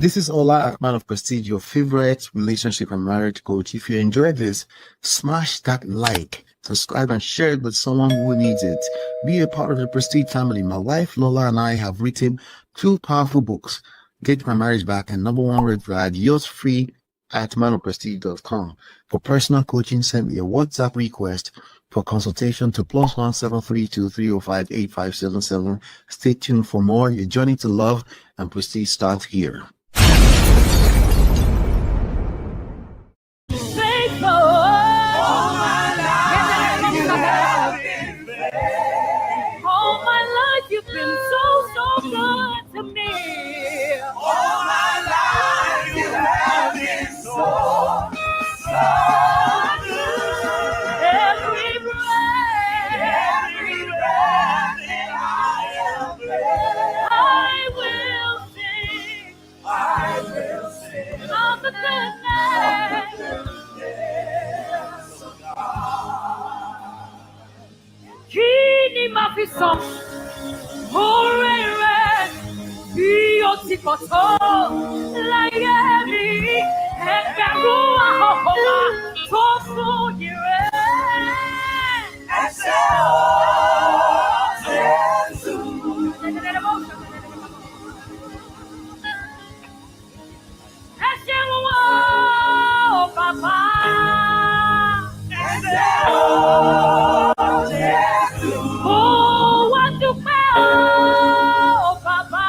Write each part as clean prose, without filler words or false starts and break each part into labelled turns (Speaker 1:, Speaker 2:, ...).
Speaker 1: This is Ola, man of Prestige, your favorite relationship and marriage coach. If you enjoyed this, smash that like, subscribe, and share it with someone who needs it. Be a part of the Prestige family. My wife Lola and I have written 2 powerful books, Get My Marriage Back and Number One Red Flag, yours free at manofprestige.com. For personal coaching, send me a WhatsApp request for consultation to +1 732 305 8577. Stay tuned for more. Your journey to love and prestige starts here.
Speaker 2: You've been so good to me. All my life you have been so good. Every breath that I am breath, I will sing of the goodness of God. Kini mafisong Horror, io ti porto la ieri e per rua posso dire e se Gesù e se papà e se Gesù what to oh, Papa.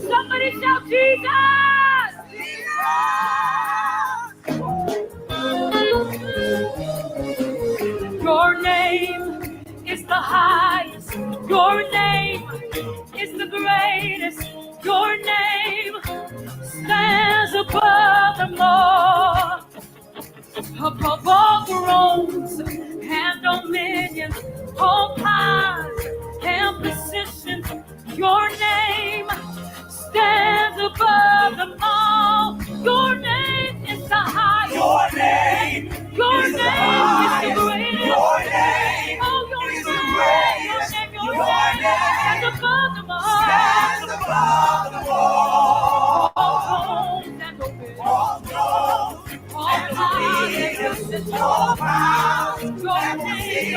Speaker 2: Somebody shout Jesus! Your name is the highest. Your name is the greatest. Your name stands above them all. Above all thrones and dominions, all powers and positions. Your name stands above them all. Your name is the highest. Your name is the greatest. Your name is the greatest. Your name stands above them all. Stands above them all. All thrones and dominions. All thrones and dominions. All powers and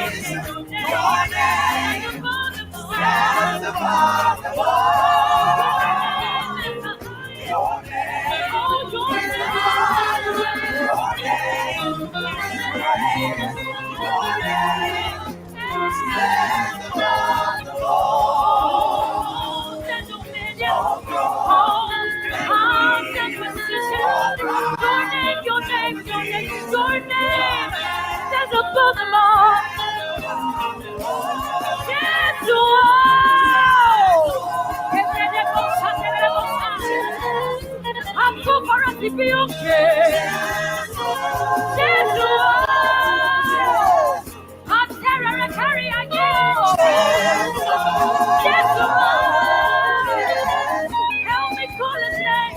Speaker 2: positions. Your name stands above them all. Your name, your name, your name, your name stands above the law. Your name stands above them all. I'm so far as to be okay. I'm terror and carry I go. Help me call his name.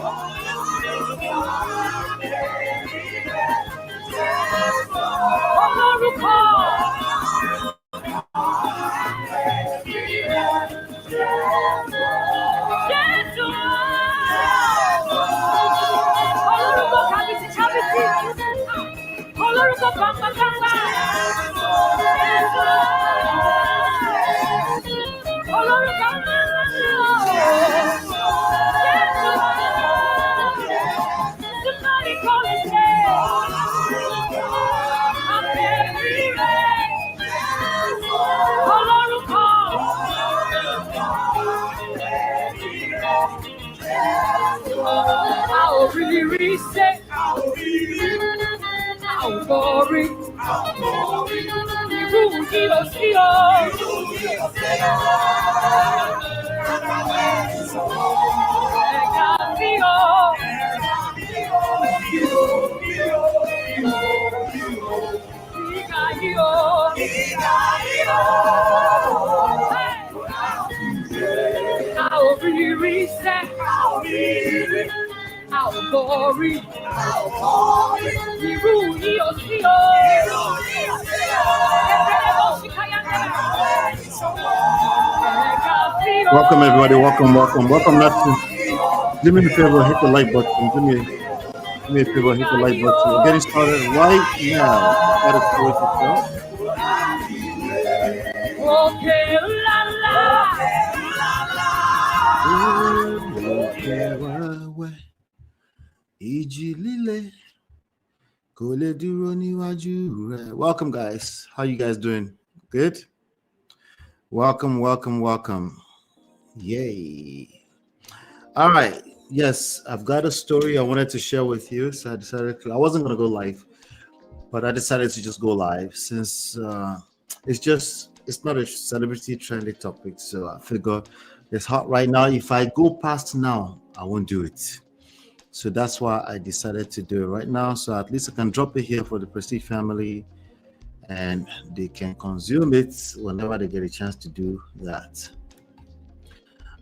Speaker 2: Somebody call his name. I'll really reset. I'll glory. I'll be reset. I'll glory.
Speaker 1: Welcome, everybody. Welcome. Not to do me a favor, hit the like button. Do me a favor, hit the like button. We're getting started right now. Got a story to tell.
Speaker 2: Okay, la la.
Speaker 1: Welcome, guys. How you guys doing? Good? Welcome. Yay. All right. Yes, I've got a story I wanted to share with you. So I decided I wasn't going to go live, but I decided to just go live since it's not a celebrity trendy topic. So I figure it's hot right now. If I go past now, I won't do it. So that's why I decided to do it right now. So at least I can drop it here for the Prestige family and they can consume it whenever they get a chance to do that.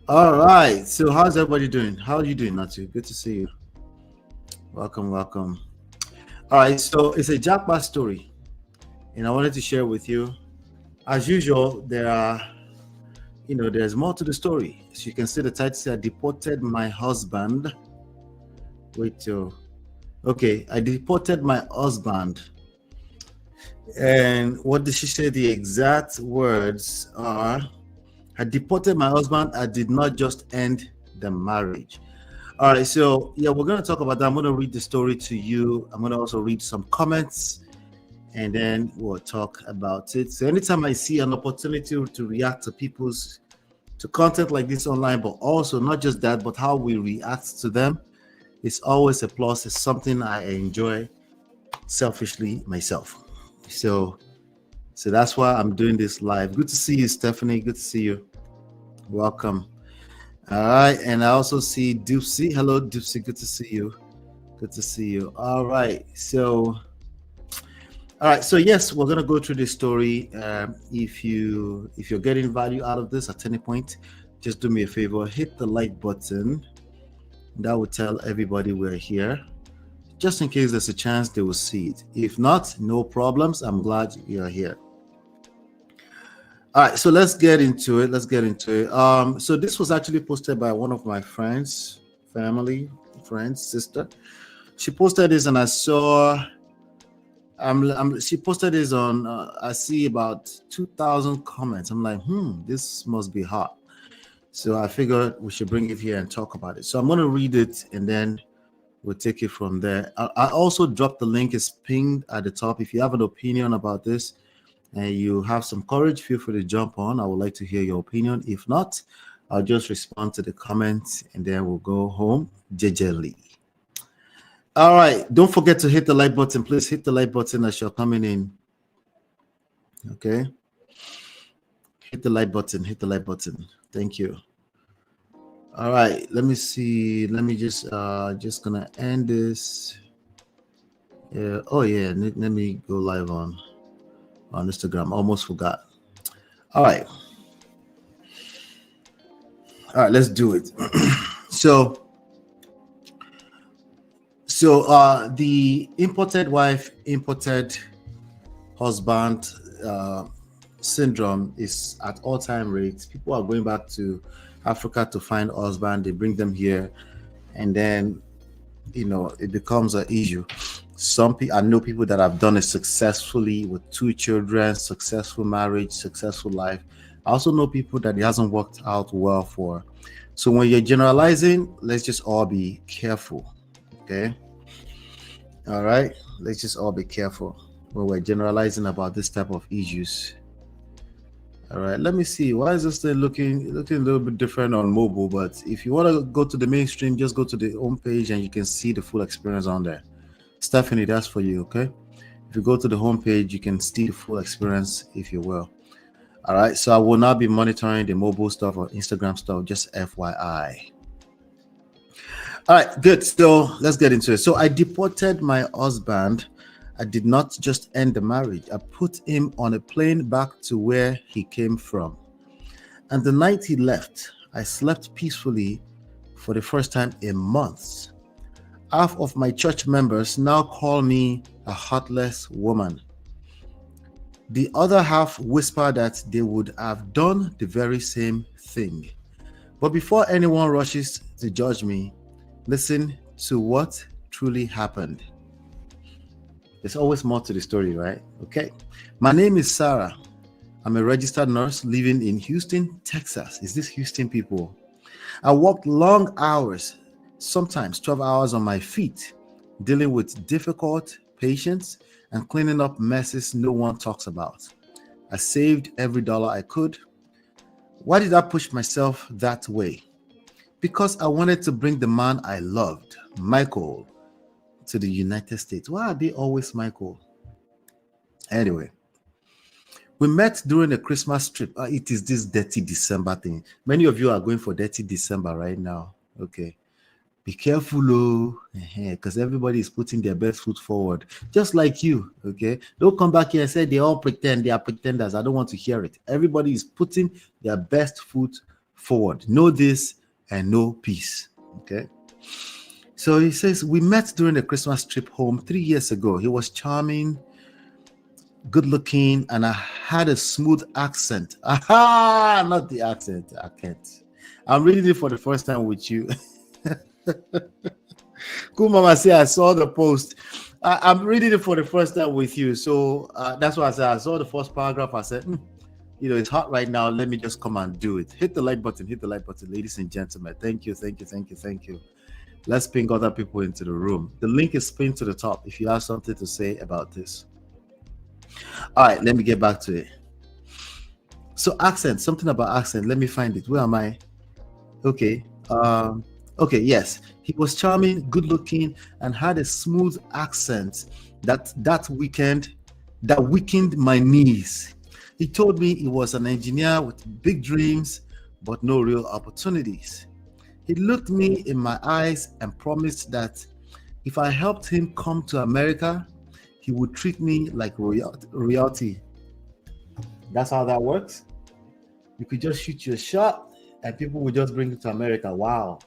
Speaker 1: All right. So how's everybody doing? How are you doing, Natu? Good to see you. Welcome. All right. So it's a JAPA story, and I wanted to share with you. As usual, there's more to the story. So you can see the title said, "Deported my husband." I deported my husband. And what did she say? The exact words are, I deported my husband. I did not just end the marriage. All right, so yeah, we're going to talk about that. I'm going to read the story to you. I'm going to also read some comments and then we'll talk about it. So anytime I see an opportunity to react to content like this online, but also not just that, but how we react to them, it's always a plus. It's something I enjoy selfishly myself. So that's why I'm doing this live. Good to see you, Stephanie. Good to see you. Welcome. All right. And I also see Dupsy. Hello, Dupsy. Good to see you. All right. So yes, we're gonna go through this story. If you're getting value out of this at any point, just do me a favor, hit the like button. That will tell everybody we're here, just in case there's a chance they will see it. If not, no problems. I'm glad you're here. All right, so let's get into it. So this was actually posted by one of my friends, sister. She posted this, and I saw. She posted this on. I see about 2,000 comments. I'm like, this must be hot. So I figured we should bring it here and talk about it. So I'm going to read it and then we'll take it from there. I also dropped the link. It's pinned at the top. If you have an opinion about this and you have some courage, feel free to jump on. I would like to hear your opinion. If not, I'll just respond to the comments and then we'll go home gingerly. All right. Don't forget to hit the like button. Please hit the like button as you're coming in. Okay. Hit the like button. Thank you. All right, let me see. Let me just gonna end this. Yeah. Oh yeah. Let me go live on Instagram. Almost forgot. All right. Let's do it. So the imported wife, imported husband syndrome is at all-time rates. People are going back to Africa to find husband. They bring them here, and then it becomes an issue. I know people that have done it successfully with 2 children, successful marriage, successful life. I also know people that it hasn't worked out well for. So when you're generalizing, let's just all be careful. Okay. All right. Let's just all be careful when we're generalizing about this type of issues. All right, let me see. Why is this thing looking a little bit different on mobile? But if you want to go to the mainstream, just go to the home page and you can see the full experience on there. Stephanie, that's for you, okay? If you go to the home page, you can see the full experience, if you will. All right, so I will not be monitoring the mobile stuff or Instagram stuff, just FYI. All right, good. So let's get into it. So I deported my husband. I did not just end the marriage, I put him on a plane back to where he came from. And the night he left, I slept peacefully for the first time in months. Half of my church members now call me a heartless woman. The other half whisper that they would have done the very same thing. But before anyone rushes to judge me, listen to what truly happened. There's always more to the story, right? Okay. My name is Sarah. I'm a registered nurse living in Houston, Texas. Is this Houston, people? I worked long hours, sometimes 12 hours on my feet, dealing with difficult patients and cleaning up messes no one talks about. I saved every dollar I could. Why did I push myself that way? Because I wanted to bring the man I loved, Michael, to the United States. Why are they always Michael? Anyway, we met during a Christmas trip. It is this dirty December thing. Many of you are going for dirty December right now. Okay. Be careful, because everybody is putting their best foot forward, just like you. Okay, don't come back here and say they all pretend. They are pretenders. I don't want to hear it. Everybody is putting their best foot forward. Know this and know peace. Okay. So he says, we met during the Christmas trip home 3 years ago. He was charming, good looking, and I had a smooth accent. Aha, not the accent. I can't. I'm reading it for the first time with you. Cool Mama say I saw the post. I'm reading it for the first time with you, so that's why I said I saw the first paragraph. I said, it's hot right now. Let me just come and do it. Hit the like button, ladies and gentlemen. Thank you. Let's ping other people into the room. The link is pinned to the top if you have something to say about this. All right, let me get back to it. So accent, something about accent. Let me find it. Where am I? Okay. Okay, yes. He was charming, good looking, and had a smooth accent that weakened my knees. He told me he was an engineer with big dreams, but no real opportunities. He looked me in my eyes and promised that if I helped him come to America, he would treat me like royalty. That's how that works. You could just shoot your shot and people will just bring you to America. Wow.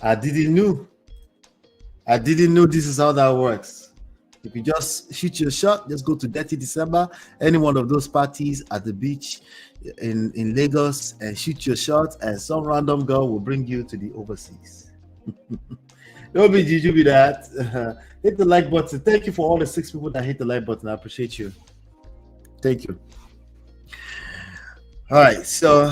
Speaker 1: I didn't know. I didn't know this is how that works. If you just shoot your shot, just go to Dirty December, any one of those parties at the beach in Lagos, and shoot your shot, and some random girl will bring you to the overseas. Don't be juju with that. Hit the like button. Thank you for all the 6 people that hit the like button. I appreciate you. Thank you. All right, so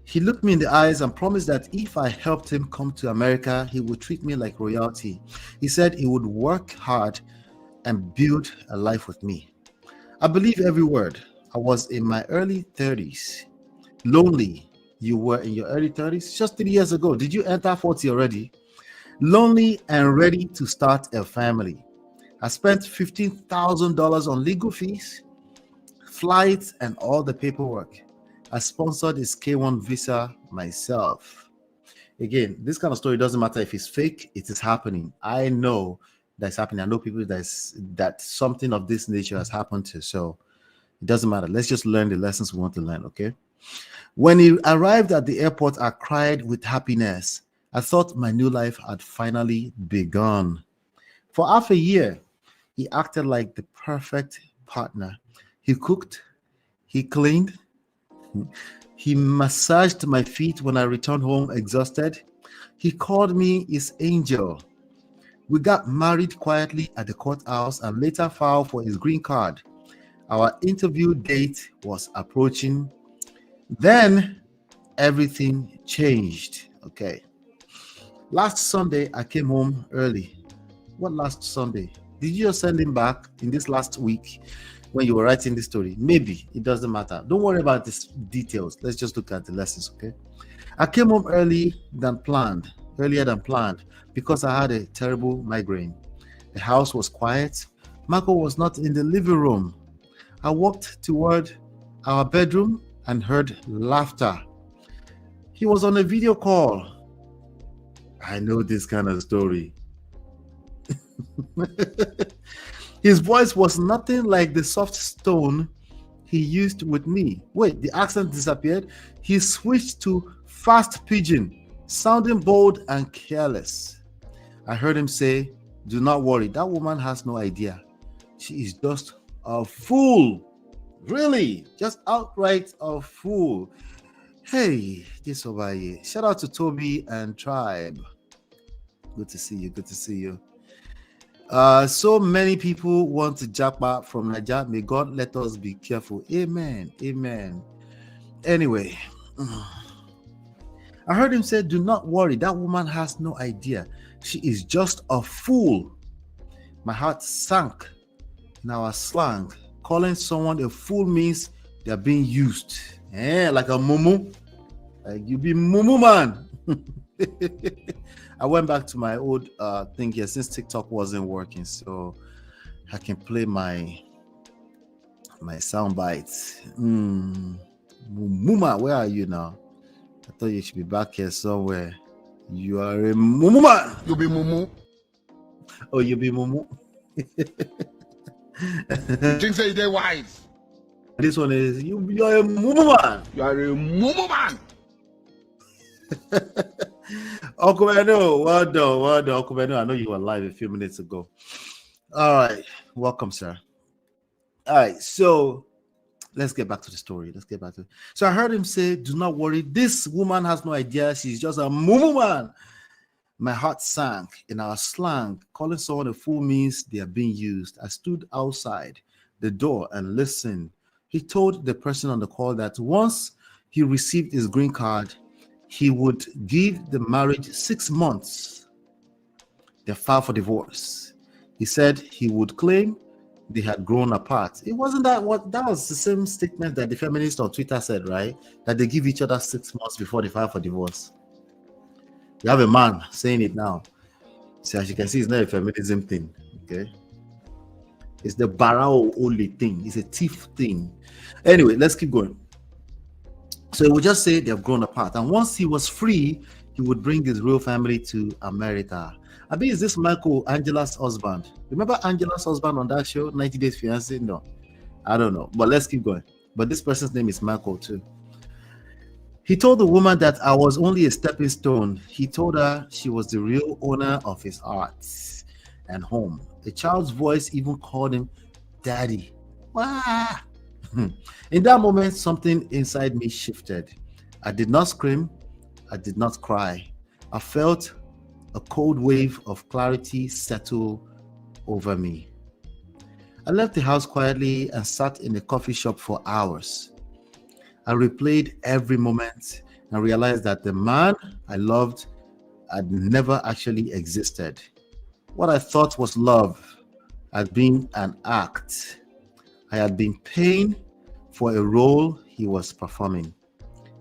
Speaker 1: he looked me in the eyes and promised that if I helped him come to America, he would treat me like royalty. He said he would work hard and build a life with me. I believe every word. I was in my early 30s. Lonely. You were in your early 30s just 3 years ago. Did you enter 40 already? Lonely and ready to start a family. I spent $15,000 on legal fees, flights, and all the paperwork. I sponsored his K1 visa myself. Again, this kind of story doesn't matter if it's fake, it is happening. I know that's happening. I know people that something of this nature has happened to. So it doesn't matter. Let's just learn the lessons we want to learn, okay? When he arrived at the airport, I cried with happiness. I thought my new life had finally begun. For half a year, he acted like the perfect partner. He cooked, he cleaned, he massaged my feet when I returned home exhausted. He called me his angel. We got married quietly at the courthouse and later filed for his green card. Our interview date was approaching. Then everything changed. Okay. Last Sunday, I came home early. What last Sunday? Did you just send him back in this last week when you were writing this story? Maybe. It doesn't matter. Don't worry about these details. Let's just look at the lessons, okay? I came home earlier than planned, because I had a terrible migraine. The house was quiet. Marco was not in the living room. I walked toward our bedroom and heard laughter. He was on a video call. I know this kind of story. His voice was nothing like the soft stone he used with me. Wait, the accent disappeared. He switched to fast pidgin, sounding bold and careless. I heard him say, "Do not worry, that woman has no idea. She is just a fool." Really? Just outright a fool. Hey, this over here. Shout out to Toby and Tribe. Good to see you. Good to see you. So many people want to JAPA from Nigeria. May God let us be careful. Amen. Amen. Anyway, I heard him say, "Do not worry, that woman has no idea. She is just a fool." My heart sank in our slang. Calling someone a fool means they're being used. Like a mumu. Like you be mumu man. I went back to my old thing here since TikTok wasn't working, so I can play my sound bites. Muma, where are you now? I thought you should be back here somewhere. You are a mumu man.
Speaker 3: You be mumu.
Speaker 1: Oh, you be mumu.
Speaker 3: Think say they wise.
Speaker 1: This one is you are a mumu man.
Speaker 3: You are a mumu man.
Speaker 1: Uncle Manu, well done, Uncle Manu. I know you were live a few minutes ago. All right, welcome, sir. All right, so let's get back to the story. So I heard him say, "Do not worry, this woman has no idea. She's just a mumu man." My heart sank. In our slang, calling someone a fool means they are being used. I stood outside the door and listened. He told the person on the call that once he received his green card, he would give the marriage 6 months. They filed for divorce. He said he would claim they had grown apart. It wasn't that was the same statement that the feminist on Twitter said, right? That they give each other 6 months before they file for divorce. You have a man saying it now. So as you can see, it's not a feminism thing. Okay. It's the barao only thing. It's a thief thing. Anyway, let's keep going. So he would just say they've grown apart. And once he was free, he would bring his real family to America. I think is this Michael Angela's husband? Remember Angela's husband on that show, 90 Days Fiancé? No, I don't know. But let's keep going. But this person's name is Michael too. He told the woman that I was only a stepping stone. He told her she was the real owner of his heart and home. The child's voice even called him daddy. Wah! In that moment, something inside me shifted. I did not scream. I did not cry. I felt a cold wave of clarity settle over me. I left the house quietly and sat in a coffee shop for hours. I replayed every moment and realized that the man I loved had never actually existed. What I thought was love had been an act. I had been paying for a role he was performing.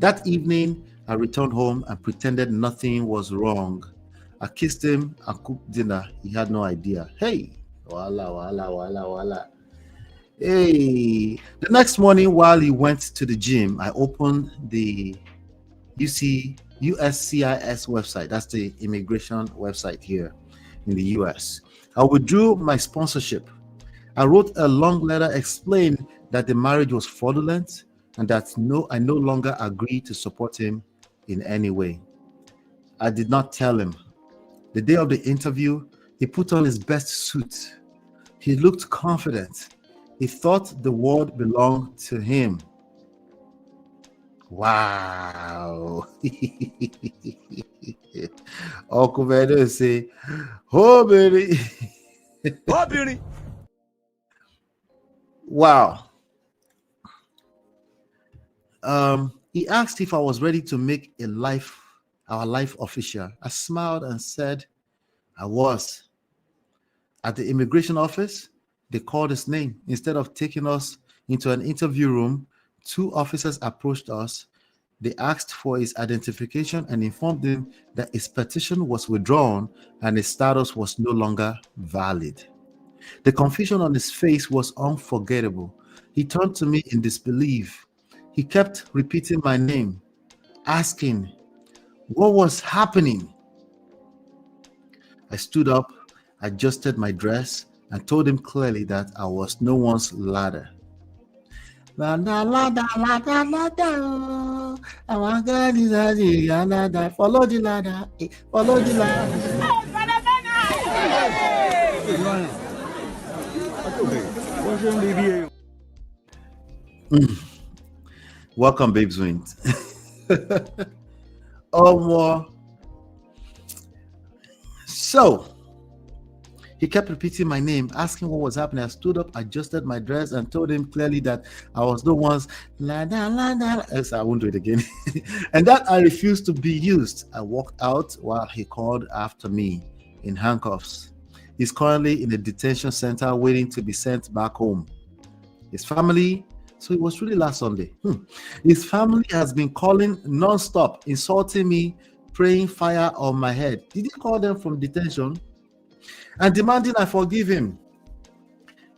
Speaker 1: That evening, I returned home and pretended nothing was wrong. I kissed him and cooked dinner. He had no idea. Hey, wala. Hey, the next morning while he went to the gym, I opened the USCIS website. That's the immigration website here in the US. I withdrew my sponsorship. I wrote a long letter explaining that the marriage was fraudulent and that I no longer agreed to support him in any way. I did not tell him. The day of the interview, he put on his best suit. He looked confident. He thought the world belonged to him. Wow. Uncle Vado say, "Oh, baby."
Speaker 2: Oh, beauty.
Speaker 1: Wow. He asked if I was ready to make our life official. I smiled and said I was. At the immigration office, they called his name. Instead of taking us into an interview room, 2 officers approached us. They asked for his identification and informed him that his petition was withdrawn and his status was no longer valid. The confusion on his face was unforgettable. He turned to me in disbelief. He kept repeating my name, asking what was happening. I stood up, adjusted my dress, and told him clearly that I was no one's ladder. Lada, lada, lada, lada. I want God is a ladder. Follow the ladder. Follow the ladder. Welcome, Babes Wind. More. So he kept repeating my name, asking what was happening. I stood up, adjusted my dress, and told him clearly that I was the one's lada, lada. Yes, I won't do it again. And that I refused to be used. I walked out while he called after me in handcuffs. He's currently in a detention center waiting to be sent back home. His family, so it was really last Sunday. His family has been calling non-stop, insulting me, praying fire on my head. Did he call them from detention? And demanding I forgive him.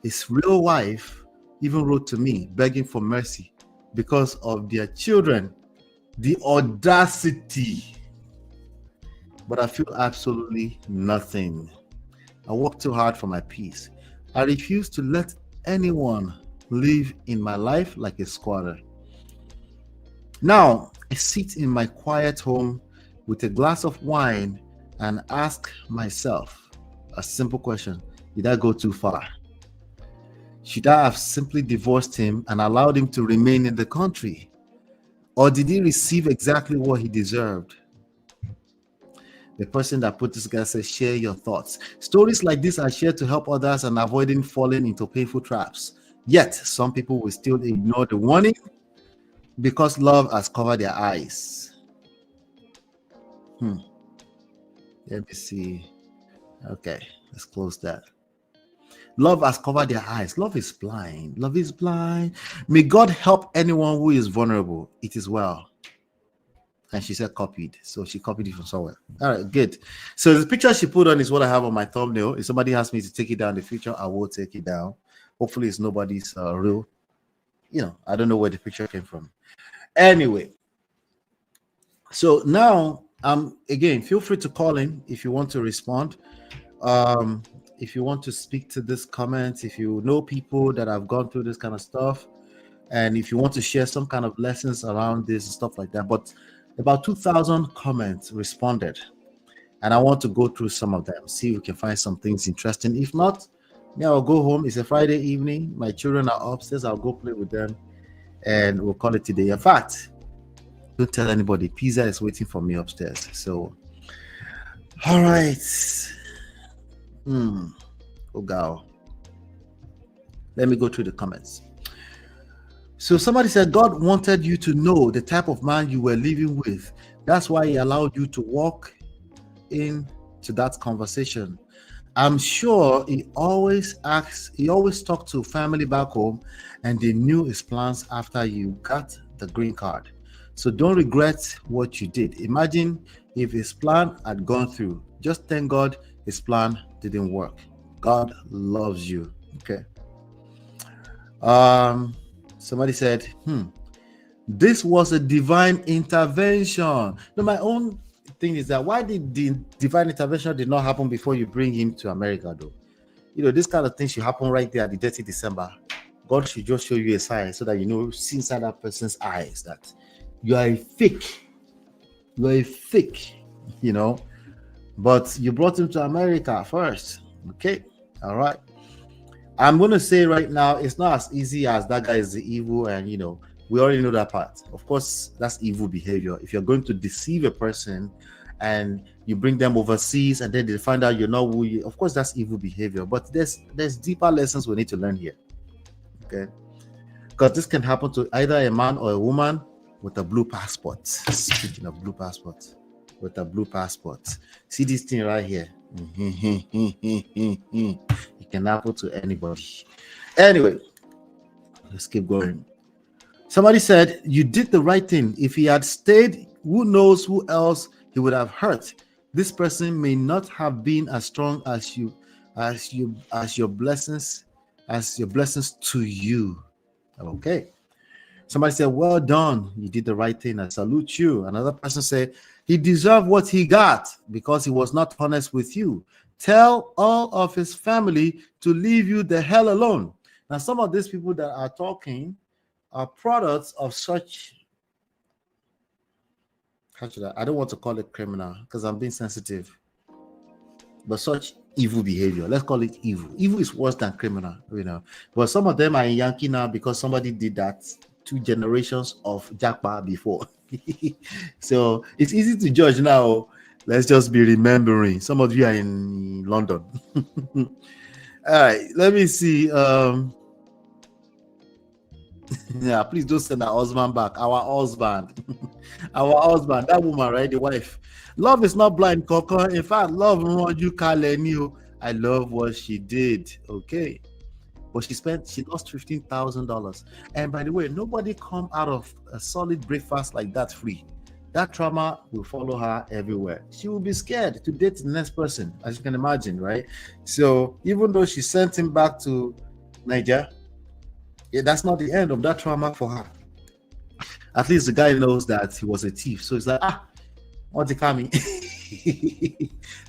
Speaker 1: His real wife even wrote to me, begging for mercy because of their children. The audacity. But I feel absolutely nothing. I work too hard for my peace. I refuse to let anyone live in my life like a squatter. Now, I sit in my quiet home with a glass of wine and ask myself a simple question: did I go too far? Should I have simply divorced him and allowed him to remain in the country? Or did he receive exactly what he deserved? The person that put this guy says, share your thoughts. Stories like this are shared to help others and avoiding falling into painful traps. Yet, some people will still ignore the warning because love has covered their eyes. Let me see. Okay, let's close that. Love has covered their eyes. Love is blind. Love is blind. May God help anyone who is vulnerable. It is well. And she said copied. So she copied it from somewhere. All right, good. So the picture she put on is what I have on my thumbnail. If somebody asks me to take it down in the future, I will take it down. Hopefully it's nobody's real. I don't know where the picture came from. Anyway. So now, again, feel free to call in if you want to respond. If you want to speak to this comment, if you know people that have gone through this kind of stuff, and if you want to share some kind of lessons around this and stuff like that. But about 2,000 comments responded, and I want to go through some of them, see if we can find some things interesting. If not, I'll go home. It's a Friday evening. My children are upstairs. I'll go play with them, and we'll call it today. In fact, don't tell anybody. Pizza is waiting for me upstairs. So, all right. Oh, God. Let me go through the comments. So somebody said, God wanted you to know the type of man you were living with. That's why he allowed you to walk into that conversation. I'm sure he always talked to family back home, and they knew his plans after you got the green card. So don't regret what you did. Imagine if his plan had gone through. Just thank God his plan didn't work. God loves you. Okay. Somebody said, this was a divine intervention. No, my own thing is that why did the divine intervention did not happen before you bring him to America, though? This kind of thing should happen right there at the dirty December. God should just show you a sign so that see inside that person's eyes that you are a fake. You are a fake, But you brought him to America first. Okay. All right. I'm going to say right now, it's not as easy as that guy is the evil, and we already know that part. Of course, that's evil behavior. If you're going to deceive a person and you bring them overseas and then they find out you're not who you, of course, that's evil behavior. But there's deeper lessons we need to learn here. Okay, because this can happen to either a man or a woman with a blue passport. Speaking of blue passport, with a blue passport, see this thing right here. It can happen to anybody. Anyway, let's keep going. Somebody said you did the right thing. If he had stayed, who knows who else he would have hurt. This person may not have been as strong as your blessings to you. Okay. Somebody said, well done, you did the right thing. I salute you. Another person said, He deserved what he got because he was not honest with you. Tell all of his family to leave you the hell alone. Now, some of these people that are talking are products of such, I don't want to call it criminal because I'm being sensitive, but such evil behavior. Let's call it evil. Evil is worse than criminal, But some of them are in Yankee now because somebody did that 2 generations of JAPA before. So it's easy to judge now. Let's just be remembering. Some of you are in London. All right, let me see. Yeah, please don't send our husband back. Our husband, that woman, right? The wife. Love is not blind, Coco. In fact, love you you. I love what she did. Okay. But she lost $15,000. And by the way, nobody come out of a solid breakfast like that free. That trauma will follow her everywhere. She will be scared to date the next person, as you can imagine, right? So even though she sent him back to Niger, that's not the end of that trauma for her. At least the guy knows that he was a thief. So it's like, what the coming?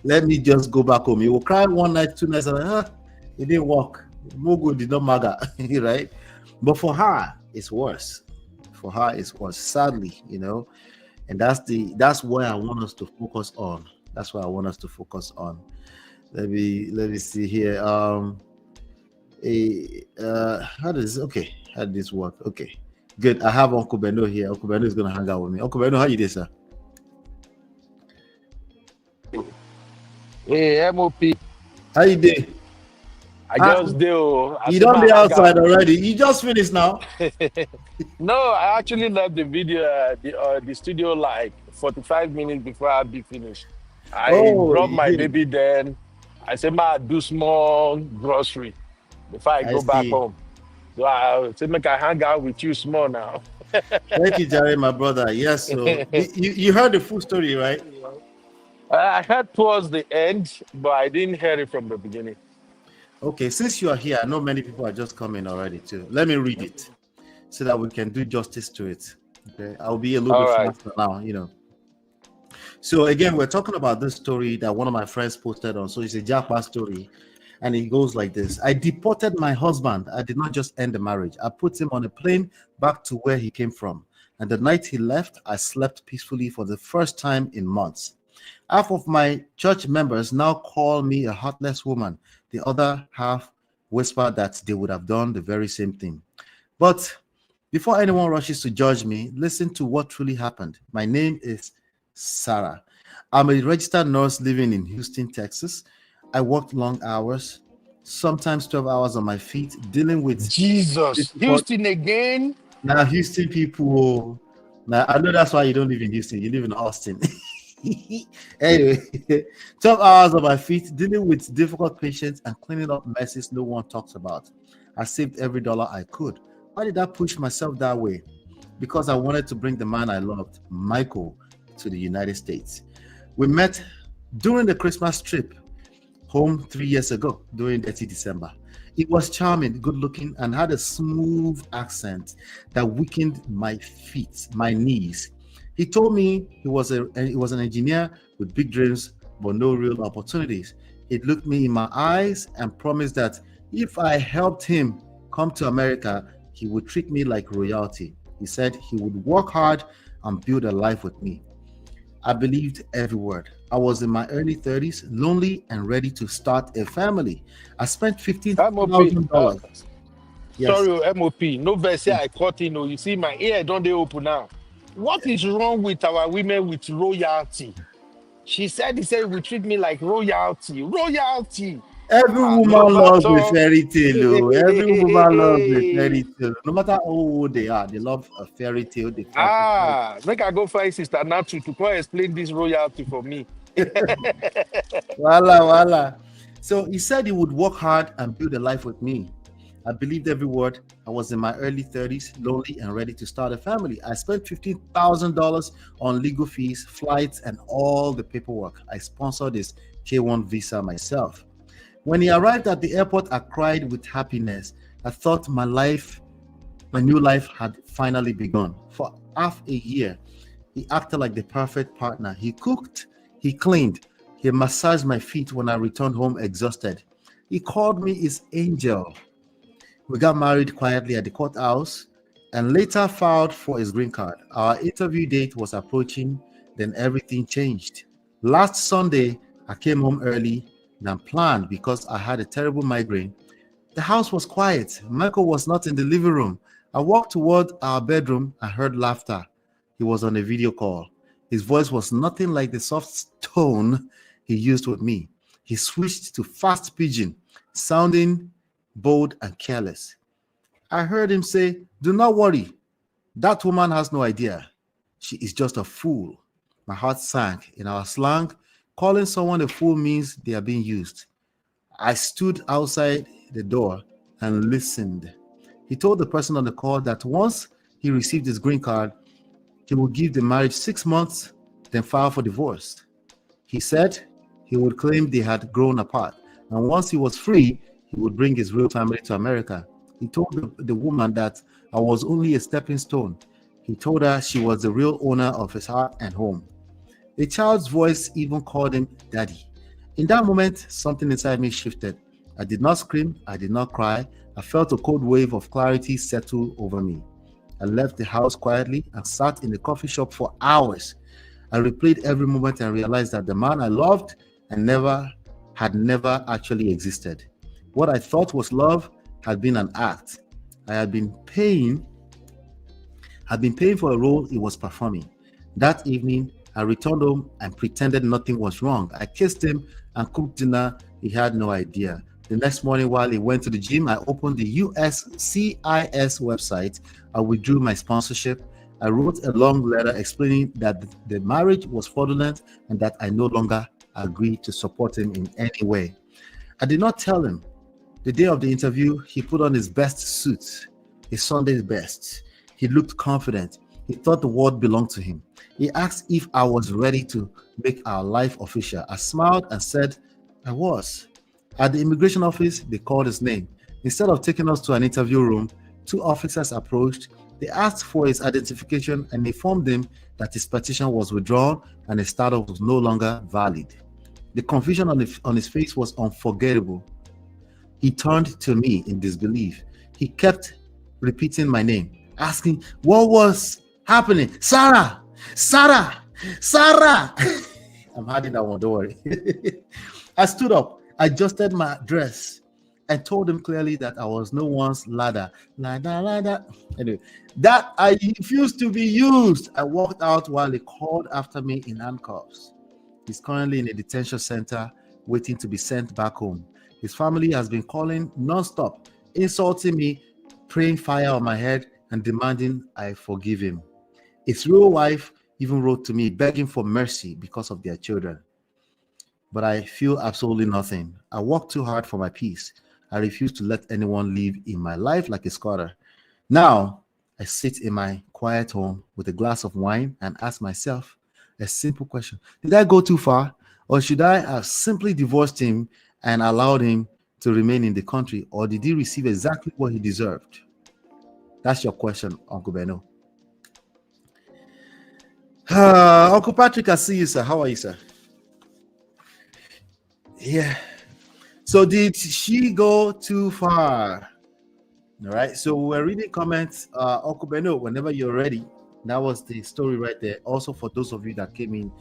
Speaker 1: Let me just go back home. He will cry 1 night, 2 nights, and it didn't work. Mogo did not matter, right? But for her, it's worse. Sadly, and that's where I want us to focus on. Let me see here. How did this work? Okay, good. I have Uncle Beno here. Uncle Beno is gonna hang out with me. Uncle Beno, how you doing, sir?
Speaker 4: Hey, MOP.
Speaker 1: How you doing?
Speaker 4: I just do.
Speaker 1: You don't be outside already. You just finished now.
Speaker 4: No, I actually left the video, the studio like 45 minutes before I be finished. I dropped my baby then. I said, "Ma, do small grocery before I go back home." So I said, "Make I hang out with you small now."
Speaker 1: Thank you, Jerry, my brother. Yes, so you heard the full story, right?
Speaker 4: I heard towards the end, but I didn't hear it from the beginning.
Speaker 1: Okay, since you are here, I know many people are just coming already too. Let me read it so that we can do justice to it. Okay, I'll be a little bit faster now, So again, we're talking about this story that one of my friends posted on. So it's a JAPA story, and it goes like this: I deported my husband. I did not just end the marriage. I put him on a plane back to where he came from. And the night he left, I slept peacefully for the first time in months. Half of my church members now call me a heartless woman. The other half whisper that they would have done the very same thing. But before anyone rushes to judge me, listen to what truly happened. My name is Sarah. I'm a registered nurse living in Houston, Texas. I worked long hours, sometimes 12 hours on my feet, dealing with
Speaker 4: Jesus. Houston again?
Speaker 1: Now, Houston people. Now, I know that's why you don't live in Houston. You live in Austin. Anyway, 12 hours on my feet, dealing with difficult patients and cleaning up messes no one talks about. I saved every dollar I could. Why did I push myself that way? Because I wanted to bring the man I loved, Michael, to the United States. We met during the Christmas trip home 3 years ago during 30 December. He was charming, good looking, and had a smooth accent that weakened my feet, my knees. He told me he was an engineer with big dreams but no real opportunities. He looked me in my eyes and promised that if I helped him come to America, he would treat me like royalty. He said he would work hard and build a life with me. I believed every word. I was in my early 30s, lonely and ready to start a family. I spent $15,000.
Speaker 4: Yes. Sorry, MOP. No verse I caught in. You see, my ear don't they open now. What is wrong with our women with royalty? He said we treat me like royalty. Royalty.
Speaker 1: Every woman loves a fairy tale. Every woman loves a fairy tale. No matter how old they are, they love a fairy tale.
Speaker 4: Make I go find Sister Natu to come explain this royalty for me.
Speaker 1: Voila. So he said he would work hard and build a life with me. I believed every word. I was in my early 30s, lonely and ready to start a family. I spent $15,000 on legal fees, flights, and all the paperwork. I sponsored his K1 visa myself. When he arrived at the airport, I cried with happiness. I thought my new life had finally begun. For half a year, He acted like the perfect partner. He cooked, he cleaned, he massaged my feet when I returned home exhausted. He called me his angel. We got married quietly at the courthouse and later filed for his green card. Our interview date was approaching, then everything changed. Last Sunday, I came home early than planned because I had a terrible migraine. The house was quiet. Michael was not in the living room. I walked toward our bedroom and heard laughter. He was on a video call. His voice was nothing like the soft tone he used with me. He switched to fast pidgin, sounding bold and careless. I heard him say, "Do not worry. That woman has no idea. She is just a fool." My heart sank. In our slang, calling someone a fool means they are being used. I stood outside the door and listened. He told the person on the call that once he received his green card, he would give the marriage 6 months, then file for divorce. He said he would claim they had grown apart, and once he was free, he would bring his real family to America. He told the woman that I was only a stepping stone. He told her she was the real owner of his heart and home. A child's voice even called him daddy. In that moment, something inside me shifted. I did not scream, I did not cry. I felt a cold wave of clarity settle over me. I left the house quietly and sat in the coffee shop for hours. I replayed every moment and realized that the man I loved and had never actually existed. What I thought was love had been an act. I had been paying for a role he was performing. That evening, I returned home and pretended nothing was wrong. I kissed him and cooked dinner. He had no idea. The next morning, while he went to the gym, I opened the USCIS website. I withdrew my sponsorship. I wrote a long letter explaining that the marriage was fraudulent and that I no longer agreed to support him in any way. I did not tell him. The day of the interview, he put on his best suit, his Sunday's best. He looked confident. He thought the world belonged to him. He asked if I was ready to make our life official. I smiled and said I was. At the immigration office, they called his name. Instead of taking us to an interview room, 2 officers approached. They asked for his identification and informed him that his petition was withdrawn and his status was no longer valid. The confusion on his face was unforgettable. He turned to me in disbelief. He kept repeating my name, asking what was happening. Sarah, Sarah, Sarah. I'm hiding that one, don't worry. I stood up, adjusted my dress, and told him clearly that I was no one's ladder. Anyway, that I refused to be used. I walked out while he called after me in handcuffs. He's currently in a detention center waiting to be sent back home. His family has been calling nonstop, insulting me, praying fire on my head, and demanding I forgive him. His real wife even wrote to me begging for mercy because of their children. But I feel absolutely nothing. I work too hard for my peace. I refuse to let anyone live in my life like a squatter. Now, I sit in my quiet home with a glass of wine and ask myself a simple question. Did I go too far? Or should I have simply divorced him and allowed him to remain in the country? Or did he receive exactly what he deserved? That's your question, Uncle Beno. Uncle Patrick, I see you, sir. How are you, sir? Yeah. So did she go too far? All right. So we're reading comments. Uncle Beno, whenever you're ready. That was the story right there. Also, for those of you that came in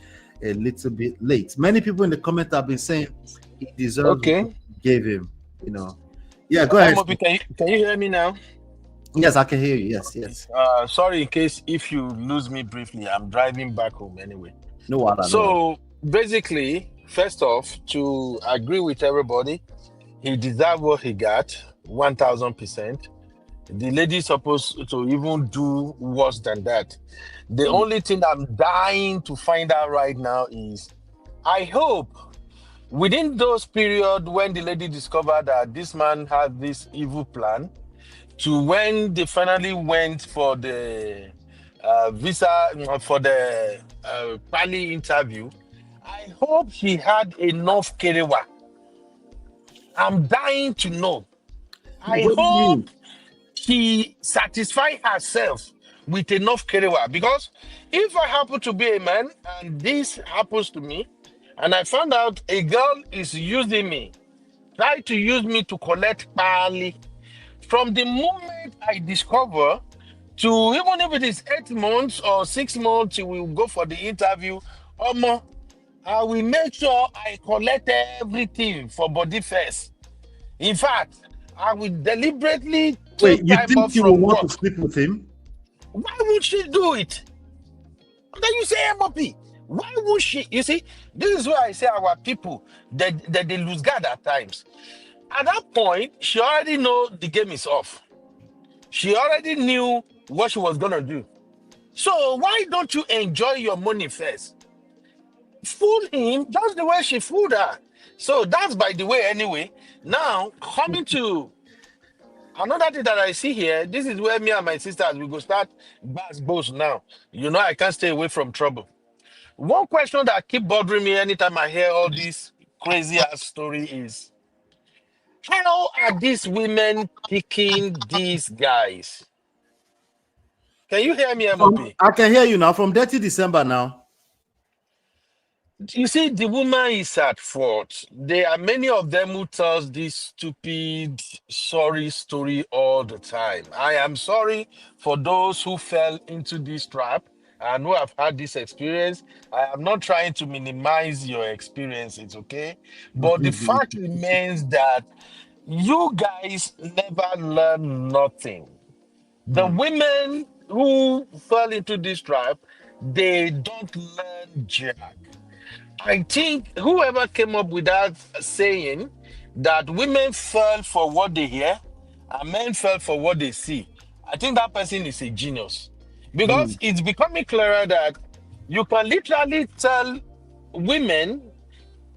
Speaker 1: a little bit late, many people in the comment have been saying he deserves what he gave him. You know. Yeah, go ahead.
Speaker 4: Can you hear me now?
Speaker 1: Yes, I can hear you. Yes.
Speaker 4: Sorry in case if you lose me briefly. I'm driving back home anyway.
Speaker 1: No other.
Speaker 4: So basically, first off, to agree with everybody, he deserved what he got, 1,000%. The lady's supposed to even do worse than that. The only thing I'm dying to find out right now is, I hope within those period when the lady discovered that this man had this evil plan, to when they finally went for the visa, for the Pali interview, I hope he had enough kerewa. I'm dying to know. I hope she satisfied herself with enough kerewa. Because if I happen to be a man and this happens to me, and I found out a girl is using me, try to use me to collect pali, from the moment I discover to even if it is 8 months or 6 months, we will go for the interview. Omo, I will make sure I collect everything for body first. In fact, I will deliberately
Speaker 5: Wait,
Speaker 4: take
Speaker 5: you
Speaker 4: time
Speaker 5: think
Speaker 4: off
Speaker 5: you will
Speaker 4: from
Speaker 5: want to
Speaker 4: work.
Speaker 5: sleep with him?
Speaker 4: Why would she do it? Then you say MOP. Why would she? You see, this is why I say our people that they lose guard at times. At that point, she already know the game is off. She already knew what she was gonna do. So why don't you enjoy your money first? Fool him just the way she fooled her. So that's by the way anyway. Now coming to another thing that I see here, this is where me and my sisters we go start bass boast now. You know I can't stay away from trouble. One question that keep bothering me anytime I hear all this crazy ass story is how are these women picking these guys? Can you hear me, MOP?
Speaker 5: I can hear you now. From Dirty December now.
Speaker 4: You see, the woman is at fault. There are many of them who tells this stupid sorry story all the time. I am sorry for those who fell into this trap and who have had this experience. I am not trying to minimize your experiences, okay? But the fact remains that you guys never learn nothing. The women who fell into this trap, they don't learn jack. I think whoever came up with that saying that women fell for what they hear and men fell for what they see, I think that person is a genius. Because it's becoming clearer that you can literally tell women,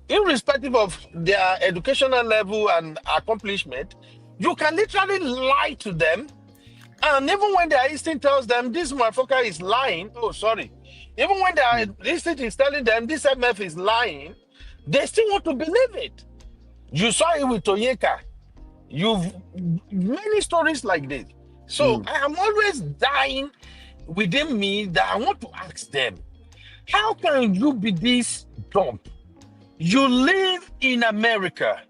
Speaker 4: irrespective of their educational level and accomplishment, you can literally lie to them. And even when their instinct tells them this motherfucker is lying, oh, sorry. Even when their instinct is telling them this MF is lying, they still want to believe it. You saw it with Toyeka. You've many stories like this. So I am always dying within me that I want to ask them, how can you be this dumb? You live in America.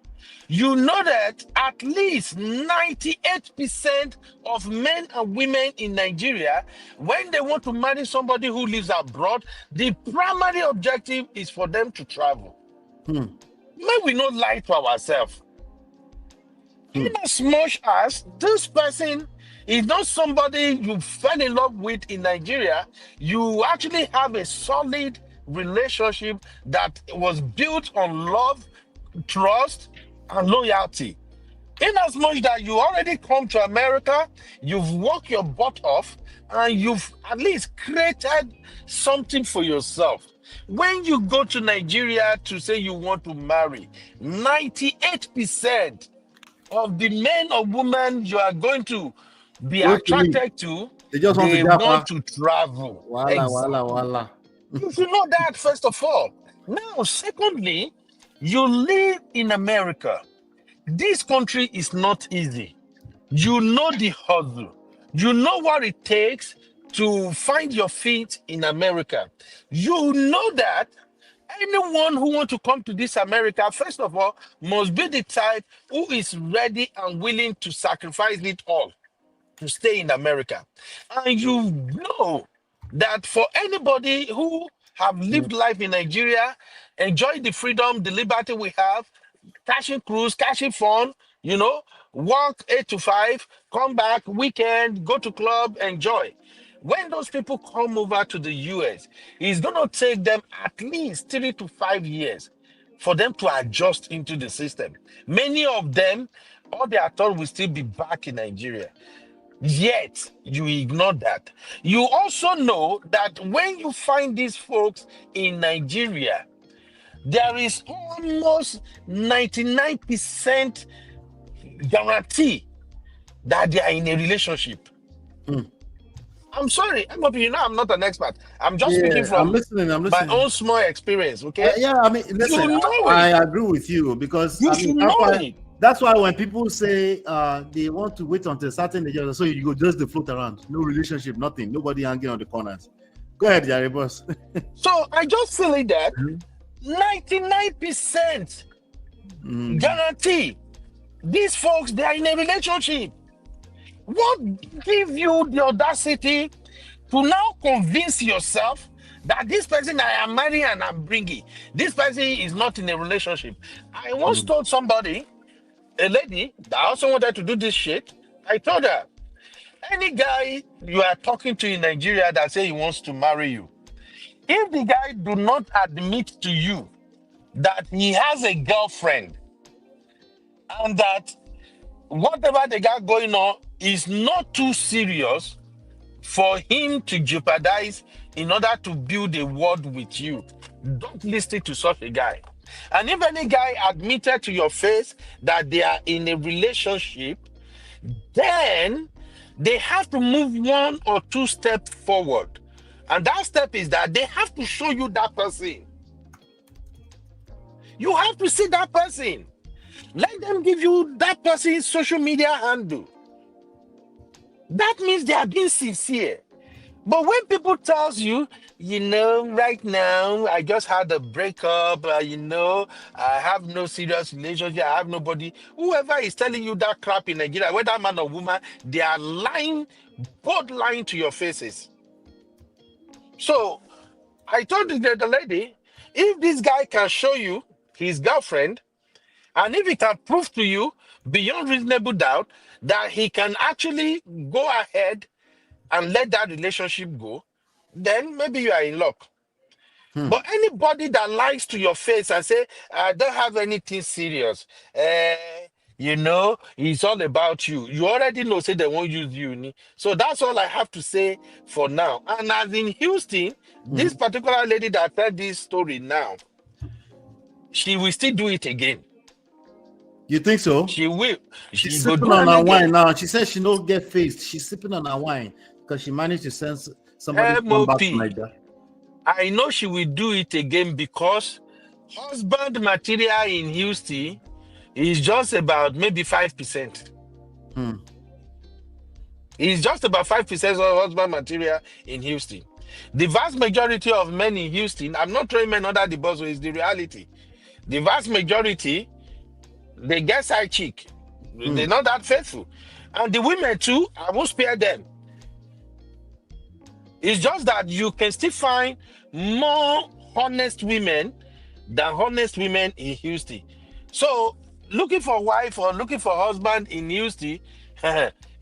Speaker 4: You know that at least 98% of men and women in Nigeria, when they want to marry somebody who lives abroad, the primary objective is for them to travel. May we not lie to ourselves. In as much as this person is not somebody you fell in love with in Nigeria, you actually have a solid relationship that was built on love, trust, and loyalty. In as much that you already come to America, you've worked your butt off, and you've at least created something for yourself. When you go to Nigeria to say you want to marry, 98% of the men or women you are going to be attracted to,
Speaker 5: They just want to
Speaker 4: they
Speaker 5: JAPA.
Speaker 4: want to travel.
Speaker 5: Wala, wala, wala.
Speaker 4: You should know that first of all. Now, secondly, you live in America. This country is not easy. You know the hustle. You know what it takes to find your feet in America. You know that anyone who wants to come to this America, first of all, must be the type who is ready and willing to sacrifice it all to stay in America. And you know that for anybody who have lived life in Nigeria, enjoy the freedom, the liberty we have, cashing cruise, cashing fun, you know, work 8 to 5, come back, weekend, go to club, enjoy. When those people come over to the US, it's going to take them at least 3 to 5 years for them to adjust into the system. Many of them, all they are told will still be back in Nigeria. Yet you ignore that. You also know that when you find these folks in Nigeria, there is almost 99% guarantee that they are in a relationship. I'm sorry, you know I'm not an expert. I'm just speaking from
Speaker 5: I'm listening.
Speaker 4: my own small experience, okay?
Speaker 5: Yeah, I mean, listen,
Speaker 4: You know
Speaker 5: I
Speaker 4: it.
Speaker 5: agree with you because
Speaker 4: You
Speaker 5: I
Speaker 4: should
Speaker 5: mean,
Speaker 4: know it.
Speaker 5: That's why when people say they want to wait until a certain age, so you go just the float around, no relationship, nothing, nobody hanging on the corners. Go ahead, Jerry boss.
Speaker 4: So I just feel it that 99% guarantee these folks, they are in a relationship. What give you the audacity to now convince yourself that this person I am marrying and I'm bringing, this person is not in a relationship? I once told somebody, a lady that also wanted to do this shit, I told her, any guy you are talking to in Nigeria that say he wants to marry you, if the guy do not admit to you that he has a girlfriend and that whatever they got going on is not too serious for him to jeopardize in order to build a world with you, don't listen to such a guy. And if any guy admitted to your face that they are in a relationship, then they have to move 1 or 2 steps forward. And that step is that they have to show you that person. You have to see that person. Let them give you that person's social media handle. That means they are being sincere. But when people tells you, right now, I just had a breakup, I have no serious relationship, I have nobody. Whoever is telling you that crap in Nigeria, whether man or woman, they are lying, both lying to your faces. So I told the lady, if this guy can show you his girlfriend, and if he can prove to you beyond reasonable doubt that he can actually go ahead and let that relationship go, then maybe you are in luck. But anybody that lies to your face and say, I don't have anything serious, it's all about you. You already know, say they won't use you. So that's all I have to say for now. And as in Houston, this particular lady that told this story now, she will still do it again.
Speaker 5: You think so?
Speaker 4: She will.
Speaker 5: She's
Speaker 4: She go
Speaker 5: sipping
Speaker 4: do
Speaker 5: on
Speaker 4: it
Speaker 5: her
Speaker 4: again.
Speaker 5: wine now. She says she don't get faced. She's sipping on her wine because she managed to sense somebody come back
Speaker 4: MOP.
Speaker 5: like that.
Speaker 4: I know she will do it again because husband material in Houston is just about maybe 5%. It's just about 5% of husband material in Houston. The vast majority of men in Houston, I'm not throwing men under the bus, so it's the reality. The vast majority, they get side chick. They're not that faithful. And the women too, I won't spare them. It's just that you can still find more honest women than honest women in Houston. So looking for a wife or looking for a husband in Houston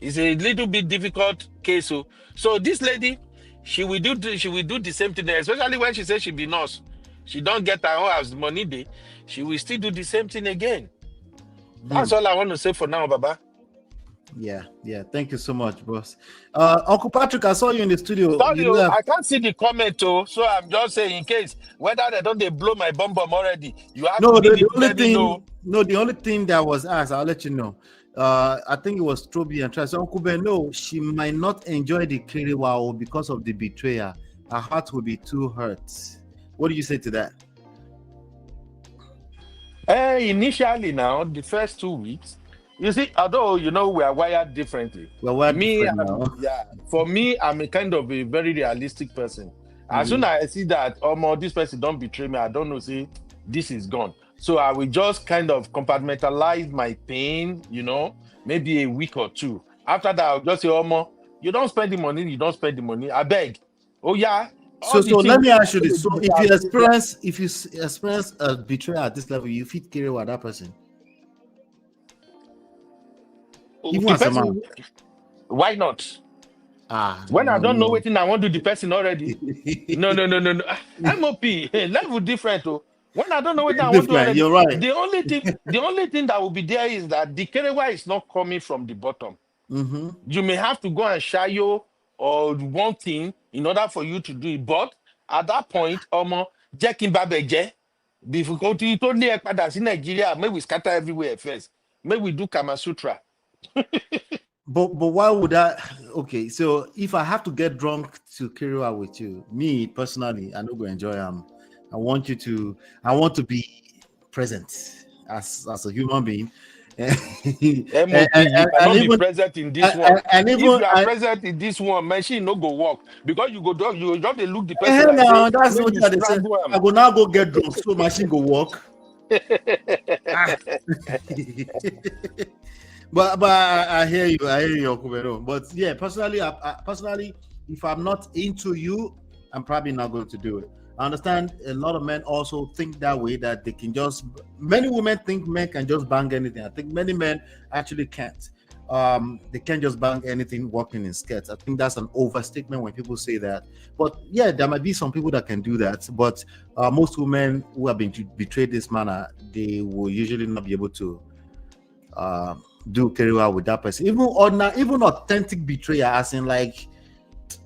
Speaker 4: is a little bit difficult case. So this lady, she will do the same thing, especially when she says she be nurse. She don't get her own house money day. She will still do the same thing again. That's all I want to say for now, Baba.
Speaker 5: Yeah. Thank you so much, boss. Uncle Patrick, I saw you in the studio.
Speaker 4: Sorry,
Speaker 5: You left.
Speaker 4: I can't see the comment, so I'm just saying in case whether they blow my bum already. You have
Speaker 5: No,
Speaker 4: to
Speaker 5: the
Speaker 4: give
Speaker 5: only
Speaker 4: let me
Speaker 5: thing.
Speaker 4: know.
Speaker 5: No, the only thing that was asked, I'll let you know. I think it was Stroby and Travis. So Uncle Ben, no, she might not enjoy the Kiriwao because of the betrayal. Her heart will be too hurt. What do you say to that?
Speaker 4: Initially, now the first 2 weeks, you see, although we are wired differently.
Speaker 5: Well, we're
Speaker 4: Me,
Speaker 5: different now.
Speaker 4: for me, I'm a kind of a very realistic person. As soon as I see that, this person don't betray me, I don't know, see, this is gone. So I will just kind of compartmentalize my pain, maybe a week or 2. After that, I'll just say, you don't spend the money, I beg. Oh yeah.
Speaker 5: So let me ask you this. So if you experience a betrayal at this level, you fit carry with that person. Even as a man.
Speaker 4: Why not? When I don't know what I want to do the person already. No. MOP, level different. When I don't know what I want to do already,
Speaker 5: you're right.
Speaker 4: the only thing that will be there is that the kerewa is not coming from the bottom. You may have to go and shayo or one thing in order for you to do it. But at that point, Jackin Babeje, before you told me in Nigeria, may we scatter everywhere first. May we do Kama Sutra.
Speaker 5: But why would that? Okay, so if I have to get drunk to carry out with you, me personally, I don't go enjoy I want to be present as a human being.
Speaker 4: MOP, you cannot be present in this one.
Speaker 5: and
Speaker 4: If
Speaker 5: even
Speaker 4: you are present in this one, machine no go work because you just dey look the person
Speaker 5: hell
Speaker 4: like
Speaker 5: now,
Speaker 4: say
Speaker 5: that's
Speaker 4: make
Speaker 5: what
Speaker 4: you
Speaker 5: they say.
Speaker 4: strangle
Speaker 5: I go now go get drunk so machine go work. Ah. but I hear you, Okubero. But yeah, personally, personally, if I'm not into you, I'm probably not going to do it. I understand a lot of men also think that way, that they can just, many women think men can just bang anything. I think many men actually can't. They can't just bang anything walking in skirts. I think that's an overstatement when people say that. But yeah, there might be some people that can do that. But most women who have been betrayed this manner, they will usually not be able to do Kerewa with that person. Even authentic betrayal, as in like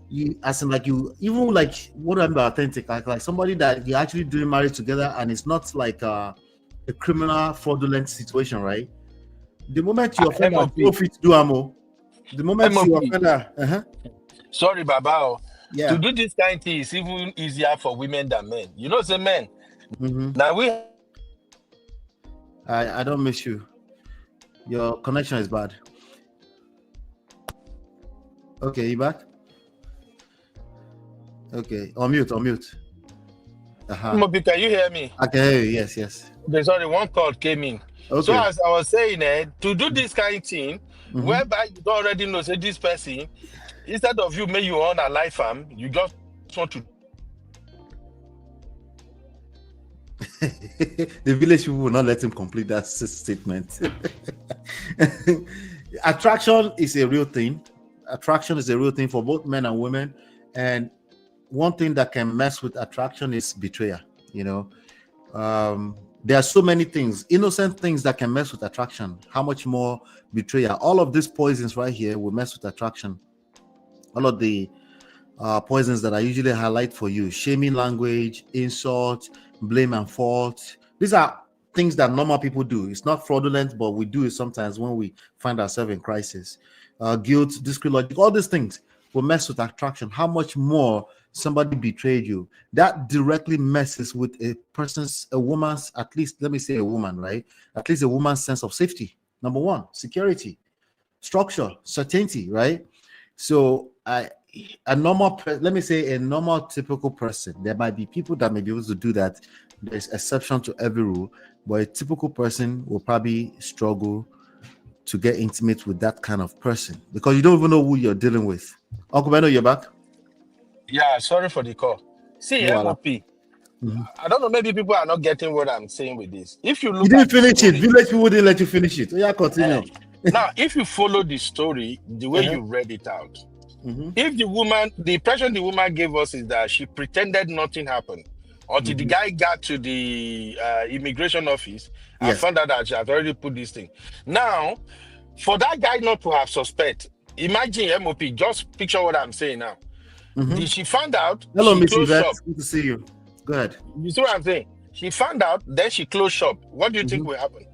Speaker 5: even like, what I mean by authentic, like somebody that you're actually doing marriage together, and it's not like a criminal fraudulent situation, right? The moment you offend her, you fit do amo. The moment you offend her,
Speaker 4: sorry, Baba.
Speaker 5: yeah.
Speaker 4: To do this kind of thing is even easier for women than men. You know, say men.
Speaker 5: Mm-hmm.
Speaker 4: Now we.
Speaker 5: I don't miss you. Your connection is bad. Okay, you back? Okay, on mute.
Speaker 4: Mopi, can you hear me?
Speaker 5: I can hear you. Yes.
Speaker 4: There's only one call came in.
Speaker 5: Okay.
Speaker 4: So as I was saying, to do this kind of thing, whereby you don't already know, say this person, instead of you make you own a life farm, you just want to.
Speaker 5: The village people will not let him complete that statement. Attraction is a real thing. Attraction is a real thing for both men and women. And one thing that can mess with attraction is betrayal. You know, there are so many things, innocent things that can mess with attraction. How much more betrayal? All of these poisons right here will mess with attraction. All of the poisons that I usually highlight for you: shaming language, insult, blame and fault. These are things that normal people do. It's not fraudulent, but we do it sometimes when we find ourselves in crisis. Guilt, discreet logic, all these things will mess with attraction. How much more somebody betrayed you? That directly messes with a woman's, at least, let me say a woman, right? At least a woman's sense of safety. Number one, security, structure, certainty, right? So let me say a normal, typical person, there might be people that may be able to do that. There's exception to every rule, but a typical person will probably struggle to get intimate with that kind of person because you don't even know who you're dealing with. Uncle Beno, you're back?
Speaker 4: Yeah, sorry for the call. See, MOP. I don't know, maybe people are not getting what I'm saying with this. If you look,
Speaker 5: you didn't finish it. Village people didn't let you finish it. Yeah, continue.
Speaker 4: Now, if you follow the story the way you read it out, if the impression the woman gave us is that she pretended nothing happened until the guy got to the immigration office and found out that she had already put this thing. Now, for that guy not to have suspect, imagine MOP, just picture what I'm saying now. She found out.
Speaker 5: Hello,
Speaker 4: Miss
Speaker 5: Yvette. Good to see you. Go ahead.
Speaker 4: You see what I'm saying? She found out, then she closed shop. What do you think will happen?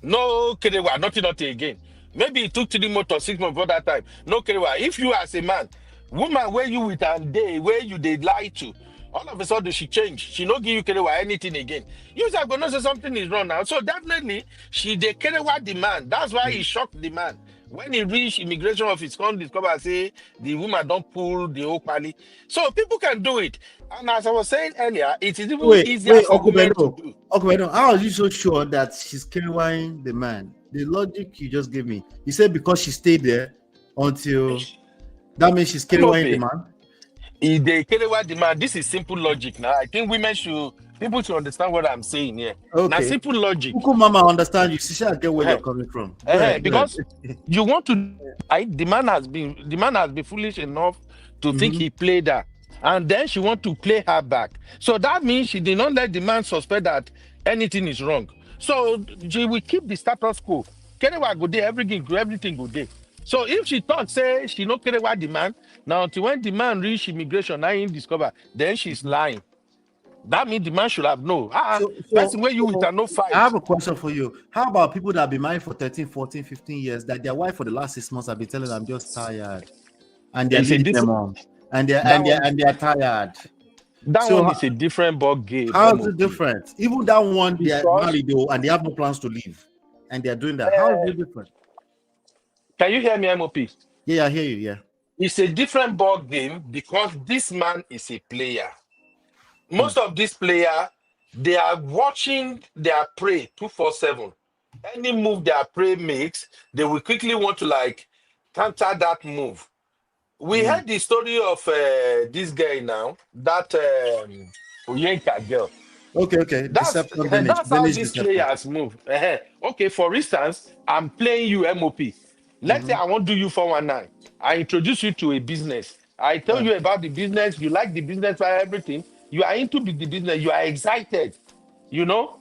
Speaker 4: No, Kerewa, nothing again. Maybe it took 3 months or 6 months for that time. No, Kerewa. If you as a man, woman where you with and day where you they lie to, all of a sudden she changed. She no give you Kerewa anything again. You are gonna say something is wrong now. So definitely she the Kerewa demand. That's why he shocked the man. When he reached immigration office, come discover say the woman don't pull the whole pali. So people can do it. And as I was saying earlier, it is even easier for women to do.
Speaker 5: Okay, how are you so sure that she's Kerewaing the man? The logic you just gave me. You said because she stayed there until that means she's Kerewaing the man.
Speaker 4: If they Kerewa the man, this is simple logic now. I think people should understand what I'm saying here. Okay. Now, simple logic.
Speaker 5: Mama understand you. She get where you're coming from.
Speaker 4: Because you want to. The man has been foolish enough to think he played her, and then she want to play her back. So that means she did not let the man suspect that anything is wrong. So she will keep the status quo. Kerewa go there, everything go there. So if she thought say she no Kerewa the man, now until when the man reach immigration, now he discover, then she's lying. That means the man should have known. That's the way you with no fight.
Speaker 5: I have a question for you. How about people that have been married for 13, 14, 15 years, that their wife for the last 6 months have been telling them, I'm just tired. And they're leaving them on. And they're tired.
Speaker 4: That one is a different ball game.
Speaker 5: How is it different? Even that one, they are married though, and they have no plans to leave. and they're doing that. How is it different?
Speaker 4: Can you hear me, MOP?
Speaker 5: Yeah, I hear you. Yeah.
Speaker 4: It's a different ball game because this man is a player. Most of these players, they are watching their prey 247. Any move their prey makes, they will quickly want to like counter that move. We heard the story of this guy now, that Oyenka girl.
Speaker 5: Okay.
Speaker 4: That's
Speaker 5: Deception,
Speaker 4: how
Speaker 5: Danish
Speaker 4: these
Speaker 5: deception.
Speaker 4: players move. Okay, for instance, I'm playing you MOP. Let's say I want to do you 419. I introduce you to a business. I tell you about the business. You like the business for everything. You are into the business. You are excited. You know?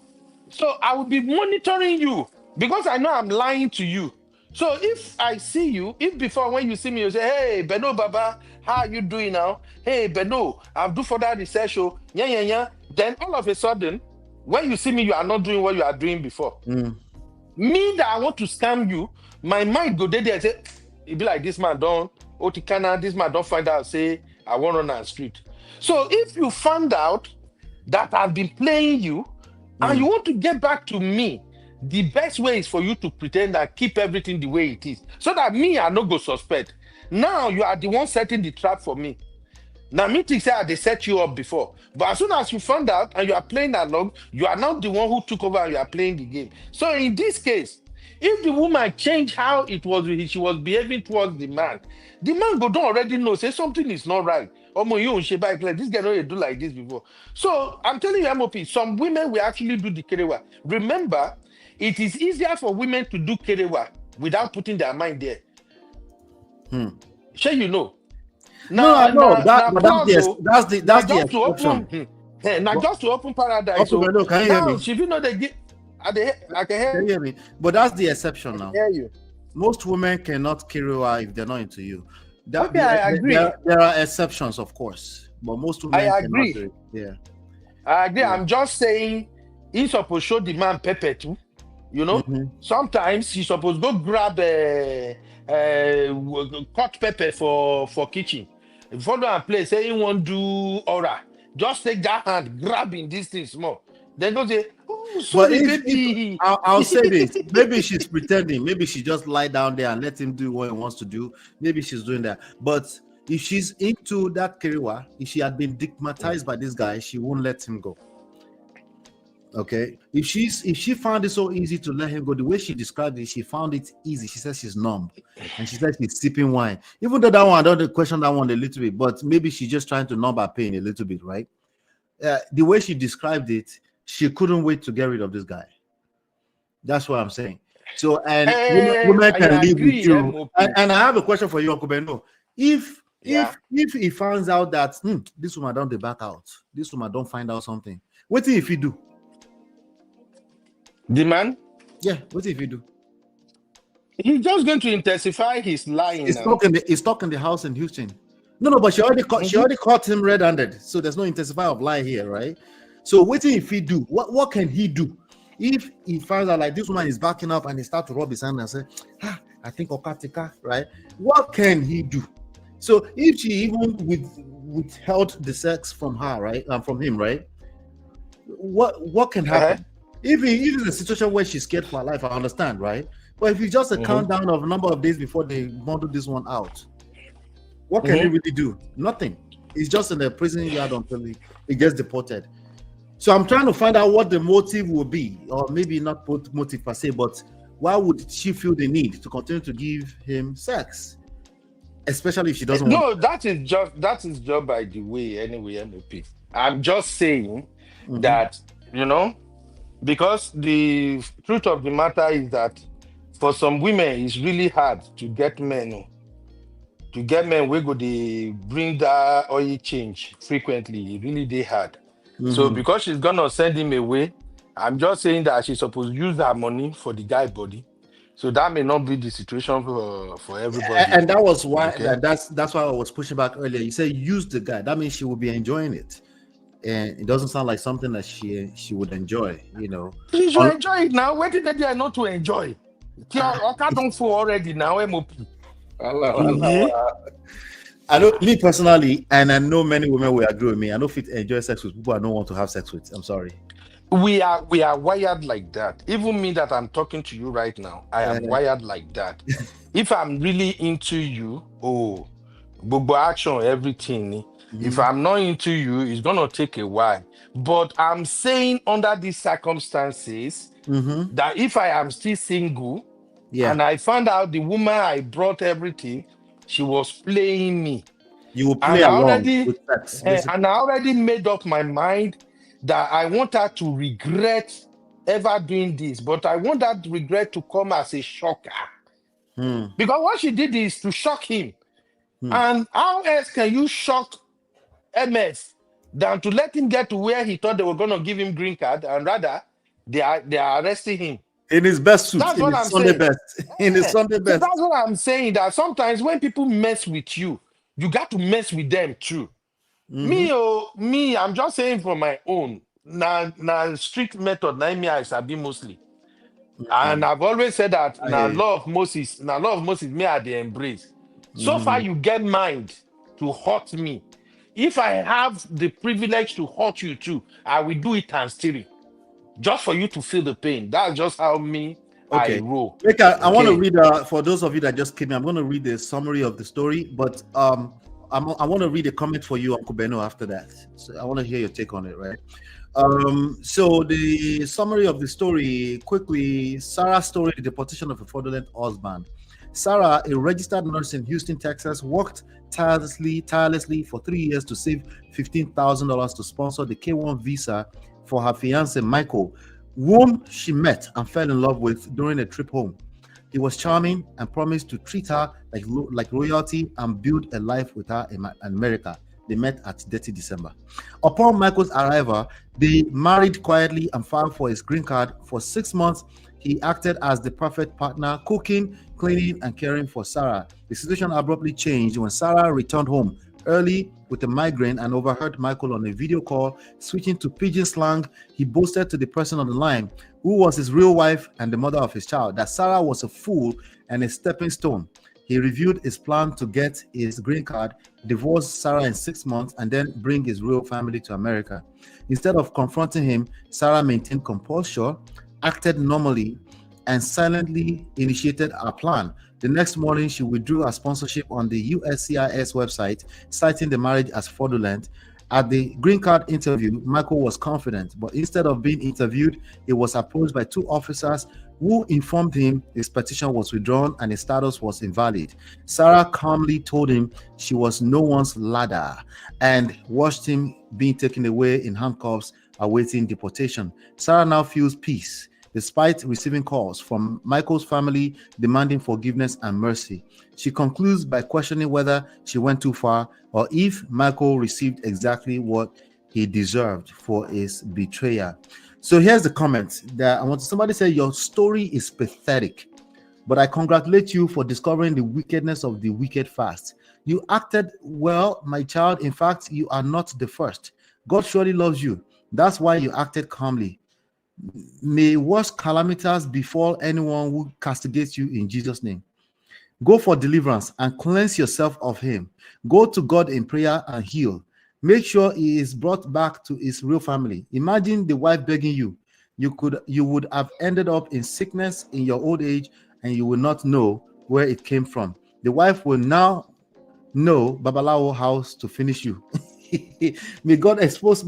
Speaker 4: So I will be monitoring you because I know I'm lying to you. So if I see you, if before when you see me, you say, hey, Beno Baba, how are you doing now? Hey, Beno, I'll do further research. Oh, yeah. Then all of a sudden, when you see me, you are not doing what you are doing before. Me that I want to scam you, my mind go there and say, it be like this man don't, Otikana, this man don't find out, say, I want on the street. So if you found out that I've been playing you and you want to get back to me, the best way is for you to pretend and keep everything the way it is. So that me, I no go suspect. Now you are the one setting the trap for me. Now me think say they set you up before. But as soon as you found out and you are playing along, you are not the one who took over and you are playing the game. So in this case, if the woman changed how she was behaving towards the man go don't already know, say something is not right. This guy don't do like this before. So I'm telling you, MOP, some women will actually do the kerewa. Remember, it is easier for women to do kerewa without putting their mind there. Sure, you know.
Speaker 5: That's the exception.
Speaker 4: Just to open paradise.
Speaker 5: Okay, can you hear me?
Speaker 4: She know they get. I can hear.
Speaker 5: Can you hear me? But that's the exception now.
Speaker 4: I hear you.
Speaker 5: Most women cannot kerewa if they're not into you.
Speaker 4: I agree.
Speaker 5: There are exceptions, of course, but most women
Speaker 4: I agree.
Speaker 5: cannot. Yeah.
Speaker 4: I agree. I'm just saying he's supposed to show the man pepper too. You know, sometimes he's supposed to go grab cut pepper for kitchen. Follow and play, say he won't do aura. Just take that hand, grabbing this thing small. Then go say, oh, sorry, baby.
Speaker 5: I'll say this. Maybe she's pretending. Maybe she just lie down there and let him do what he wants to do. Maybe she's doing that. But if she's into that kerewa, if she had been stigmatized by this guy, she won't let him go. Okay, if she found it so easy to let him go, the way she described it, she found it easy. She says she's numb, and she said she's sipping wine. Even though that one, I don't question that one a little bit, but maybe she's just trying to numb her pain a little bit, right? The way she described it, she couldn't wait to get rid of this guy. That's what I'm saying. So, and women can live with you. And I have a question for you, Uncle Beno. If he finds out that this woman don't back out, this woman don't find out something, what if he do?
Speaker 4: The man?
Speaker 5: Yeah, what if he do?
Speaker 4: He's just going to intensify his lying.
Speaker 5: He's stuck in the house in Houston. No, but she already caught him red-handed. So there's no intensify of lie here, right? So what if he do? What can he do? If he finds out like this woman is backing up and he start to rub his hand and say, I think Okatika, right? What can he do? So if she even withheld the sex from her, right? From him, right? What can happen? If it's a situation where she's scared for her life, I understand, right? But if it's just a countdown of a number of days before they bundle this one out, what can he really do? Nothing. He's just in the prison yard until he gets deported. So I'm trying to find out what the motive will be, or maybe not motive per se, but why would she feel the need to continue to give him sex? Especially if she doesn't want.
Speaker 4: That is just by the way, anyway, MOP. I'm just saying that, because the truth of the matter is that for some women, it's really hard to get men. To get men, we go they bring that oil change frequently. It really they hard. So because she's gonna send him away, I'm just saying that she's supposed to use that money for the guy body. So that may not be the situation for everybody.
Speaker 5: And that was why that's why I was pushing back earlier. You said use the guy. That means she will be enjoying it. And it doesn't sound like something that she would enjoy,
Speaker 4: She should enjoy it now. Where did they not to enjoy? I don't fall already now, MOP.
Speaker 5: I know me personally, and I know many women will agree with me. I know if it enjoy sex with people I don't want to have sex with. I'm sorry.
Speaker 4: we are wired like that. Even me that I'm talking to you right now, I am wired like that. If I'm really into you, oh, gbogbo action, everything. If I'm not into you, it's gonna take a while. But I'm saying under these circumstances that if I am still single and I found out the woman I brought everything, she was playing me.
Speaker 5: You will play
Speaker 4: And I
Speaker 5: along
Speaker 4: already
Speaker 5: with sex, basically.
Speaker 4: and I already made up my mind that I want her to regret ever doing this, but I want that regret to come as a shocker. Because what she did is to shock him. And how else can you shock MS than to let him get to where he thought they were going to give him green card, and rather they are arresting him
Speaker 5: In his best suit,
Speaker 4: that's
Speaker 5: in
Speaker 4: what
Speaker 5: his
Speaker 4: I'm
Speaker 5: Sunday
Speaker 4: saying.
Speaker 5: best, in his Sunday
Speaker 4: So
Speaker 5: best.
Speaker 4: that's what I'm saying, that sometimes when people mess with you, you got to mess with them too. Me, I'm just saying for my own. Now strict method, me I sabi mostly. And I've always said that now law of Moses, me I dey embrace. So far, you get mind to hurt me. If I have the privilege to hurt you too, I will do it and steal it. Just for you to feel the pain. That's just how I
Speaker 5: Okay.
Speaker 4: roll.
Speaker 5: I want to read for those of you that just came in, I'm going to read the summary of the story, but I want to read a comment for you, Uncle Beno, after that. So I want to hear your take on it, right? So the summary of the story quickly: Sarah's story, the deportation of a fraudulent husband. Sarah, a registered nurse in Houston, Texas, worked tirelessly for 3 years to save $15,000 to sponsor the K-1 visa for her fiance Michael, whom she met and fell in love with during a trip home. He was charming and promised to treat her like royalty and build a life with her in America. They met at Dirty December. Upon Michael's arrival, they married quietly and filed for his green card. For 6 months, he acted as the perfect partner, cooking, cleaning, and caring for Sarah. The situation abruptly changed when Sarah returned home early with a migraine and overheard Michael on a video call. Switching to pidgin slang, he boasted to the person on the line, who was his real wife and the mother of his child, that Sarah was a fool and a stepping stone. He reviewed his plan to get his green card, divorce Sarah in 6 months, and then bring his real family to America. Instead of confronting him, Sarah maintained composure, acted normally, and silently initiated her plan. The next morning, she withdrew her sponsorship on the USCIS website, citing the marriage as fraudulent. At the green card interview, Michael was confident, but instead of being interviewed, he was approached by 2 officers who informed him his petition was withdrawn and his status was invalid. Sarah calmly told him she was no one's ladder and watched him being taken away in handcuffs, awaiting deportation. Sarah now feels peace, despite receiving calls from Michael's family demanding forgiveness and mercy. She concludes by questioning whether she went too far or if Michael received exactly what he deserved for his betrayal. So here's the comment that I want somebody say, your story is pathetic, but I congratulate you for discovering the wickedness of the wicked fast. You acted well, my child. In fact, you are not the first. God surely loves you. That's why you acted calmly. May worse calamities befall anyone who castigates you in Jesus' name. Go for deliverance and cleanse yourself of him. Go to God in prayer and heal. Make sure he is brought back to his real family. Imagine the wife begging you. You would have ended up in sickness in your old age, and you will not know where it came from. The wife will now know Babalawo house to finish you. May God expose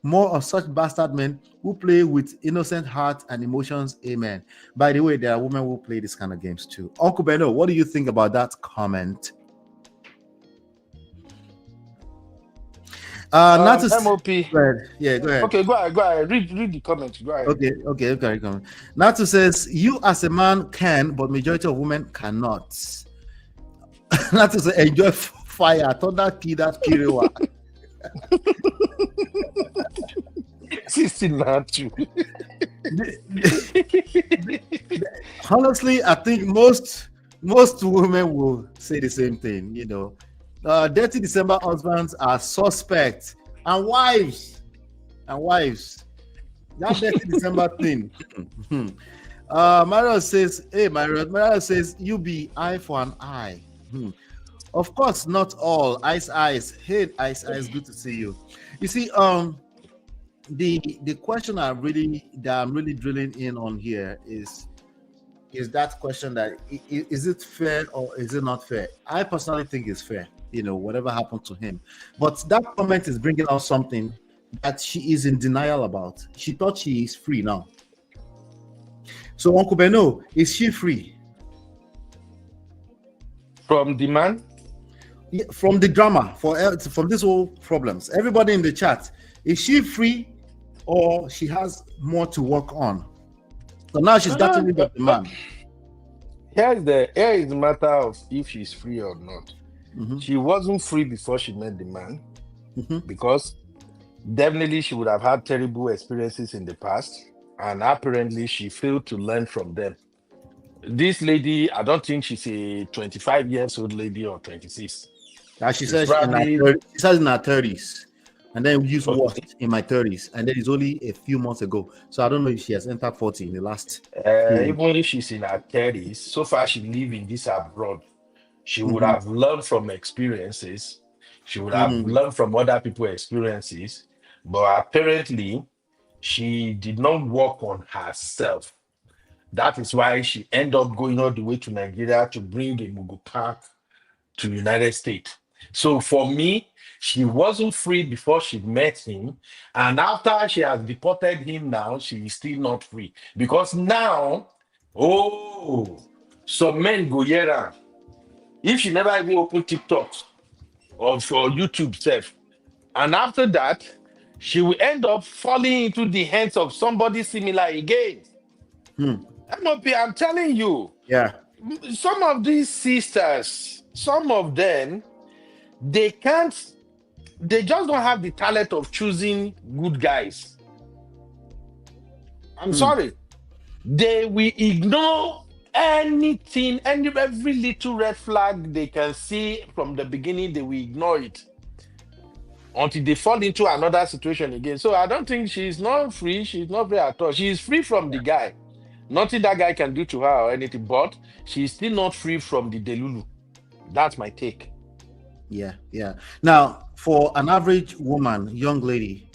Speaker 5: more of such bastard men who play with innocent hearts and emotions. Amen. By the way, there are women who play this kind of games too. Uncle Beno, what do you think about that comment? Not to
Speaker 4: MOP.
Speaker 5: go ahead. Yeah, go ahead.
Speaker 4: Okay, go ahead. Read the comments. Go ahead.
Speaker 5: Okay. Not to says you as a man can, but majority of women cannot. Not to say enjoy fire. Thunder kid that kiriwa. Honestly, I think most women will say the same thing. You know, Dirty December husbands are suspects, and wives. That Dirty December thing. Mario says, "Hey, Mario says you be eye for an eye." Of course, not all. Ice. Hey, Ice. Good to see you. You see, the question that I'm really drilling in on here is that question that is it fair or is it not fair? I personally think it's fair, whatever happened to him. But that comment is bringing out something that she is in denial about. She thought she is free now. So, Uncle Beno, is she free?
Speaker 4: From the man?
Speaker 5: Yeah, from the drama, from these whole problems. Everybody in the chat, is she free or she has more to work on? So now she's gotten rid of the man.
Speaker 4: Here is the matter of if she's free or not.
Speaker 5: Mm-hmm.
Speaker 4: She wasn't free before she met the man,
Speaker 5: Mm-hmm.
Speaker 4: because definitely she would have had terrible experiences in the past, and apparently she failed to learn from them. This lady, I don't think she's a 25 years old lady or 26.
Speaker 5: As she
Speaker 4: It's
Speaker 5: says
Speaker 4: probably
Speaker 5: she says in her 30s, and then we use
Speaker 4: Okay.
Speaker 5: what in my 30s, and then it's only a few months ago. So I don't know if she has entered 40 in the last.
Speaker 4: even if she's in her 30s, so far she live in this abroad. She would
Speaker 5: Mhm.
Speaker 4: have learned from experiences. She would have
Speaker 5: Mhm.
Speaker 4: learned from other people's experiences, but apparently she did not work on herself. That is why she ended up going all the way to Nigeria to bring the Mugu Park to United States. So for me, she wasn't free before she met him, and after she has deported him, now she is still not free because now, some men go here. If she never even open TikTok or for YouTube self, and after that, she will end up falling into the hands of somebody similar again.
Speaker 5: Hmm.
Speaker 4: MOP, I'm telling you,
Speaker 5: Yeah.
Speaker 4: some of these sisters, some of them, they just don't have the talent of choosing good guys. I'm sorry. They will ignore anything, every little red flag they can see from the beginning, they will ignore it until they fall into another situation again. So I don't think she's not free. She's not free at all. She is free from the guy. Nothing that guy can do to her or anything, but she's still not free from the delulu. That's my take.
Speaker 5: Yeah. Now, for an average woman, young lady,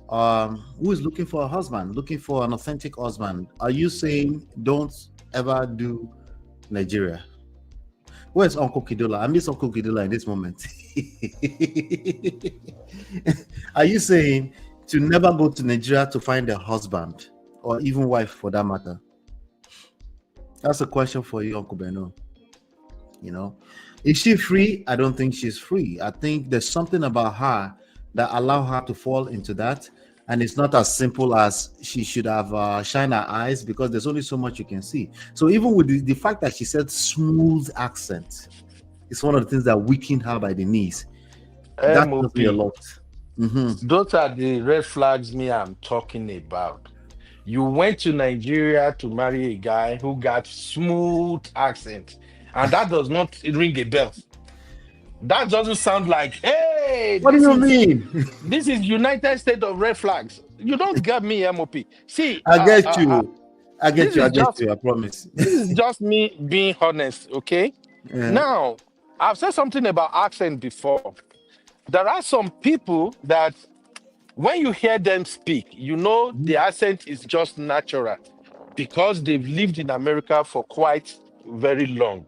Speaker 5: who is looking for a husband, looking for an authentic husband, are you saying don't ever do Nigeria? Where's Uncle Kidola? I miss Uncle Kidola in this moment. Are you saying to never go to Nigeria to find a husband or even wife for that matter? That's a question for you, Uncle Beno. Is she free? I don't think she's free. I think there's something about her that allow her to fall into that. And it's not as simple as she should have shine her eyes, because there's only so much you can see. So even with the fact that she said smooth accent, it's one of the things that weakened her by the knees. That tells me a lot. Mm-hmm.
Speaker 4: Those are the red flags I'm talking about. You went to Nigeria to marry a guy who got smooth accent, and that does not ring a bell. That doesn't sound like, hey,
Speaker 5: what do you mean?
Speaker 4: This is United States of red flags. You don't get me, MOP. See,
Speaker 5: I get you. I get you. I promise.
Speaker 4: This is just me being honest, okay?
Speaker 5: Yeah.
Speaker 4: Now, I've said something about accent before. There are some people that when you hear them speak, the accent is just natural because they've lived in America for quite very long.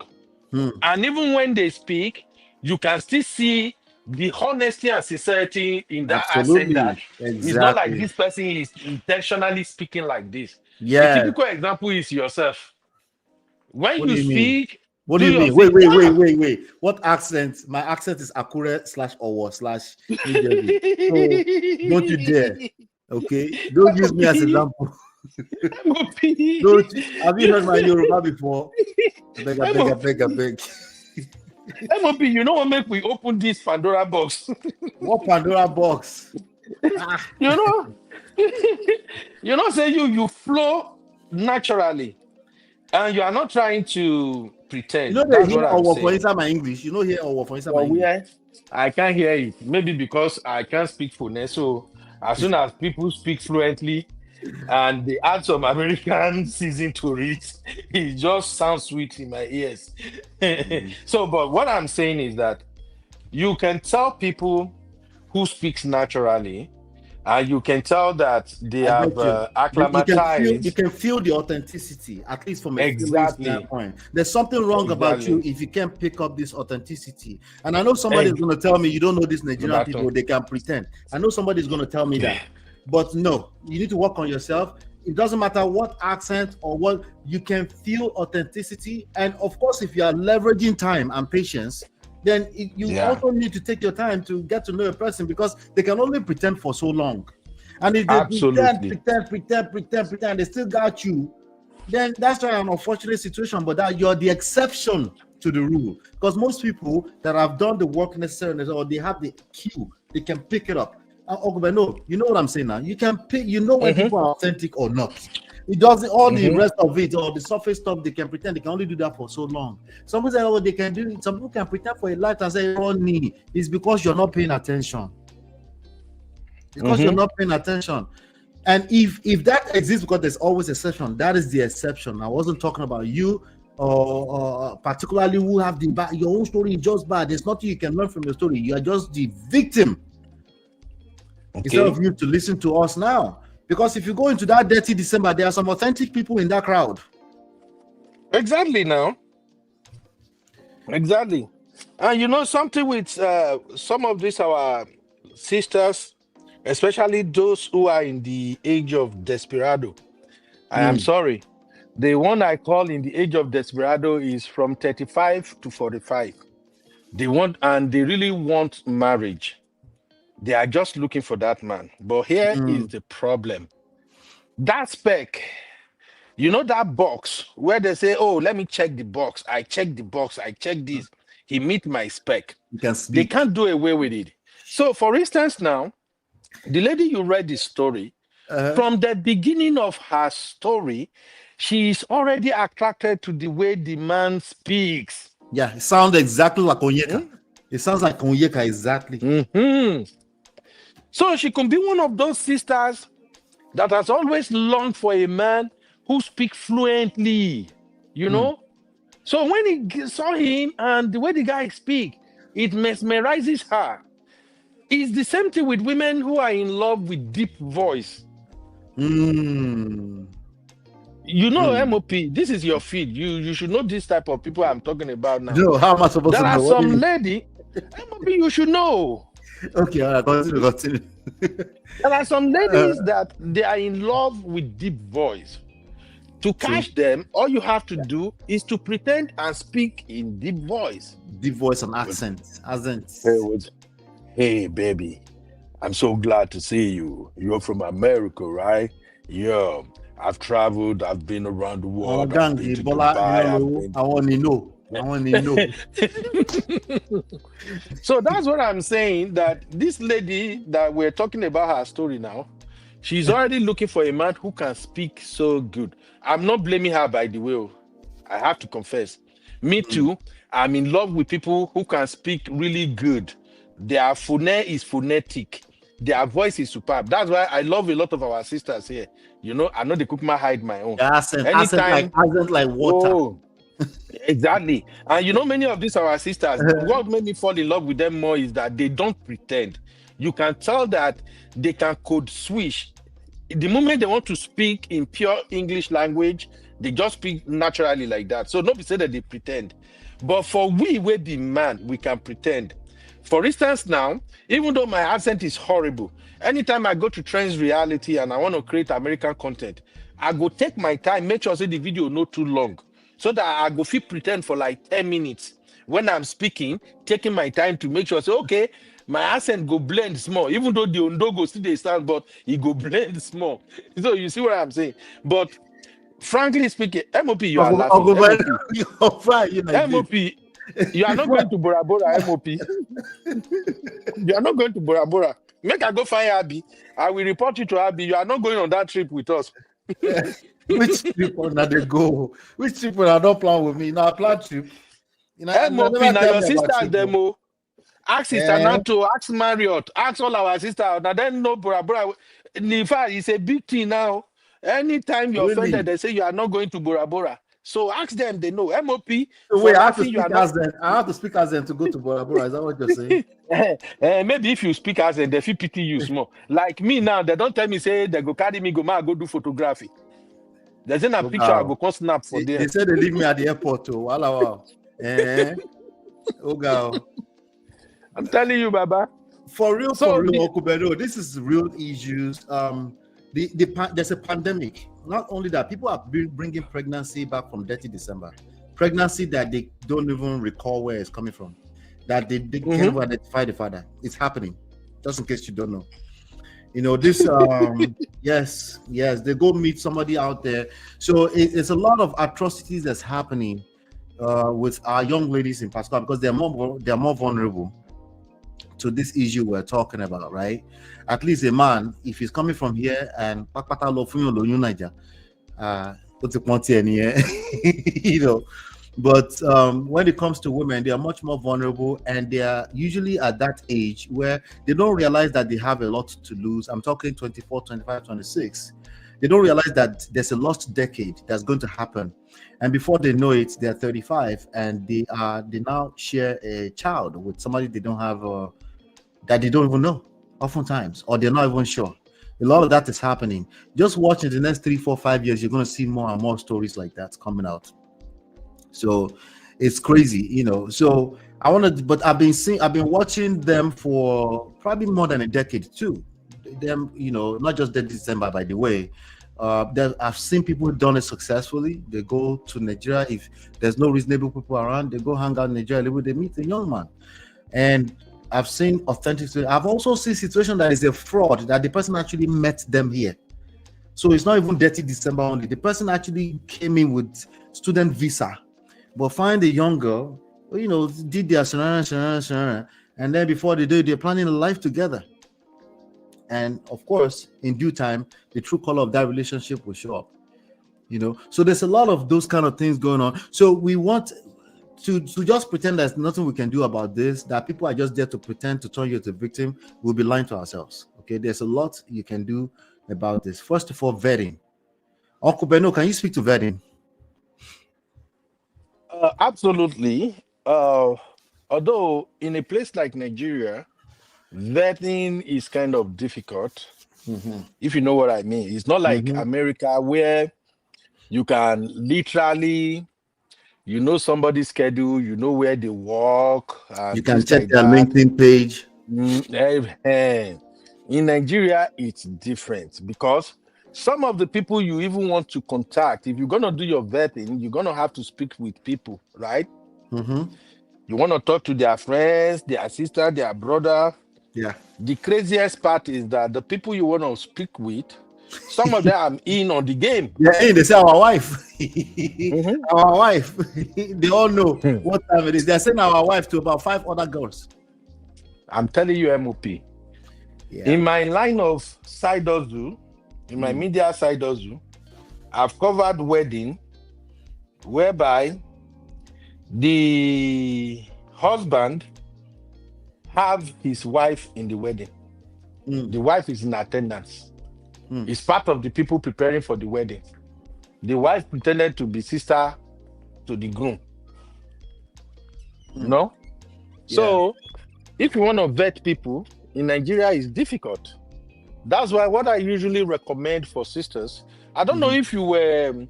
Speaker 4: And even when they speak, you can still see the honesty and sincerity in that accent. That it's not like this person is intentionally speaking like this.
Speaker 5: Yeah.
Speaker 4: A typical example is yourself. When
Speaker 5: What
Speaker 4: you
Speaker 5: do you
Speaker 4: speak,
Speaker 5: mean? What do you mean? Wait. What accent? My accent is Akure /Owo/ New Jersey. So don't you dare. Okay? Don't use me as an example. Have you heard my Yoruba before? I beg.
Speaker 4: MOP, you know what make we open this Pandora box?
Speaker 5: What Pandora box?
Speaker 4: Say you flow naturally, and you are not trying to pretend.
Speaker 5: They hear Owo for inside my English. Hear Owo for inside my English.
Speaker 4: I can't hear it. Maybe because I can't speak Fune. So as soon as people speak fluently and they add some American season to it, it just sounds sweet in my ears. So, but what I'm saying is that you can tell people who speaks naturally And you can tell that they
Speaker 5: I
Speaker 4: have
Speaker 5: get you. You
Speaker 4: acclimatized.
Speaker 5: can feel the authenticity, at least from a feeling
Speaker 4: Exactly.
Speaker 5: standpoint. There's something wrong about you
Speaker 4: Exactly.
Speaker 5: if you can't pick up this authenticity. And I know somebody's
Speaker 4: Egg.
Speaker 5: going to tell me you don't know these Nigerian
Speaker 4: Number
Speaker 5: people,
Speaker 4: two.
Speaker 5: they can pretend. I know somebody's going to tell me that. But no, you need to work on yourself. It doesn't matter what accent or what, you can feel authenticity. And of course, if you are leveraging time and patience, then you
Speaker 4: Yeah.
Speaker 5: also need to take your time to get to know a person, because they can only pretend for so long. And if they
Speaker 4: Absolutely.
Speaker 5: pretend, they still got you, then that's why an unfortunate situation. But that you're the exception to the rule, because most people that have done the work necessary, or they have the cue, they can pick it up. But no, you know what I'm saying now. You can pick, you know when people are authentic or not. It doesn't all the rest of it, or the surface stuff, they can pretend. They can only do that for so long. Some people say, oh, they can do it. Some people can pretend for a lifetime and say, oh, it's because you're not paying attention. Because you're not paying attention. And if that exists, because there's always exception, that is the exception. I wasn't talking about you, or particularly who have your own story is just bad. There's nothing you can learn from your story. You are just the victim. Instead of you to listen to us now. Because if you go into that dirty December, there are some authentic people in that crowd.
Speaker 4: Exactly now. Exactly. And you know something with some of these our sisters, especially those who are in the age of desperado. I am sorry. The one I call in the age of desperado is from 35 to 45. They want, and they really want marriage. They are just looking for that man. But here is the problem. That spec, you know, that box where they say, oh, let me check the box. I check the box. I check this. He meet my spec.
Speaker 5: You can
Speaker 4: They
Speaker 5: speak.
Speaker 4: can't do away with it. So, for instance, now, the lady you read the story, from the beginning of her story, she is already attracted to the way the man speaks.
Speaker 5: Yeah, it sounds exactly like Onyeka. It sounds like Onyeka, exactly.
Speaker 4: So she can be one of those sisters that has always longed for a man who speaks fluently, you know? So when he saw him and the way the guy speak, it mesmerizes her. It's the same thing with women who are in love with deep voice. You know, MOP, this is your feed. You should know this type of people I'm talking about now.
Speaker 5: No, how am I supposed to know?
Speaker 4: There are some lady, MOP, you should know.
Speaker 5: Okay, all right, continue.
Speaker 4: There are some ladies that they are in love with deep voice. To catch them, all you have to do is to pretend and speak in deep voice.
Speaker 5: Deep voice and accent.
Speaker 4: Hey, baby, I'm so glad to see you. You're from America, right? Yeah, I've traveled. I've been around the world. I've been to Dubai,
Speaker 5: I want to know.
Speaker 4: So that's what I'm saying, that this lady that we're talking about her story now, she's already looking for a man who can speak so good. I'm not blaming her, by the way. I have to confess. Me too. I'm in love with people who can speak really good. Their phoneme is phonetic. Their voice is superb. That's why I love a lot of our sisters here. You know, I know they could hide my own.
Speaker 5: Accent like water.
Speaker 4: Oh, exactly. And you know, many of these our sisters, what made me fall in love with them more is that they don't pretend. You can tell that they can code switch. The moment they want to speak in pure English language, they just speak naturally like that. So nobody say that they pretend. But for we the man, we can pretend. For instance, now, even though my accent is horrible, anytime I go to Trends Reality and I want to create American content, I go take my time, make sure say the video not too long, so that I go fit pretend for like 10 minutes. When I'm speaking, taking my time to make sure, say, okay, my accent go blend small, even though the Ondo go still they sound, but it go blend small. So you see what I'm saying? But frankly speaking, MOP, you are laughing. MOP, you are not going to Bora Bora, MOP. You are not going to Bora Bora. Make I go find Abby. I will report you to Abby. You are not going on that trip with us.
Speaker 5: Which people now they go? Which people are not plan with me? Now plan trip.
Speaker 4: You know, MOP, now your sister demo. Ask Sister Nato, ask Marriott, ask all our sisters. Now then no Bora Bora. In fact, it's a big thing now. Anytime you're offended, they say you are not going to Bora Bora. So ask them, they know. MOP,
Speaker 5: So
Speaker 4: for
Speaker 5: wait, I have to
Speaker 4: laughing, you
Speaker 5: speak
Speaker 4: are not.
Speaker 5: as them. I have to speak as them to go to Bora Bora. Is that what you're saying?
Speaker 4: Maybe if you speak as a, they feel pity you small. Like me now, they don't tell me, say, they go carry me, go do photography. There's in a
Speaker 5: Oh,
Speaker 4: picture, I
Speaker 5: wow.
Speaker 4: go come snap for
Speaker 5: They
Speaker 4: them.
Speaker 5: said they leave me at the airport too. Wow. Oh, God.
Speaker 4: I'm telling you, Baba.
Speaker 5: For real,
Speaker 4: So,
Speaker 5: Okubero, this is real issues. There's a pandemic. Not only that, people are bringing pregnancy back from dirty December. Pregnancy that they don't even recall where it's coming from. That they can't even identify the father. It's happening. Just in case you don't know. You know, this, yes, they go meet somebody out there. So it's a lot of atrocities that's happening with our young ladies in particular because they're more vulnerable to this issue we're talking about, right? At least a man, if he's coming from here and you know, but when it comes to women, they are much more vulnerable and they are usually at that age where they don't realize that they have a lot to lose. I'm talking 24, 25, 26. They don't realize that there's a lost decade that's going to happen. And before they know it, they're 35 and they now share a child with somebody they don't have, that they don't even know oftentimes, or they're not even sure. A lot of that is happening. Just watch in the next 3, 4, 5 years, you're going to see more and more stories like that coming out. So it's crazy, you know. So but I've been watching them for probably more than a decade too. Them, you know, not just that December, by the way. I've seen people who've done it successfully. They go to Nigeria. If there's no reasonable people around, they go hang out in Nigeria. They meet a young man. And I've seen authenticity. I've also seen situation that is a fraud, that the person actually met them here. So it's not even dirty December only. The person actually came in with student visa, but find a young girl, you know, did their and then before they do, they're planning a life together. And of course, in due time, the true color of that relationship will show up. You know, so there's a lot of those kind of things going on. So we want to just pretend there's nothing we can do about this, that people are just there to pretend to turn you to victim. We'll be lying to ourselves. Okay, there's a lot you can do about this. First of all, vetting. Uncle Beno, can you speak to vetting?
Speaker 4: Absolutely. Although in a place like Nigeria, vetting is kind of difficult. If you know what I mean. It's not like America where you can literally, you know, somebody's schedule, you know where they work.
Speaker 5: You can check their LinkedIn page.
Speaker 4: In Nigeria, it's different because some of the people you even want to contact, if you're going to do your vetting, you're going to have to speak with people, right? You want to talk to their friends, their sister, their brother.
Speaker 5: Yeah.
Speaker 4: The craziest part is that the people you want to speak with, some of them are in on the game.
Speaker 5: Yeah, they say our wife. Our wife. They all know what time it is. They're saying our wife to about 5 other girls.
Speaker 4: I'm telling you, MOP. Yeah. In my line of side hustle, in my media side hustle, I've covered wedding whereby the husband have his wife in the wedding. The wife is in attendance. It's part of the people preparing for the wedding. The wife pretended to be sister to the groom. No? Yeah. So, if you want to vet people, in Nigeria, it's difficult. That's why what I usually recommend for sisters, I don't know if you were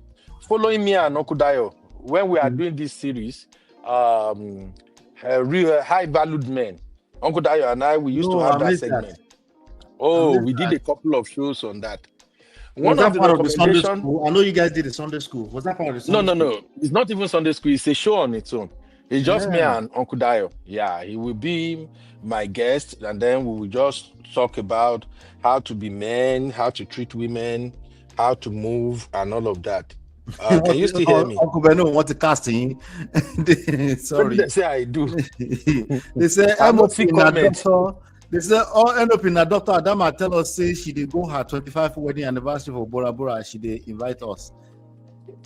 Speaker 4: following me and Okudayo when we are doing this series, real high-valued men. Uncle Dayo and I, we used to have that segment. We did a couple of shows on that.
Speaker 5: Was that part of the Sunday school? I know you guys did a Sunday school. Was that part of the Sunday school?
Speaker 4: No. It's not even Sunday school. It's a show on its own. It's just me and Uncle Dayo. Yeah, he will be my guest, and then we will just talk about how to be men, how to treat women, how to move, and all of that. Can you still hear me?
Speaker 5: Uncle Beno want to casting. Sorry.
Speaker 4: They say I do.
Speaker 5: They say I'm up in a doctor. They say end up in a doctor. Adama tell us say she did go her 25th wedding anniversary for Bora Bora. She did invite us.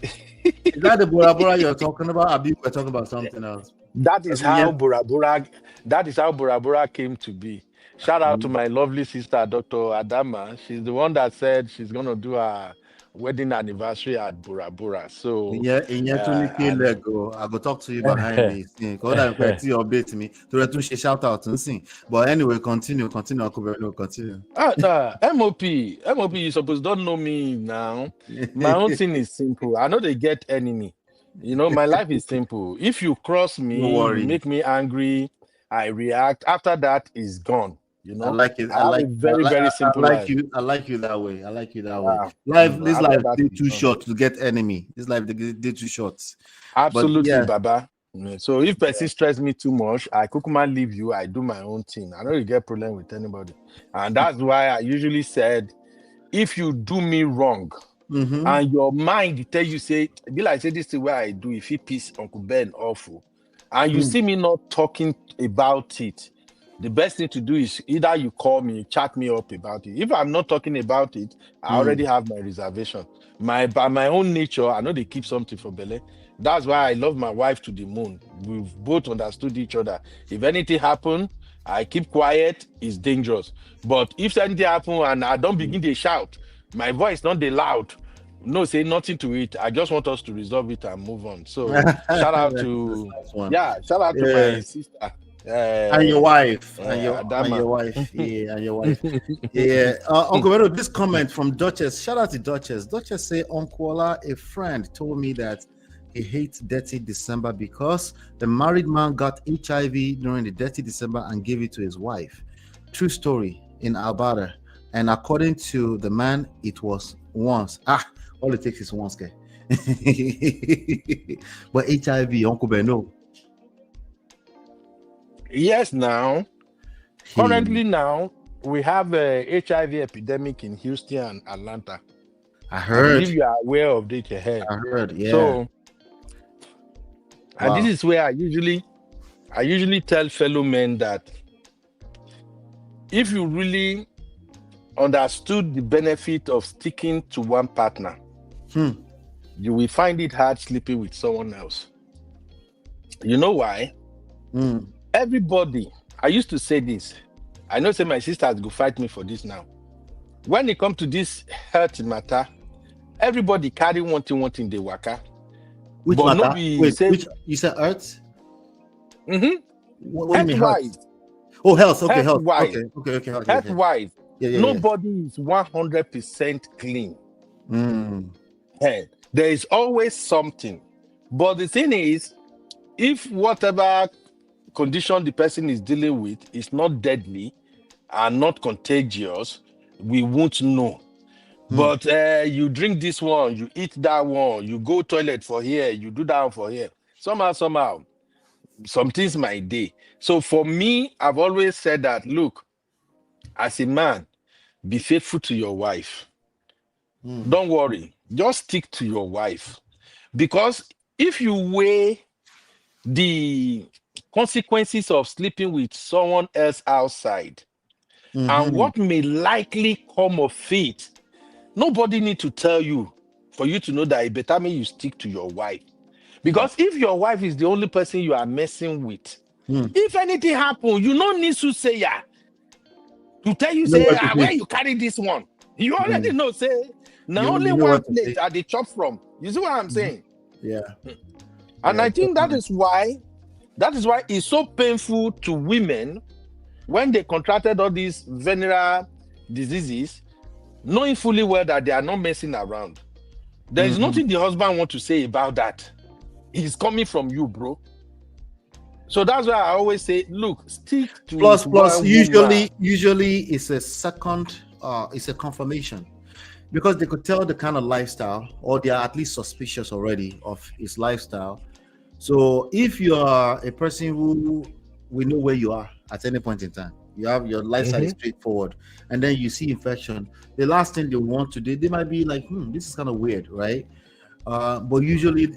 Speaker 5: Is that the Bora Bora you're talking about? Or we're talking about something else?
Speaker 4: That is how Bora Bora. That is how Bora Bora came to be. Shout out to my lovely sister, Dr. Adama. She's the one that said she's gonna do her wedding anniversary at Bura Bura. So,
Speaker 5: In your Lego, I go talk to you behind the scene. Go down and update me to shout out and sing. But anyway, continue. Continue.
Speaker 4: No, MOP, you suppose don't know me now. My own thing is simple. I know they get enemy. You know, my life is simple. If you cross me,
Speaker 5: Don't worry.
Speaker 4: you make me angry, I react. After that, is gone. You know,
Speaker 5: I like it.
Speaker 4: I have a very simple life.
Speaker 5: I like you that way.
Speaker 4: Ah,
Speaker 5: This
Speaker 4: after
Speaker 5: life
Speaker 4: that
Speaker 5: did
Speaker 4: is
Speaker 5: too
Speaker 4: gone.
Speaker 5: short to get enemy. This life did too short.
Speaker 4: Absolutely,
Speaker 5: yeah.
Speaker 4: Baba. So if person stress me too much, I kukuma leave you. I do my own thing. I don't get problem with anybody, and that's why I usually said, if you do me wrong, and your mind tell you say, be like say this is what I do. If he piss Uncle Ben awful, and you see me not talking about it, the best thing to do is either you call me, chat me up about it. If I'm not talking about it, I already have my reservation. By my own nature, I know they keep something for Bele. That's why I love my wife to the moon. We've both understood each other. If anything happen, I keep quiet, it's dangerous. But if anything happen and I don't begin to shout, my voice not the loud, no say nothing to it. I just want us to resolve it and move on. So shout out to my sister.
Speaker 5: And your wife. And your wife. Uncle Vero, this comment from Duchess. Shout out to Duchess. Duchess say, Uncle Ola, a friend told me that he hates Dirty December because the married man got HIV during the Dirty December and gave it to his wife. True story in Alberta. And according to the man, it was once. All it takes is once, guy. But HIV, Uncle Beno.
Speaker 4: Yes, now. Currently now, we have a HIV epidemic in Houston and Atlanta.
Speaker 5: I heard.
Speaker 4: I believe you are aware of it ahead.
Speaker 5: I heard, yeah.
Speaker 4: So, and this is where I usually tell fellow men that if you really understood the benefit of sticking to one partner, you will find it hard sleeping with someone else. You know why? Everybody, I used to say this. I know say my sisters go fight me for this now. When it comes to this health matter, everybody carry one thing they waka.
Speaker 5: Which
Speaker 4: but
Speaker 5: matter?
Speaker 4: No be
Speaker 5: Wait,
Speaker 4: say,
Speaker 5: which you said earth? What do you mean
Speaker 4: health-wise.
Speaker 5: health? Oh, health. Okay, health.
Speaker 4: Health-wise.
Speaker 5: Okay.
Speaker 4: Health-wise,
Speaker 5: Yeah.
Speaker 4: nobody is 100% clean. There is always something. But the thing is, if whatever condition the person is dealing with is not deadly and not contagious, we won't know. But you drink this one, you eat that one, you go toilet for here, you do that one for here. Somehow, some things might be. So for me, I've always said that, look, as a man, be faithful to your wife. Don't worry, just stick to your wife. Because if you weigh the consequences of sleeping with someone else outside and what may likely come of it, nobody need to tell you for you to know that it better mean you stick to your wife. Because if your wife is the only person you are messing with, if anything happen, you don't need to say to tell you, say, where you carry this one. You already know, say, now only one plate are they chop from. You see what I'm saying?
Speaker 5: Yeah.
Speaker 4: And I think that is why it's so painful to women when they contracted all these venereal diseases, knowing fully well that they are not messing around. There is nothing the husband want to say about that. It's coming from you, bro. So that's why I always say, look, stick to
Speaker 5: plus usually
Speaker 4: woman.
Speaker 5: It's a second it's a confirmation, because they could tell the kind of lifestyle, or they are at least suspicious already of his lifestyle. So if you are a person who we know where you are at any point in time, you have your lifestyle is straightforward, and then you see infection, the last thing they want to do, they might be like, this is kind of weird, right? But usually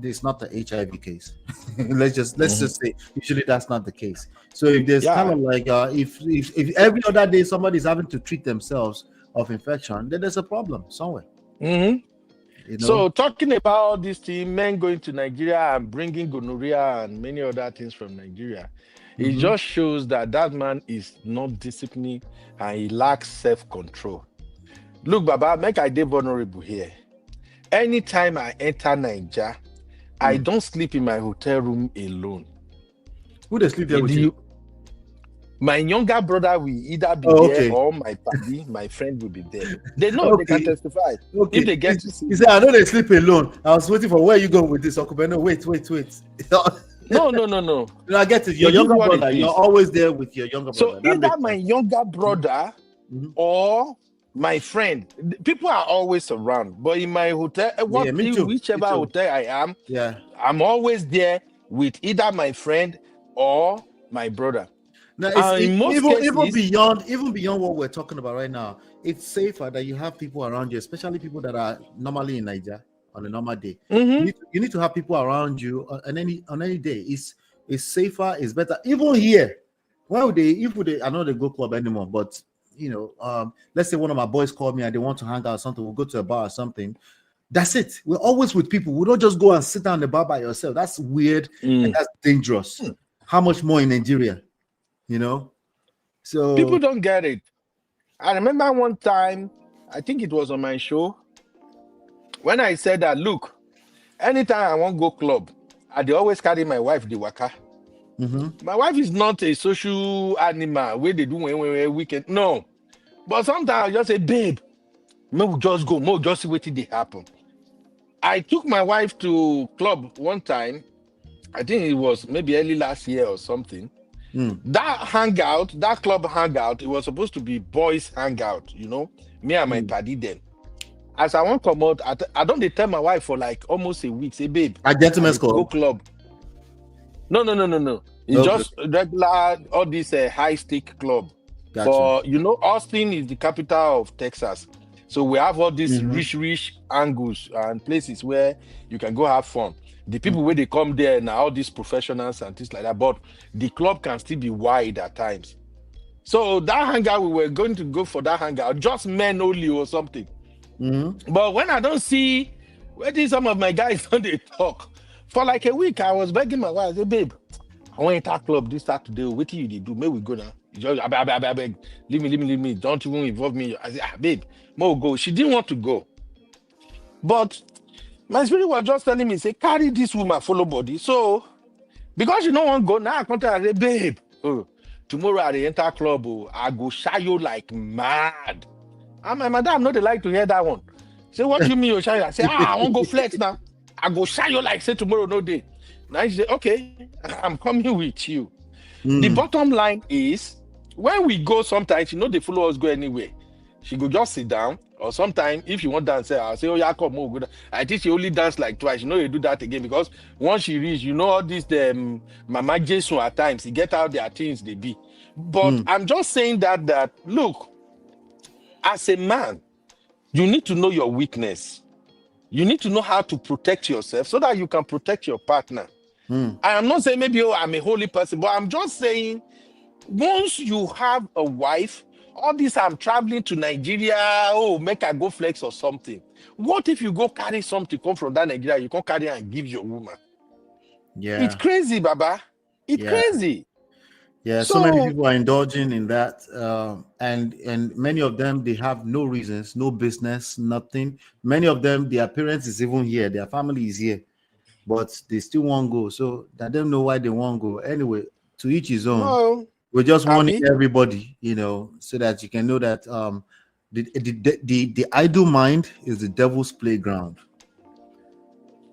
Speaker 5: it's not the HIV case. let's just say usually that's not the case. So if there's kind of like if every other day somebody's having to treat themselves of infection, then there's a problem somewhere. You know?
Speaker 4: So talking about all these things, men going to Nigeria and bringing gonorrhea and many other things from Nigeria, it just shows that man is not disciplined and he lacks self-control. Look, Baba, make I dey vulnerable here. anytime I enter Nigeria, I don't sleep in my hotel room alone.
Speaker 5: Who they sleep there with you?
Speaker 4: My younger brother will either be there
Speaker 5: Okay.
Speaker 4: or my buddy, my friend will be there. They know they can testify.
Speaker 5: Okay.
Speaker 4: If they get to see.
Speaker 5: He said, I know they sleep alone. I was waiting for where you going with this, Uncle Beno. Wait.
Speaker 4: No.
Speaker 5: I get it. Your
Speaker 4: It is
Speaker 5: younger
Speaker 4: what it
Speaker 5: brother.
Speaker 4: is.
Speaker 5: You're always there with your younger brother.
Speaker 4: So
Speaker 5: That
Speaker 4: either
Speaker 5: makes
Speaker 4: my
Speaker 5: sense.
Speaker 4: younger brother
Speaker 5: Mhm.
Speaker 4: or my friend, people are always around. But in my hotel,
Speaker 5: Yeah, me too.
Speaker 4: whichever
Speaker 5: Me too.
Speaker 4: hotel I am,
Speaker 5: Yeah.
Speaker 4: I'm always there with either my friend or my brother.
Speaker 5: Now,
Speaker 4: In most
Speaker 5: even
Speaker 4: cases,
Speaker 5: even beyond what we're talking about right now, it's safer that you have people around you, especially people that are normally in Nigeria on a normal day.
Speaker 4: mhm,
Speaker 5: You need to have people around you on any day. It's safer, it's better. Even here, I know they go club anymore, but let's say one of my boys called me and they want to hang out or something, we'll go to a bar or something. That's it. We're always with people. We don't just go and sit down in the bar by yourself. That's weird and that's dangerous. How much more in Nigeria? So
Speaker 4: people don't get it. I remember one time, I think it was on my show, when I said that, look, anytime I want to go club, I dey always carry my wife the waka. My wife is not a social animal where they do when weekend. No. But sometimes I just say, babe, may we just go, may we just see what they happen. I took my wife to club one time. I think it was maybe early last year or something. That club hangout, it was supposed to be boys hangout, me and my buddy then. As I want to come out, I don't tell my wife for like almost a week, say, babe,
Speaker 5: a gentleman's
Speaker 4: go
Speaker 5: club.
Speaker 4: club. No. It's
Speaker 5: Okay.
Speaker 4: just regular, all this high stake club.
Speaker 5: Gotcha.
Speaker 4: For, Austin is the capital of Texas. So we have all these rich angles and places where you can go have fun. The people where they come there now, all these professionals and things like that, but the club can still be wide at times. So that hangout, we were going to go for that hangout, just men only or something. But when I don't see, where did some of my guys when they talk? For like a week, I was begging my wife, I said, babe, I want to enter club this Saturday. What do you do? Maybe we go now. Just, I beg. Leave me. Don't even involve me. I said, babe, we'll go. She didn't want to go. But my spirit was just telling me, say, carry this woman, follow body. So, because you don't want to go, now I contact her, babe, tomorrow at the enter club, I go shy you like mad. And my madam, no, they like to hear that one. Say, what do you mean you shy? I say, I want to go flex now. I go shy you like, say, tomorrow, no day. Now she say, okay, I'm coming with you. The bottom line is, when we go sometimes, they follow us go anywhere. She go just sit down, or sometimes if you want to dance, I'll say, oh yeah, come on, go. I think she only dance like twice. You do that again because once she reach, all this Mama Jason at times, he get out their things they be. But I'm just saying that look, as a man, you need to know your weakness. You need to know how to protect yourself so that you can protect your partner. I am not saying maybe I'm a holy person, but I'm just saying once you have a wife, all this I'm traveling to Nigeria, make I go flex or something. What if you go carry something come from that Nigeria, you can carry and give your woman?
Speaker 5: Yeah.
Speaker 4: It's crazy, Baba. It's crazy.
Speaker 5: Yeah, so many people are indulging in that, and many of them, they have no reasons, no business, nothing. Many of them, their parents is even here, their family is here, but they still won't go. So I don't know why they won't go. Anyway, to each his own.
Speaker 4: No,
Speaker 5: We're just warning everybody, so that you can know that the idle mind is the devil's playground.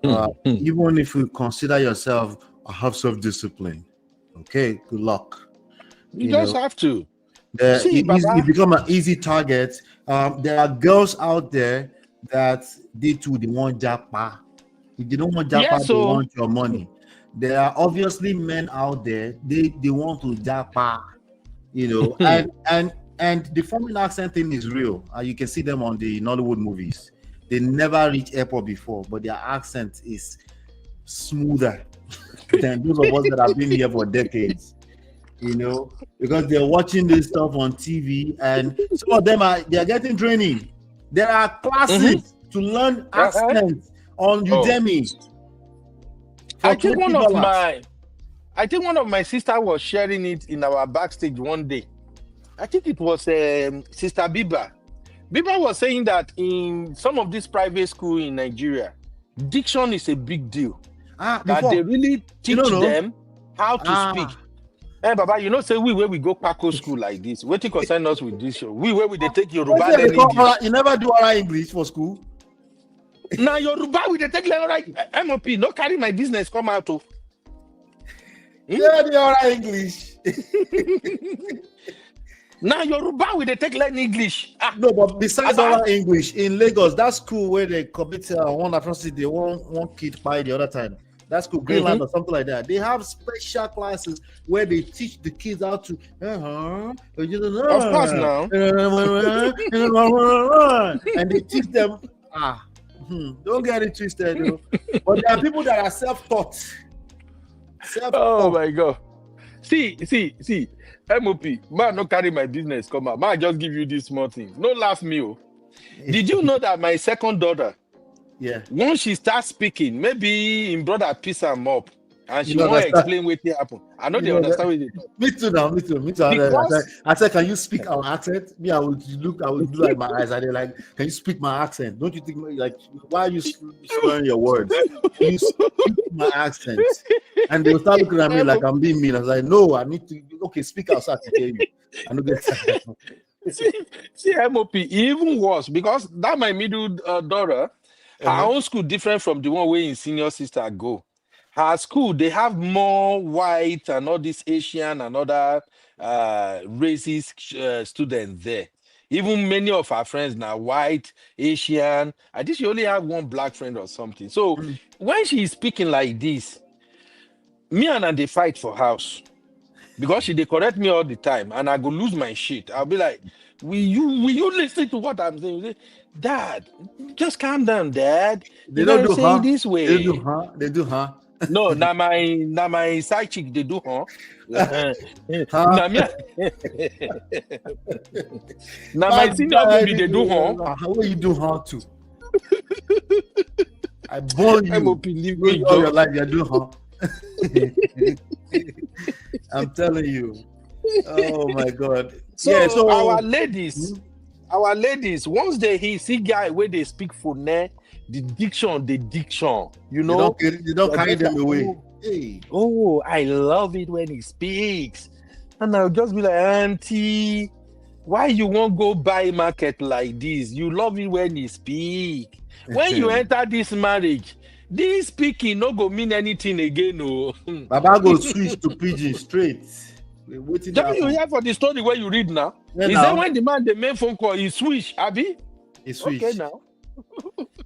Speaker 5: Even if you consider yourself have self-discipline, okay, good luck.
Speaker 4: You just have to.
Speaker 5: You become an easy target. There are girls out there that they want JAPA. If they don't want JAPA, they want your money. There are obviously men out there, they want to JAPA, and the foreign accent thing is real. You can see them on the Nollywood movies. They never reach airport before, but their accent is smoother than those of us that have been here for decades. Because they're watching this stuff on TV, and some of them they're getting training. There are classes to learn accents on Udemy.
Speaker 4: I think one of my sisters was sharing it in our backstage one day. I think it was Sister Biba. Biba was saying that in some of these private school in Nigeria, diction is a big deal. That
Speaker 5: Before,
Speaker 4: they really teach
Speaker 5: don't know.
Speaker 4: them how to speak. Hey, Baba, you know, say we where we go Paco school like this. What you concern us with this show? We where we they take Yoruba
Speaker 5: What's
Speaker 4: learn
Speaker 5: it called?
Speaker 4: English.
Speaker 5: You never do oral English for school.
Speaker 4: Now Yoruba we they take learn right. MOP, no carry my business come out of.
Speaker 5: Yeah, the oral English.
Speaker 4: Now Yoruba we they take learn English.
Speaker 5: No, but besides
Speaker 4: Baba.
Speaker 5: oral English in Lagos, that school where they commit one atrocity, one kid by the other time. That's school, Greenland or something like that. They have special classes where they teach the kids how to.
Speaker 4: Of course now.
Speaker 5: And they teach them. Don't get it twisted, though. But there are people that are self-taught.
Speaker 4: Oh my God. See, MOP, man, no carry my business come out. Man, just give you this small thing. No laugh me. Oh. Did you know that my second daughter,
Speaker 5: Yeah.
Speaker 4: once she starts speaking, maybe in brother piece am up and she
Speaker 5: You
Speaker 4: won't
Speaker 5: understand?
Speaker 4: explain what happened. I know
Speaker 5: You
Speaker 4: they
Speaker 5: know
Speaker 4: understand what they talk.
Speaker 5: Me too now, me too.
Speaker 4: Because-
Speaker 5: I said, can you speak our accent? Me, I would do like my eyes. They're like, can you speak my accent? Don't you think, like, why are you slurring your words? Can you speak my accent? And they will start looking at me like I'm being mean. I was like, no, I need to, okay, speak outside to hear you. I know that.
Speaker 4: See, MOP, even worse, because that my middle daughter, her own school different from the one where in senior sister go. Her school, they have more white and all this Asian and other races students there. Even many of our friends now, white, Asian. I think she only have one black friend or something. So when she is speaking like this, me and her, they fight for house. Because they correct me all the time and I go lose my shit. I'll be like, will you listen to what I'm saying? Say, Dad, just calm down, Dad.
Speaker 5: They
Speaker 4: You
Speaker 5: don't
Speaker 4: gotta
Speaker 5: do
Speaker 4: say
Speaker 5: huh?
Speaker 4: it this way.
Speaker 5: They do huh? They do huh?
Speaker 4: No, now my side chick they do huh?
Speaker 5: Huh?
Speaker 4: Now me, now my senior baby they do huh?
Speaker 5: How will you do huh too? I born you.
Speaker 4: MOP leave me
Speaker 5: All your
Speaker 4: joke.
Speaker 5: life you do huh? I'm telling you. Oh my God.
Speaker 4: So, our ladies, once they see guy where they speak for the diction, you know.
Speaker 5: You don't carry them away. Hey.
Speaker 4: Oh, I love it when he speaks. And I'll just be like, Auntie, why you won't go buy market like this? You love it when he speak. When you enter this marriage, this speaking no go mean anything again. No.
Speaker 5: Baba go switch to pidgin straight.
Speaker 4: Don't you hear for the story where you read now?
Speaker 5: Yeah,
Speaker 4: Is
Speaker 5: now.
Speaker 4: that when the man the main phone call he switch, Abby?
Speaker 5: He switch.
Speaker 4: Okay now.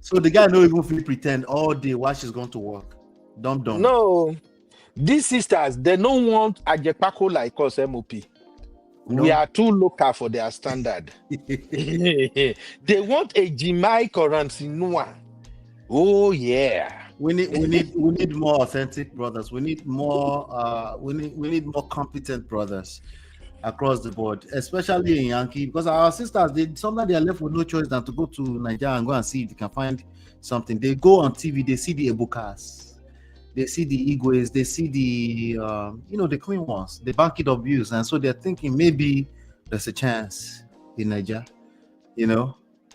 Speaker 5: So the guy no even feel pretend all day while she's going to work. Dumb.
Speaker 4: No, these sisters they don't want a jepako like us MOP.
Speaker 5: No.
Speaker 4: We are too local for their standard. They want a Jimai Corantinua. Oh yeah.
Speaker 5: We need more authentic brothers. We need more we need more competent brothers across the board, especially in Yankee, because our sisters sometimes they are left with no choice than to go to Nigeria and go and see if they can find something. They go on TV, they see the Ebukas, they see the Igwes, they see the the clean ones, the bank it abuse, and so they're thinking maybe there's a chance in Nigeria,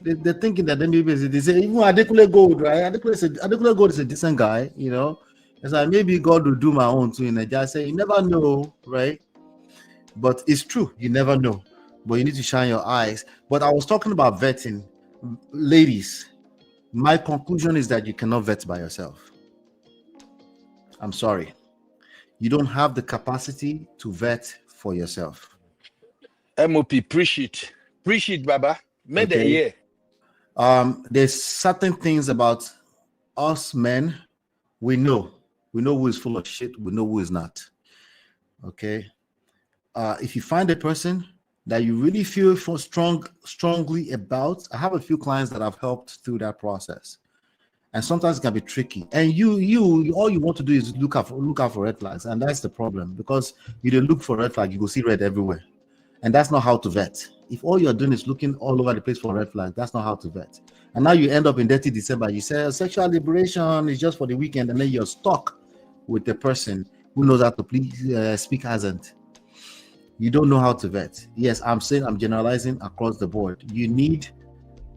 Speaker 5: They're thinking that then maybe they say even Adekule Gold, right? Adekule Gold is a decent guy, It's like maybe God will do my own too in Nigeria. I say you never know, right? But it's true, you never know. But you need to shine your eyes. But I was talking about vetting, ladies. My conclusion is that you cannot vet by yourself. I'm sorry, you don't have the capacity to vet for yourself.
Speaker 4: MOP, preach it, Baba. Made
Speaker 5: Okay.
Speaker 4: a year.
Speaker 5: There's certain things about us men we know who is full of shit, we know who is not. Okay. If you find a person that you really feel strongly about, I have a few clients that I've helped through that process, and sometimes it can be tricky. And you all you want to do is look out for red flags, and that's the problem, because you don't look for red flag, you go see red everywhere, and that's not how to vet. If all you're doing is looking all over the place for red flags, that's not how to vet. And now you end up in dirty December. You say sexual liberation is just for the weekend, and then you're stuck with the person who knows how to speak hasn't. You don't know how to vet. Yes, I'm saying I'm generalizing across the board. You need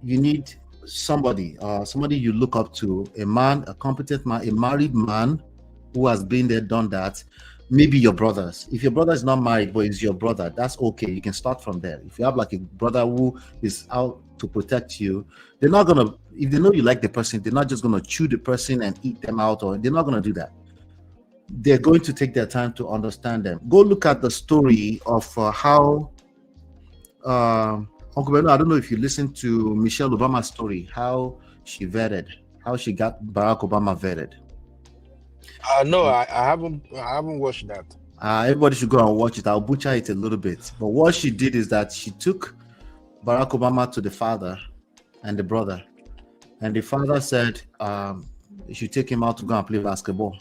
Speaker 5: you need somebody, somebody you look up to, a man, a competent man, a married man who has been there, done that. Maybe your brothers. If your brother is not married, but is your brother, that's okay. You can start from there. If you have like a brother who is out to protect you, they're not gonna, if they know you like the person, they're not just gonna chew the person and eat them out, or they're not gonna do that. They're going to take their time to understand them. Go look at the story of how Uncle Beno, I don't know if you listened to Michelle Obama's story, how she vetted, how she got Barack Obama vetted.
Speaker 4: No, I haven't watched that.
Speaker 5: Everybody should go and watch it. I'll butcher it a little bit. But what she did is that she took Barack Obama to the father and the brother. And the father said you should take him out to go and play basketball.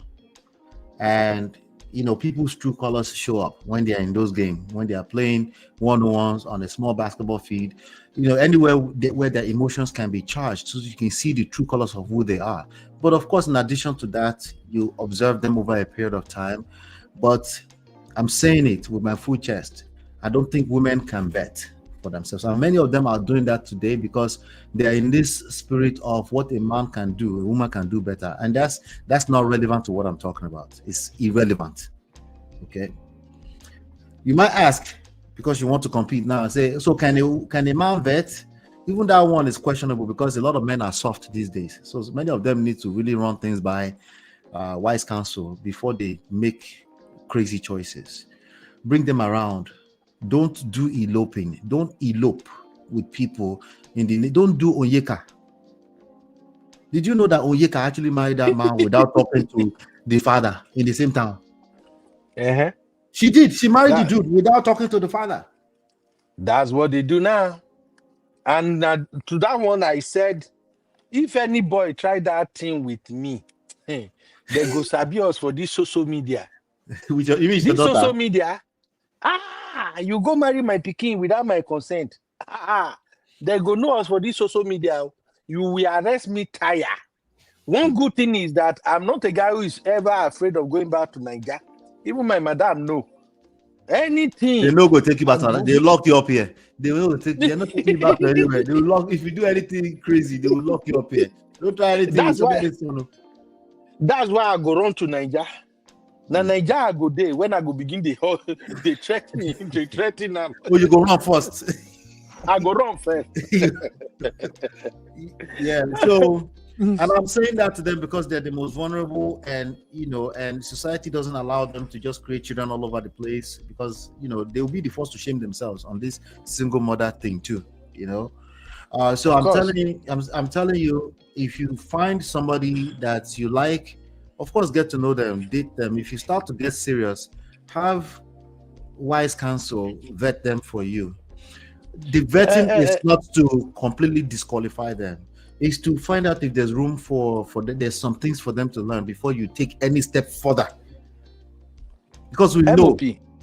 Speaker 5: And you know, people's true colors show up when they are in those games, when they are playing one-on-ones on a small basketball field, you know, anywhere where their emotions can be charged, so you can see the true colors of who they are. But of course, in addition to that, you observe them over a period of time. But I'm saying it with my full chest, I don't think women can vet for themselves. And many of them are doing that today because they are in this spirit of what a man can do, a woman can do better. And that's not relevant to what I'm talking about. It's irrelevant. Okay. You might ask, because you want to compete now, and say, so can a man vet? Even that one is questionable because a lot of men are soft these days. So many of them need to really run things by wise counsel before they make crazy choices. Bring them around. Don't do eloping. Don't elope with people don't do Onyeka. Did you know that Onyeka actually married that man without talking to the father in the same town?
Speaker 4: Uh-huh.
Speaker 5: She did. She married the dude without talking to the father.
Speaker 4: That's what they do now. And to that one, I said, if any boy try that thing with me, they go sabi us for this social media.
Speaker 5: With your image,
Speaker 4: this social media, you go marry my pikin without my consent. They go know us for this social media. You will arrest me tire. One good thing is that I'm not a guy who is ever afraid of going back to Nigeria. Even my madam know. Anything.
Speaker 5: They no go take you back to they lock you up here. They will take they're not taking you back to anywhere. They will lock if you do anything crazy, they will lock you up here. Don't try anything.
Speaker 4: That's why I go run to Nigeria. Now Nigeria I go there when I go begin they threaten them.
Speaker 5: Oh, you go run first.
Speaker 4: I go run first.
Speaker 5: Yeah. So and I'm saying that to them because they're the most vulnerable, and and society doesn't allow them to just create children all over the place because they'll be the first to shame themselves on this single mother thing too. So I'm telling you, if you find somebody that you like, of course, get to know them, date them. If you start to get serious, have wise counsel vet them for you. The vetting is not to completely disqualify them. Is to find out if there's room for there's some things for them to learn before you take any step further. Because we know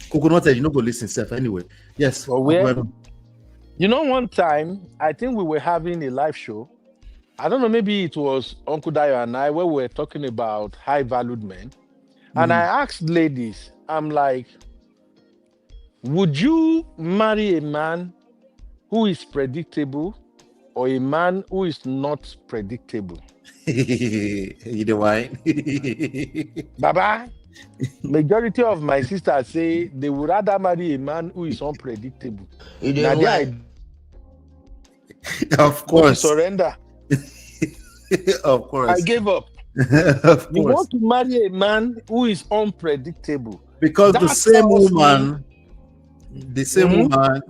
Speaker 5: coconut you go listen self anyway. Yes.
Speaker 4: Well, one time I think we were having a live show. I don't know, maybe it was Uncle Dayo and I where we were talking about high valued men. And I asked ladies, I'm like, would you marry a man who is predictable or a man who is not predictable?
Speaker 5: You know why?
Speaker 4: Baba, majority of my sisters say they would rather marry a man who is unpredictable.
Speaker 5: Of course.
Speaker 4: Surrender.
Speaker 5: Of course.
Speaker 4: I gave up.
Speaker 5: Of course.
Speaker 4: You want to marry a man who is unpredictable.
Speaker 5: Because the same woman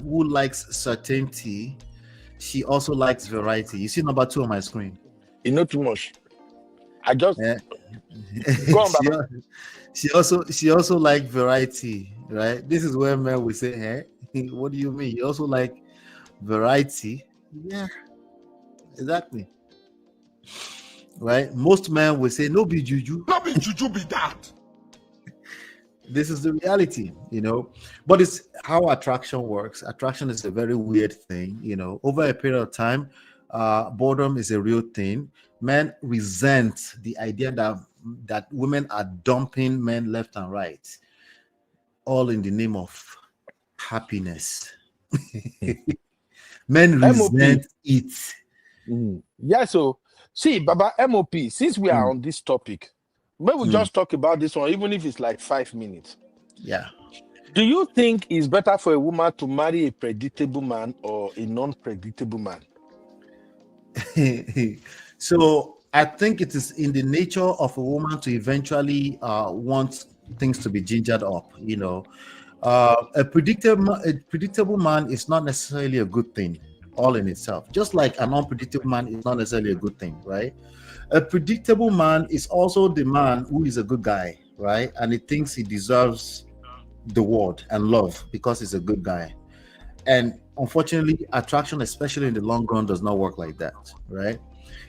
Speaker 5: who likes certainty, she also likes variety. You see number 2 on my screen.
Speaker 4: You know too much. I just go on, Baba.
Speaker 5: She also like variety, right? This is where men will say, "Hey, what do you mean? You also like variety?" Yeah, exactly. Right? Most men will say, "No be juju."
Speaker 3: No be juju be that.
Speaker 5: This is the reality, but it's how attraction works. Attraction is a very weird thing, over a period of time. Boredom is a real thing. Men resent the idea that women are dumping men left and right, all in the name of happiness. Men resent it.
Speaker 4: Yeah, so see, Baba MOP, since we are on this topic, maybe we just talk about this one, even if it's like 5 minutes.
Speaker 5: Yeah.
Speaker 4: Do you think it's better for a woman to marry a predictable man or a non-predictable man?
Speaker 5: So I think it is in the nature of a woman to eventually want things to be gingered up. A predictable man is not necessarily a good thing all in itself. Just like an unpredictable man is not necessarily a good thing, right? A predictable man is also the man who is a good guy, right? And he thinks he deserves the world and love because he's a good guy. And unfortunately, attraction, especially in the long run, does not work like that, right?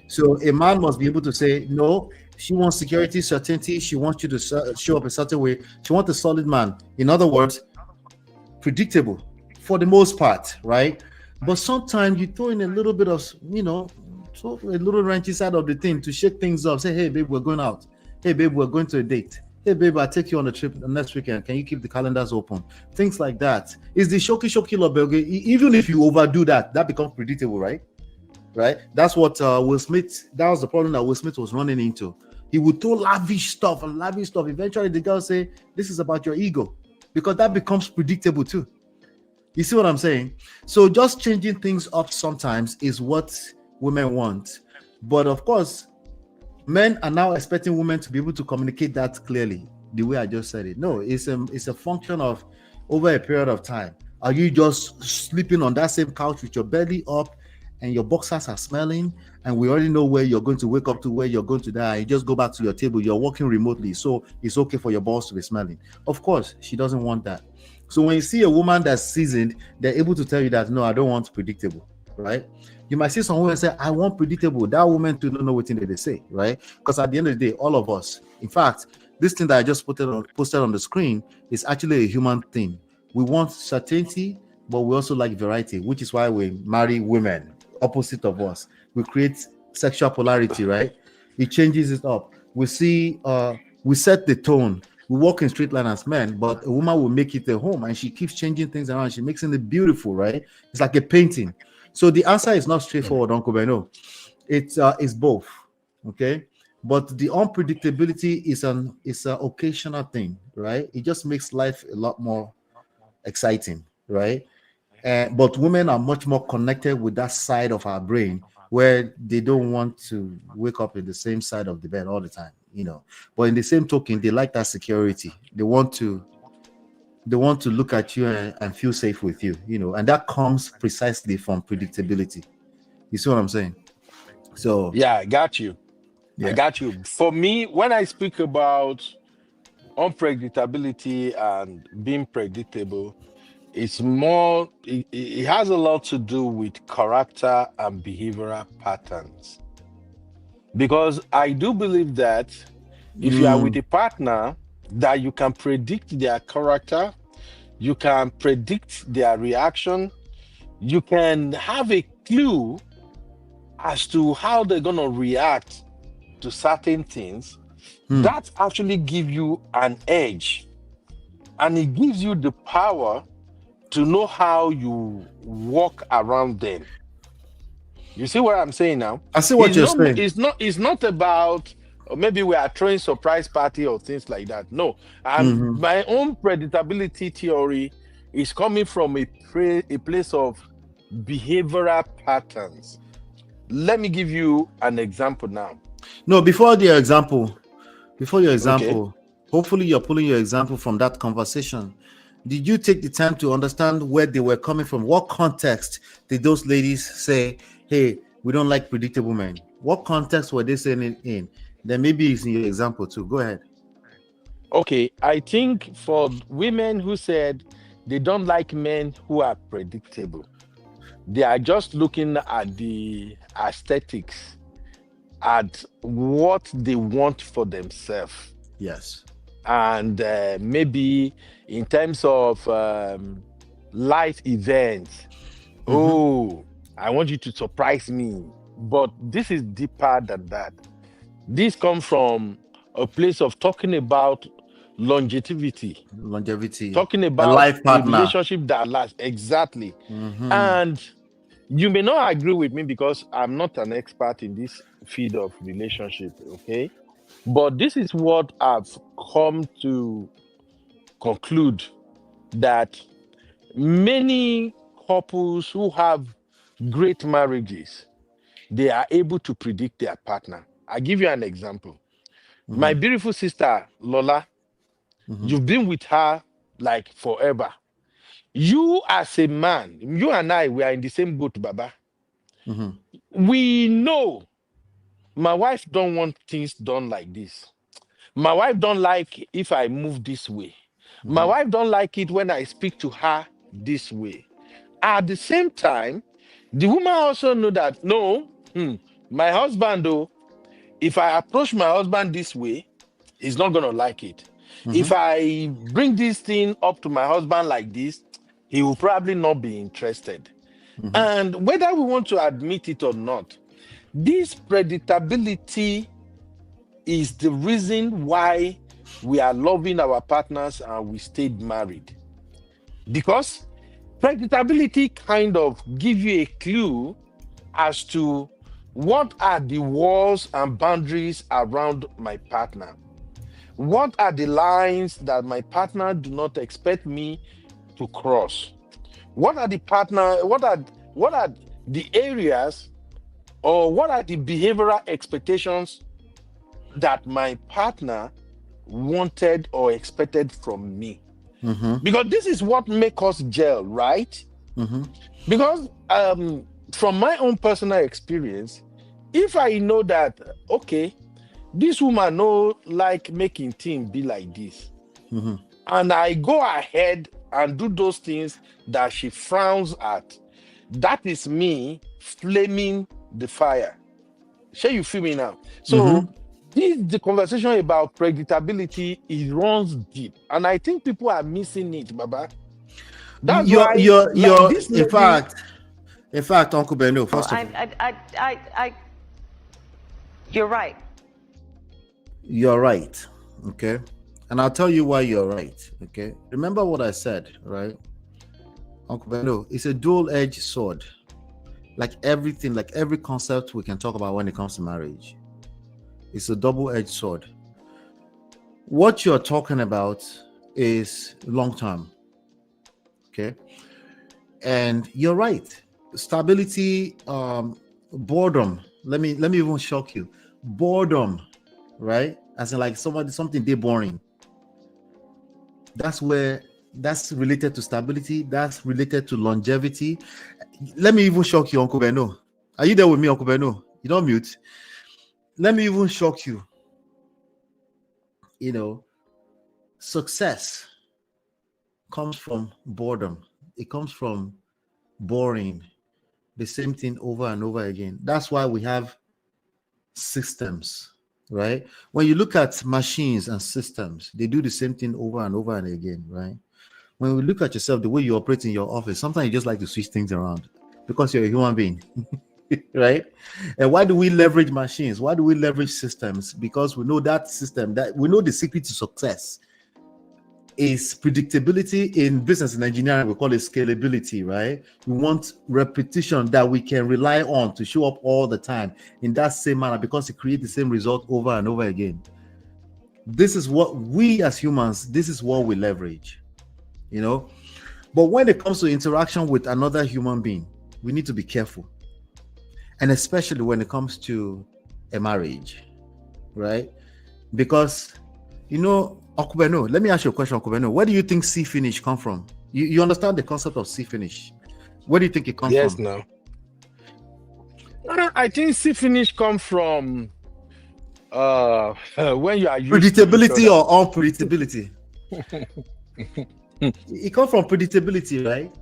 Speaker 5: So a man must be able to say, no, she wants security, certainty. She wants you to show up a certain way. She wants a solid man. In other words, predictable for the most part, right? But sometimes you throw in a little bit of, throw a little wrench inside of the thing to shake things up. Say, hey, babe, we're going out. Hey, babe, we're going to a date. Hey, babe, I'll take you on a trip next weekend. Can you keep the calendars open? Things like that. It's the shoki love. Even if you overdo that, that becomes predictable, right? Right? That's what Will Smith, that was the problem that Will Smith was running into. He would throw lavish stuff. Eventually, the girl say, this is about your ego, because that becomes predictable too. You see what I'm saying? So just changing things up sometimes is what women want. But of course, men are now expecting women to be able to communicate that clearly, the way I just said it. No, it's a function of over a period of time. Are you just sleeping on that same couch with your belly up and your boxers are smelling, and we already know where you're going to wake up to, where you're going to die? You just go back to your table. You're working remotely, so it's okay for your boss to be smelling. Of course, she doesn't want that. So when you see a woman that's seasoned, they're able to tell you that, no, I don't want predictable, right? You might see some women say, I want predictable. That woman too don't know what they say, right? Because at the end of the day, all of us, in fact, this thing that I just posted on the screen is actually a human thing. We want certainty, but we also like variety, which is why we marry women opposite of us. We create sexual polarity, right? It changes it up. We see, we set the tone. We walk in straight line as men, but a woman will make it a home, and she keeps changing things around. She makes it beautiful, right? It's like a painting. So the answer is not straightforward, Uncle Beno. It's both, okay? But the unpredictability is an occasional thing, right? It just makes life a lot more exciting, right? But women are much more connected with that side of our brain where they don't want to wake up in the same side of the bed all the time, But in the same token, they like that security. They want to look at you and feel safe with you, and that comes precisely from predictability. You see what I'm saying? So
Speaker 4: yeah, I got you.
Speaker 5: Yeah.
Speaker 4: I got you. For me, when I speak about unpredictability and being predictable, it's more, it has a lot to do with character and behavioral patterns. Because I do believe that if you are with a partner that you can predict their character, you can predict their reaction, you can have a clue as to how they're going to react to certain things, that actually gives you an edge, and it gives you the power to know how you walk around them. You see what I'm saying now?
Speaker 5: I see what you're saying.
Speaker 4: It's not about maybe we are throwing surprise party or things like that. No, my own predictability theory is coming from a place of behavioral patterns. Let me give you an example now.
Speaker 5: No, before your example,
Speaker 4: Okay.
Speaker 5: hopefully you're pulling your example from that conversation. Did you take the time to understand where they were coming from? What context did those ladies say, hey, we don't like predictable men? What context were they saying it in? Then maybe it's in your example too. Go ahead.
Speaker 4: Okay, I think for women who said they don't like men who are predictable, they are just looking at the aesthetics, at what they want for themselves.
Speaker 5: Yes.
Speaker 4: And maybe in terms of life events, oh, I want you to surprise me. But this is deeper than that. This comes from a place of talking about longevity,
Speaker 5: Talking
Speaker 4: talking
Speaker 5: a
Speaker 4: about
Speaker 5: life
Speaker 4: a
Speaker 5: partner.
Speaker 4: relationship that lasts. Exactly. And You may not agree with me because I'm not an expert in this field of relationship, okay? But this is what I've come to conclude, that many couples who have great marriages, they are able to predict their partner. I'll give you an example. My beautiful sister, Lola, you've been with her like forever. You as a man, you and I, we are in the same boat, Baba. We know my wife don't want things done like this. My wife don't like if I move this way. My wife don't like it when I speak to her this way. At the same time, the woman also know that, no, my husband, though, if I approach my husband this way, he's not going to like it. If I bring this thing up to my husband like this, he will probably not be interested. And whether we want to admit it or not, this predictability is the reason why we are loving our partners and we stayed married. Because predictability kind of gives you a clue as to what are the walls and boundaries around my partner. What are the lines that my partner do not expect me to cross? What are the areas, or what are the behavioral expectations that my partner wanted or expected from me? Because this is what makes us gel, right? Because from my own personal experience, if I know that, okay, this woman no like making things be like this, and I go ahead and do those things that she frowns at, that is me flaming the fire. Shall you feel me now? So the conversation about predictability, it runs deep, and I think people are missing it, Baba. That's why this
Speaker 5: in fact, Uncle Beno, first of all,
Speaker 6: you're right.
Speaker 5: You're right, okay? And I'll tell you why you're right, okay? Remember what I said, right? Uncle Beno, it's a dual-edged sword. Like everything, like every concept we can talk about when it comes to marriage. It's a double-edged sword. What you're talking about is long-term, okay? And you're right. Stability, boredom. Let me even shock you. Boredom, right? As in like something they boring. That's related to stability. That's related to longevity. Let me even shock you, Uncle Beno. Are you there with me, Uncle Beno? You don't mute. Let me even shock you. You know, success comes from boredom. It comes from boring the same thing over and over again. That's why we have systems, right? When you look at machines and systems, they do the same thing over and over and again, right? When we look at yourself, the way you operate in your office, sometimes you just like to switch things around because you're a human being, right? And why do we leverage machines? Why do we leverage systems? Because we know that system, that we know the secret to success is predictability. In business and engineering, we call it scalability, right? We want repetition that we can rely on to show up all the time in that same manner because it creates the same result over and over again. This is what we as humans, this is what we leverage, you know? But when it comes to interaction with another human being, we need to be careful. And especially when it comes to a marriage, right? Because, you know, Okubeno, let me ask you a question, Okubeno. Where do you think C finish come from? You understand the concept of C finish? Where do you think it comes from?
Speaker 4: Yes, no. I think C finish come from when you are used
Speaker 5: predictability or unpredictability. It comes from predictability, right?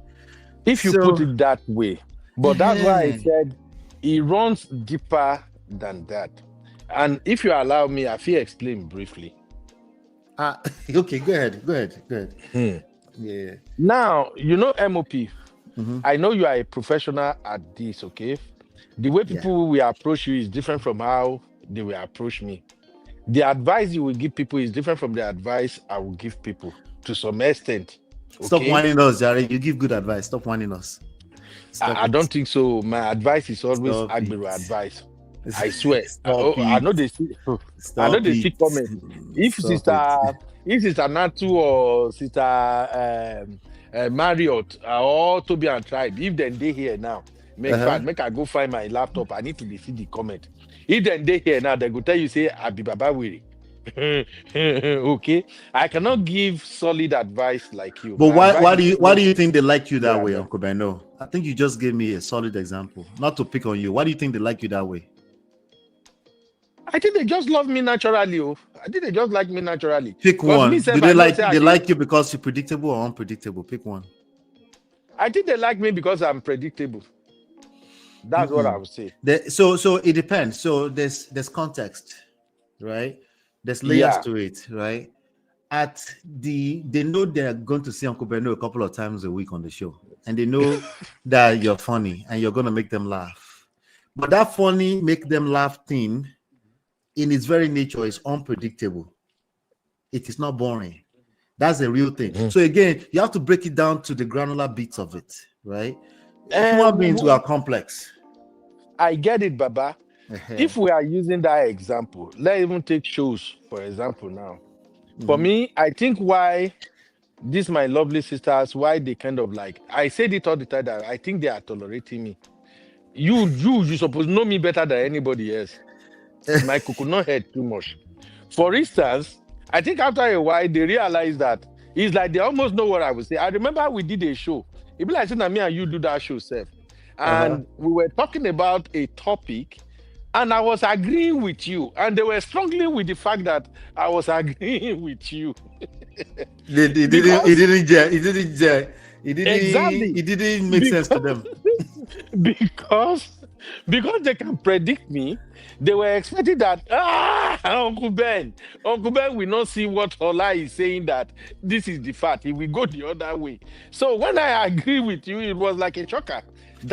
Speaker 4: If you put it that way. But that's why I said it runs deeper than that. And if you allow me, I feel explain briefly.
Speaker 5: Okay, go ahead. Yeah.
Speaker 4: Now, you know MOP. I know you are a professional at this, okay? The way people will approach you is different from how they will approach me. The advice you will give people is different from the advice I will give people to some extent. Okay?
Speaker 5: Stop whining us, Jared. You give good advice. Stop whining us. Stop
Speaker 4: I
Speaker 5: it.
Speaker 4: don't think so. My advice is always
Speaker 5: Stop
Speaker 4: Agbero
Speaker 5: it.
Speaker 4: advice. I swear.
Speaker 5: Stop
Speaker 4: I know
Speaker 5: it.
Speaker 4: they see. I know
Speaker 5: Stop
Speaker 4: they see
Speaker 5: it.
Speaker 4: comment. If
Speaker 5: Stop it.
Speaker 4: Sister Natu or Sister Marriott or Toby and Tribe, if then they here now, make I go find my laptop. I need to see the comment. If then they here now, they go tell you say Abi Baba Wiri. Okay, I cannot give solid advice like you.
Speaker 5: But
Speaker 4: My advice is
Speaker 5: why do you think they like you that
Speaker 4: yeah,
Speaker 5: way,
Speaker 4: man.
Speaker 5: Uncle Beno? I think you just gave me a solid example. Not to pick on you. Why do you think they like you that way?
Speaker 4: I think they just love me naturally. Oh. I think they just like me naturally.
Speaker 5: Pick
Speaker 4: Because me,
Speaker 5: one. Do
Speaker 4: self,
Speaker 5: they
Speaker 4: I know
Speaker 5: like
Speaker 4: say
Speaker 5: they like you because you're predictable or unpredictable? Pick one.
Speaker 4: I think they like me because I'm predictable. That's what I would say.
Speaker 5: So it depends. So there's context, right? There's layers
Speaker 4: Yeah.
Speaker 5: to it, right? They know they're going to see Uncle Beno a couple of times a week on the show, and they know that you're funny and you're going to make them laugh. But that funny make them laugh thing, in its very nature, is unpredictable. It is not boring. That's a real thing. So again, you have to break it down to the granular bits of it, right? Human beings are complex.
Speaker 4: I get it, Baba. If we are using that example, let's even take shows, for example, now. For me, I think why these my lovely sisters, why they kind of like, I said it all the time that I think they are tolerating me. You supposed to know me better than anybody else. My coconut head too much. For instance, I think after a while, they realize that it's like they almost know what I would say. I remember we did a show. It be like saying that me and you do that show, Seth. And we were talking about a topic, and I was agreeing with you. And they were struggling with the fact that I was agreeing with you.
Speaker 5: It didn't make sense to them.
Speaker 4: Because they can predict me, they were expecting that Uncle Ben will not see what Ola is saying, that this is the fact. He will go the other way. So when I agree with you, it was like a shocker.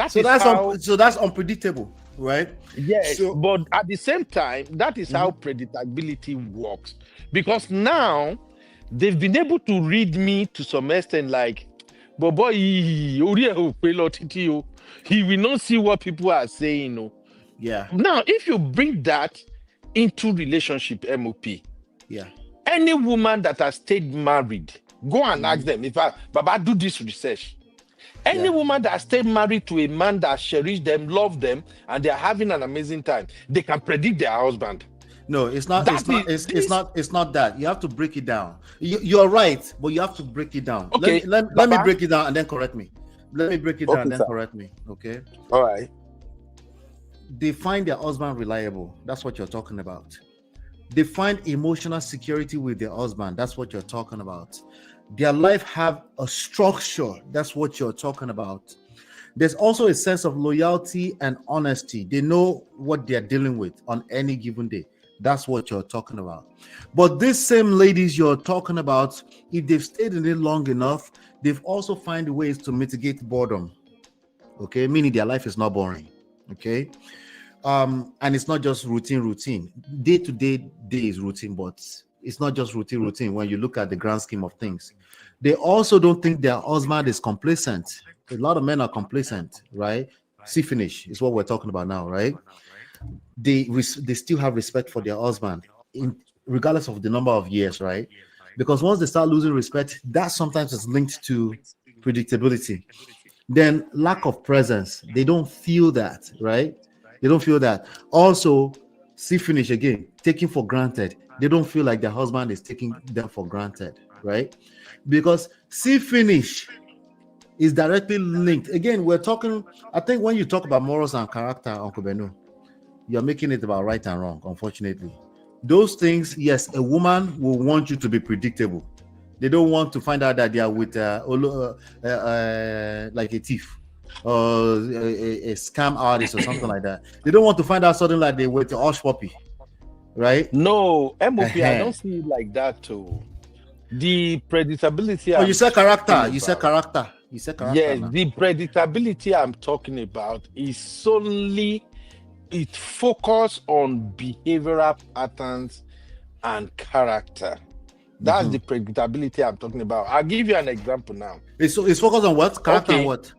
Speaker 5: So that's unpredictable, right?
Speaker 4: Yes, but at the same time, that is how predictability works. Because now they've been able to read me to some extent, like, but boy, he will not see what people are saying. No.
Speaker 5: Yeah.
Speaker 4: Now, if you bring that into relationship, MOP, any woman that has stayed married, go and ask them. If Baba do this research, any woman that stayed married to a man that cherishes them, love them, and they are having an amazing time, they can predict their husband.
Speaker 5: No, it's not. It's not that. You have to break it down. You're right, but you have to break it down.
Speaker 4: Okay.
Speaker 5: Let me break it down and then correct me. Let me break it down and then correct me. Okay.
Speaker 4: All right.
Speaker 5: They find their husband reliable. That's what you're talking about. They find emotional security with their husband. That's what you're talking about. Their life have a structure. That's what you're talking about. There's also a sense of loyalty and honesty. They know what they're dealing with on any given day. That's what you're talking about. But these same ladies you're talking about, if they've stayed in it long enough, they've also find ways to mitigate boredom. Okay, meaning their life is not boring. Okay, and it's not just routine. Day to day is routine, but it's not just routine. When you look at the grand scheme of things, they also don't think their husband is complacent. A lot of men are complacent, right? See finish is what we're talking about now, right? They still have respect for their husband, regardless of the number of years, right? Because once they start losing respect, that sometimes is linked to predictability. Then lack of presence, they don't feel that, right? They don't feel that. Also, see finish again, taking for granted. They don't feel like their husband is taking them for granted, right? Because see finish is directly linked. Again, we're talking, I think when you talk about morals and character, Uncle Benu, you're making it about right and wrong, unfortunately. Those things, yes, a woman will want you to be predictable. They don't want to find out that they are with like a thief or a scam artist or something like that. They don't want to find out something like they were with Hush Puppy, right?
Speaker 4: No, MOP, I don't see it like that too. The predictability.
Speaker 5: Oh, you said character. You said character.
Speaker 4: Yes, the predictability I'm talking about is solely it focus on behavioral patterns and character. That's the predictability I'm talking about. I'll give you an example now.
Speaker 5: It's focused on what? Character and what?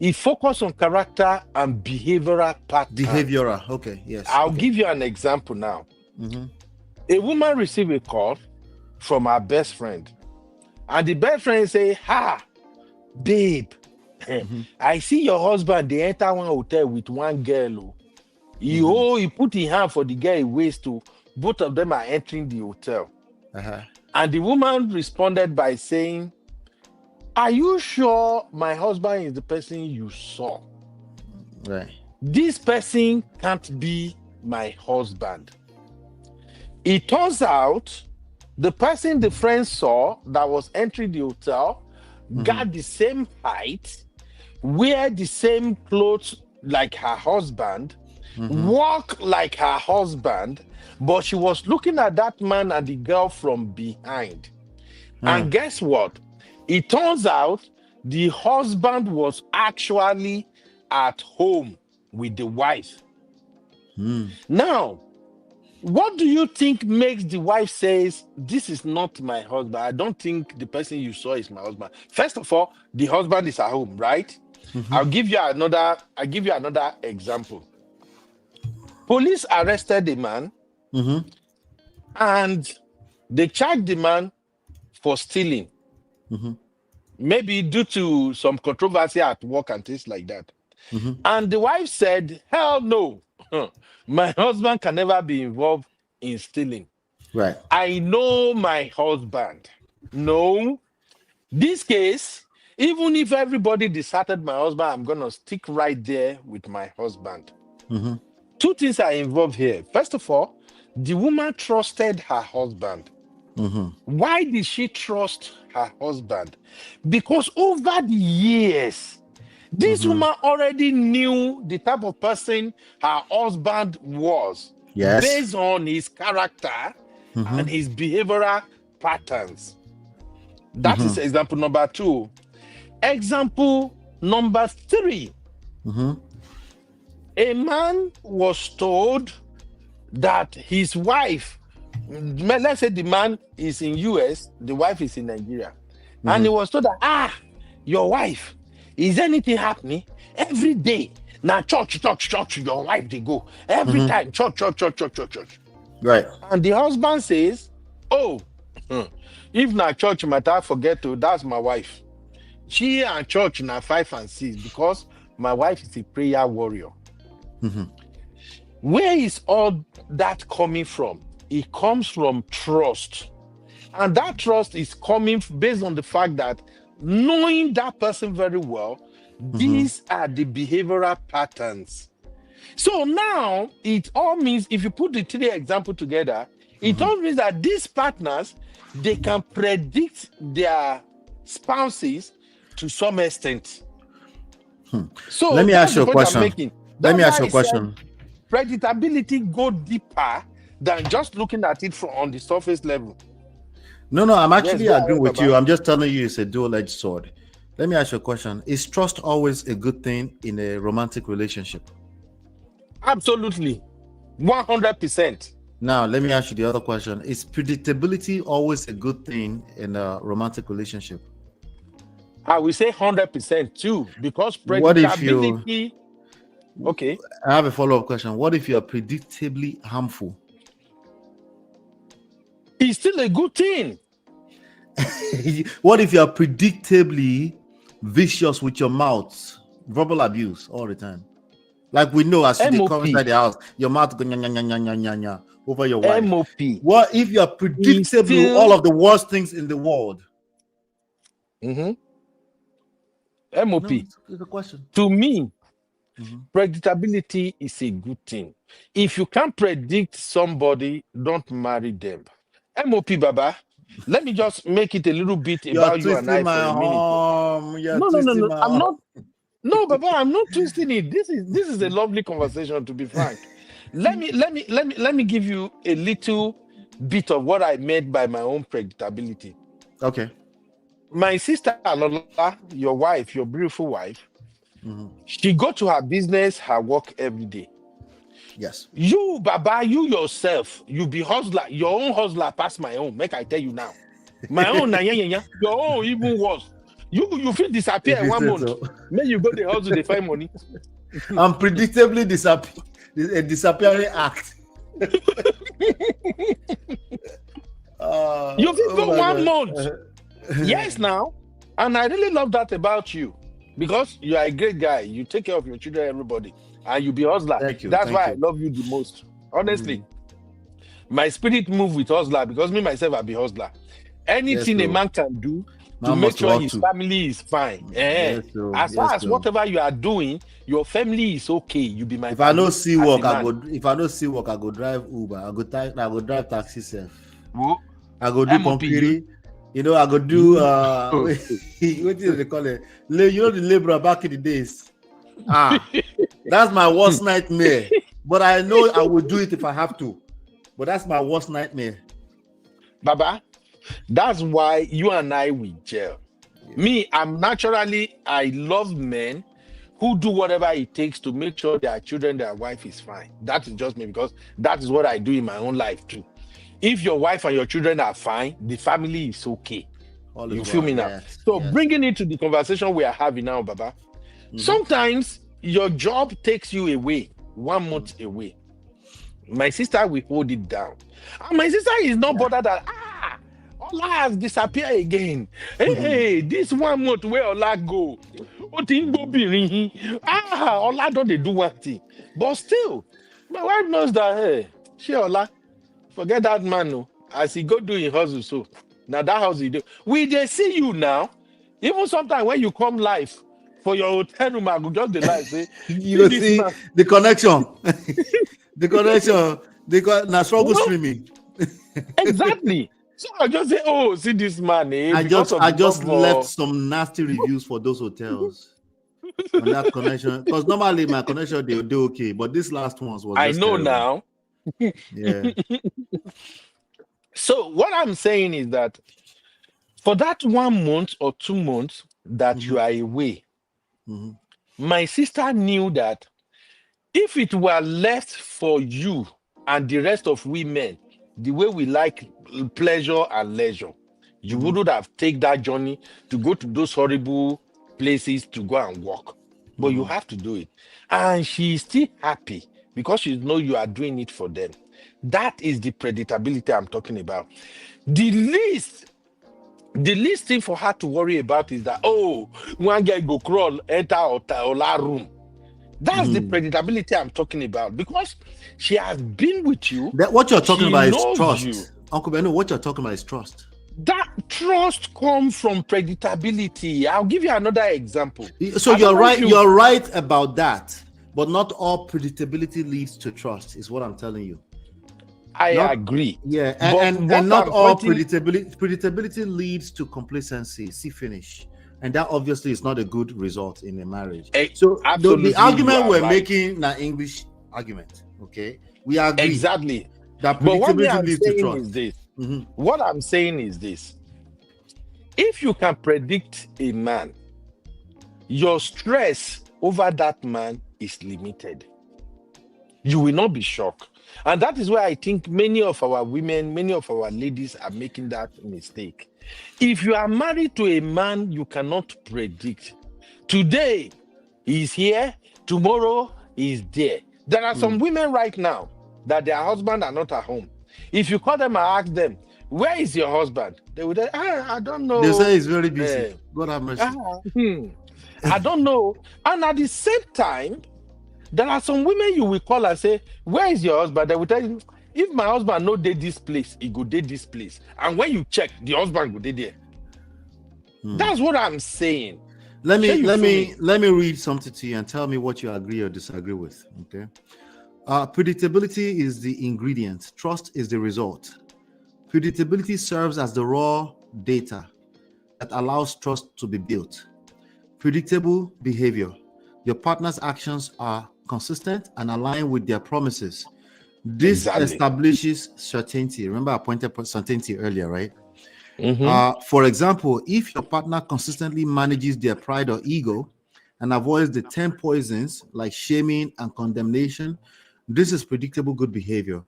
Speaker 4: It focuses on character and behavioral pattern.
Speaker 5: Behavioral. Okay. Yes.
Speaker 4: I'll give you an example now.
Speaker 5: Mm-hmm.
Speaker 4: A woman received a call from her best friend, and the best friend say, "Ha, babe, I see your husband. They enter one hotel with one girl. He put his hand for the girl he waist to. Both of them are entering the hotel." And the woman responded by saying, "Are you sure my husband is the person you saw?
Speaker 5: Right.
Speaker 4: This person can't be my husband." It turns out the person the friend saw that was entering the hotel got the same height, wear the same clothes like her husband, walk like her husband, but she was looking at that man and the girl from behind. And guess what? It turns out the husband was actually at home with the wife. Now, what do you think makes the wife says, "This is not my husband. I don't think the person you saw is my husband"? First of all, the husband is at home, right? I'll give you another example. Police arrested the man and they charged the man for stealing. Maybe due to some controversy at work and things like that. And the wife said, "Hell no. My husband can never be involved in stealing.
Speaker 5: Right.
Speaker 4: I know my husband." No. This case, even if everybody deserted my husband, I'm going to stick right there with my husband. Two things are involved here. First of all, the woman trusted her husband. Why did she trust her husband? Because over the years, this woman already knew the type of person her husband was, based on his character and his behavioral patterns. That is example number 2. Example number 3. A man was told that his wife, let's say the man is in US, the wife is in Nigeria, and he was told that, your wife, is anything happening? Every day, now church, your wife, they go. Every time, church.
Speaker 5: Right.
Speaker 4: And the husband says, "Oh, if na church matter, forget to, that's my wife. She and church na 5 and 6 because my wife is a prayer warrior." Where is all that coming from? It comes from trust. And that trust is coming based on the fact that knowing that person very well, these are the behavioral patterns. So now it all means, if you put the 3 examples together, it all means that these partners, they can predict their spouses to some extent. So
Speaker 5: let me ask you a question. Let me ask you a question.
Speaker 4: Predictability go deeper than just looking at it on the surface level.
Speaker 5: No, I'm actually agreeing with you. I'm just telling you it's a dual-edged sword. Let me ask you a question. Is trust always a good thing in a romantic relationship?
Speaker 4: Absolutely. 100%.
Speaker 5: Now, let me ask you the other question. Is predictability always a good thing in a romantic relationship?
Speaker 4: I will say 100% too, because predictability... Okay.
Speaker 5: I have a follow-up question. What if you are predictably harmful?
Speaker 4: It's still a good thing.
Speaker 5: What if you are predictably vicious with your mouth? Verbal abuse all the time. Like we know as you come inside the house, your mouth go nya nya nya nya nya nya over your wife.
Speaker 4: MOP.
Speaker 5: What if you are predictably all of the worst things in the world?
Speaker 4: MOP.
Speaker 5: No, it's a question.
Speaker 4: To me, predictability is a good thing. If you can't predict somebody, don't marry them. MOP, Baba. Let me just make it a little bit about you and I for a minute. No. I'm not. No, Baba, I'm not twisting it. This is a lovely conversation, to be frank. Let me give you a little bit of what I meant by my own predictability.
Speaker 5: Okay.
Speaker 4: My sister Alola, your wife, your beautiful wife, she go to her business, her work every day.
Speaker 5: Yes.
Speaker 4: You, Baba, you yourself, you be hustler. Your own hustler pass my own. Make I tell you now. My own, your own even worse. You feel disappear
Speaker 5: If
Speaker 4: in
Speaker 5: you
Speaker 4: 1
Speaker 5: say
Speaker 4: month.
Speaker 5: so.
Speaker 4: Then you go the house to find money.
Speaker 5: Unpredictably a disappearing act.
Speaker 4: You feel
Speaker 5: Oh
Speaker 4: go
Speaker 5: my
Speaker 4: 1
Speaker 5: God.
Speaker 4: month. Yes, now. And I really love that about you. Because you are a great guy. You take care of your children, everybody. And you be hustler.
Speaker 5: Thank you.
Speaker 4: That's
Speaker 5: Thank
Speaker 4: why I
Speaker 5: you.
Speaker 4: love you the most. Honestly. My spirit move with hustler because me myself I be hustler. Anything a
Speaker 5: so.
Speaker 4: man can do to
Speaker 5: Man
Speaker 4: make
Speaker 5: must
Speaker 4: sure
Speaker 5: love
Speaker 4: his
Speaker 5: too.
Speaker 4: family is fine.
Speaker 5: Yes, so.
Speaker 4: As far as whatever you are doing, your family is okay. You be my
Speaker 5: If I
Speaker 4: family.
Speaker 5: don't see work, I go. If I don't see work, I go drive Uber. I go drive taxi self. I go do concrete. You know, I go do what do they call it? You know the laborer back in the days. That's my worst nightmare. But I know I will do it if I have to. But that's my worst nightmare.
Speaker 4: Baba, that's why you and I will gel. Yeah. Me, I love men who do whatever it takes to make sure their children, their wife is fine. That is just me because that is what I do in my own life too. If your wife and your children are fine, the family is okay. You feel me now?
Speaker 5: Yes,
Speaker 4: so bringing it to the conversation we are having now, Baba, sometimes your job takes you away, 1 month away. My sister will hold it down. And my sister is not bothered that, Ola has disappeared again. Hey, this 1 month where Ola go. Ola don't they do one thing. But still, my wife knows that, hey, she Ola, forget that man, no. As he go do in hustle, so now that house he do. We they see you now. Even sometimes when you come live for your hotel room, I go just the live say
Speaker 5: you see the connection. The connection. They got now struggle streaming.
Speaker 4: Exactly. So I just say, oh, see this man.
Speaker 5: I just left some nasty reviews for those hotels. On that connection, because normally my connection they do okay, but this last one was
Speaker 4: I know
Speaker 5: terrible.
Speaker 4: now.
Speaker 5: Yeah.
Speaker 4: So what I'm saying is that for that 1 month or 2 months that you are away, my sister knew that if it were left for you and the rest of women, the way we like pleasure and leisure, you wouldn't have taken that journey to go to those horrible places to go and work. But you have to do it. And she's still happy because she knows you are doing it for them. That is the predictability I'm talking about. The least thing for her to worry about is that, oh, one guy go crawl, enter Ola room. That's the predictability I'm talking about because she has been with you.
Speaker 5: What you're talking about is trust.
Speaker 4: You.
Speaker 5: Uncle Benno, what you're talking about is trust.
Speaker 4: That trust comes from predictability. I'll give you another example.
Speaker 5: So you're right. You're right about that, but not all predictability leads to trust. Is what I'm telling you.
Speaker 4: I agree.
Speaker 5: Yeah, and not all predictability leads to complacency. See finish, and that obviously is not a good result in a marriage. So the argument we're making na English argument. Okay, we agree
Speaker 4: exactly.
Speaker 5: That predictability leads to trust.
Speaker 4: Is this. What I'm saying is this: if you can predict a man, your stress over that man is limited. You will not be shocked. And that is why I think many of our women, many of our ladies are making that mistake. If you are married to a man you cannot predict, today he's here, tomorrow he's there. There are some women right now that their husband are not at home. If you call them and ask them, where is your husband? They would say, I don't know.
Speaker 5: They say he's very busy. God have mercy.
Speaker 4: I don't know. And at the same time, there are some women you will call and say, where is your husband? They will tell you, if my husband no date this place, he go date this place. And when you check, the husband go date there. That's what I'm saying.
Speaker 5: Let me read something to you and tell me what you agree or disagree with. Okay. Predictability is the ingredient. Trust is the result. Predictability serves as the raw data that allows trust to be built. Predictable behavior. Your partner's actions are consistent and aligned with their promises. This establishes certainty. Remember, I pointed out certainty earlier, right? For example, if your partner consistently manages their pride or ego and avoids the 10 poisons like shaming and condemnation, this is predictable good behavior.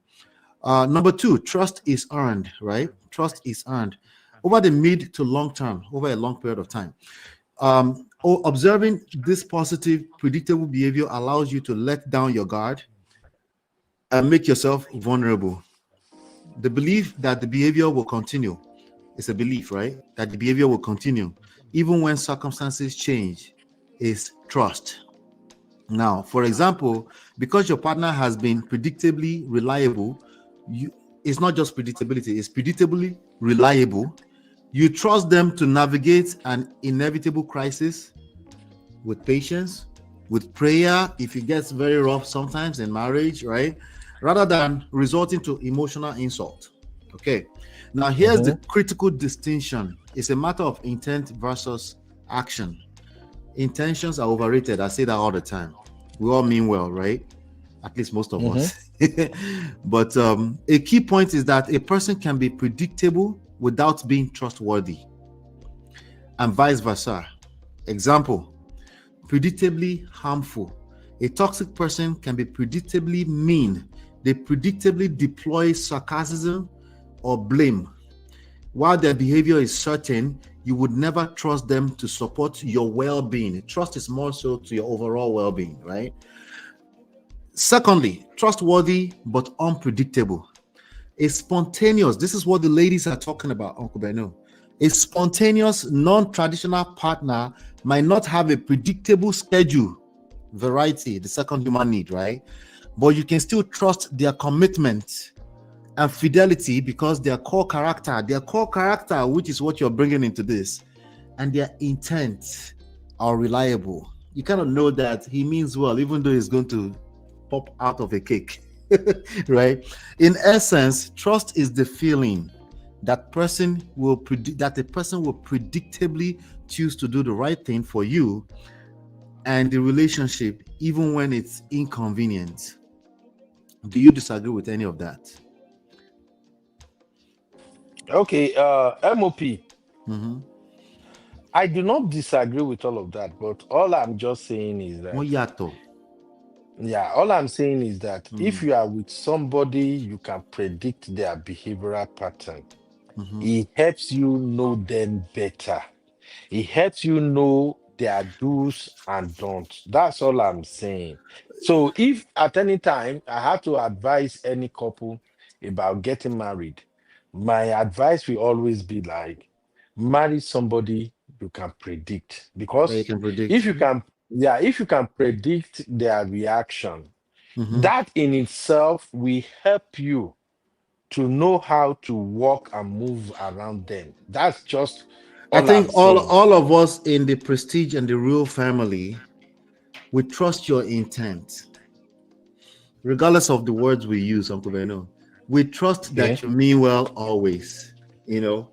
Speaker 5: Number 2, trust is earned, right? Trust is earned. over the mid to long term, over a long period of time. Observing this positive, predictable behavior allows you to let down your guard and make yourself vulnerable. The belief that the behavior will continue is a belief, right? That the behavior will continue even when circumstances change is trust. Now, for example, because your partner has been predictably reliable, it's not just predictability, it's predictably reliable. You trust them to navigate an inevitable crisis with patience, with prayer, if it gets very rough sometimes in marriage, right? Rather than resorting to emotional insult. Okay. Now, here's the critical distinction. It's a matter of intent versus action. Intentions are overrated. I say that all the time. We all mean well, right? At least most of us. But a key point is that a person can be predictable without being trustworthy, and vice versa. Example, predictably harmful. A toxic person can be predictably mean. They predictably deploy sarcasm or blame. While their behavior is certain, you would never trust them to support your well-being. Trust is more so to your overall well-being, right? Secondly, trustworthy but unpredictable. A spontaneous, this is what the ladies are talking about, Uncle Beno. A spontaneous, non-traditional partner might not have a predictable schedule, variety, the second human need, right? But you can still trust their commitment and fidelity because their core character, which is what you're bringing into this, and their intent are reliable. You kind of know that he means well, even though he's going to pop out of a cake, right? In essence, trust is the feeling that the person will predictably choose to do the right thing for you and the relationship, even when it's inconvenient. Do you disagree with any of that?
Speaker 4: Okay, MOP. I do not disagree with all of that, but all I'm just saying is that all I'm saying is that if you are with somebody, you can predict their behavioral pattern. It helps you know them better. It helps you know their do's and don'ts. That's all I'm saying. So if at any time I have to advise any couple about getting married, my advice will always be like, marry somebody you can predict. Because if you can predict their reaction, that in itself will help you to know how to walk and move around them. That's just
Speaker 5: I think
Speaker 4: all
Speaker 5: all of us in the Prestige and the Real family, we trust your intent. Regardless of the words we use, Uncle Beno, we trust that you mean well always, you know.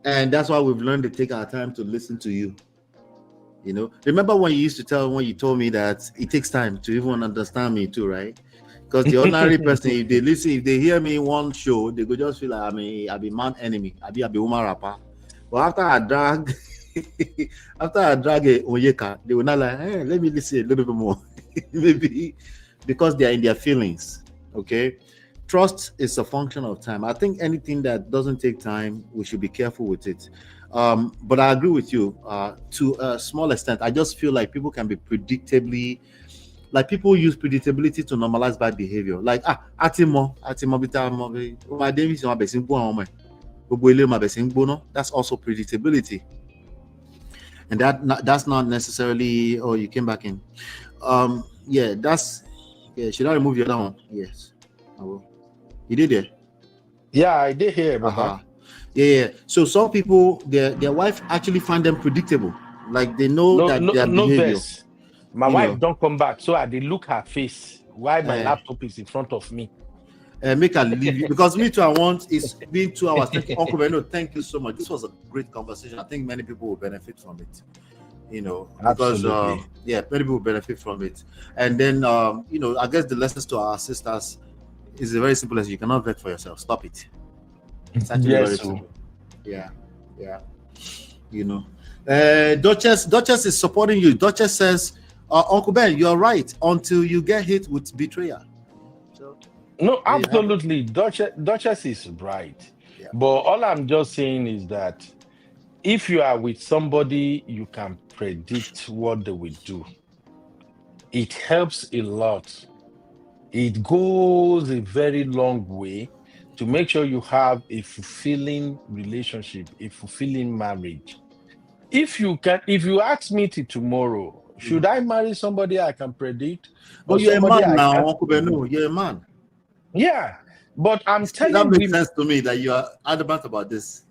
Speaker 5: And that's why we've learned to take our time to listen to you. You know, remember when you told me that it takes time to even understand me too, right? Because the ordinary person, if they hear me in one show, they could just feel like I be man enemy, I be woman rapper. But after I drag a Onyeka, they will not like, hey, let me listen a little bit more. Maybe because they are in their feelings. Okay. Trust is a function of time. I think anything that doesn't take time, we should be careful with it. But I agree with you to a small extent. I just feel like people can be predictably, like people use predictability to normalize bad behavior. Like that's also predictability. And that's not necessarily, oh, you came back in. Should I remove your other one? Yes, I will. You did it?
Speaker 4: Yeah, I did hear about that.
Speaker 5: Yeah. So some people, their wife actually find them predictable. Like they know their behavior.
Speaker 4: My wife don't come back, so I did look her face while my laptop is in front of me.
Speaker 5: Make her leave you because me too. It's been 2 hours. Uncle Beno, thank you so much. This was a great conversation. I think many people will benefit from it. You know, because many people will benefit from it. And then I guess the lessons to our sisters is very simple as you cannot vet for yourself. Stop it. It's actually very simple. Yeah. You know, Duchess is supporting you. Duchess says, Uncle Ben, you're right until you get hit with betrayal. So
Speaker 4: no, absolutely. Duchess is right. But all I'm just saying is that if you are with somebody, you can predict what they will do. It helps a lot. It goes a very long way to make sure you have a fulfilling relationship, a fulfilling marriage. If you ask me to tomorrow, should I marry somebody I can predict?
Speaker 5: But you're a man now, Uncle Beno. You're a man.
Speaker 4: Yeah, but I'm telling
Speaker 5: that makes
Speaker 4: women,
Speaker 5: sense to me that you are adamant about this.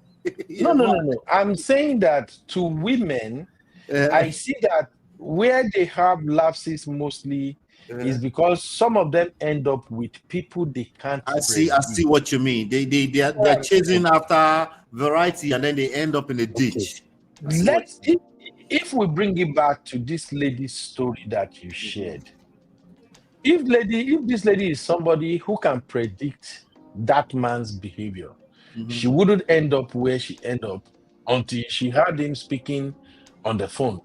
Speaker 4: no. I'm saying that to women, I see that where they have lapses mostly is because some of them end up with people they can't.
Speaker 5: I see what you mean. They're chasing after variety and then they end up in a ditch.
Speaker 4: If we bring it back to this lady's story that you shared, if this lady is somebody who can predict that man's behavior, she wouldn't end up where she ended up until she heard him speaking on the phone.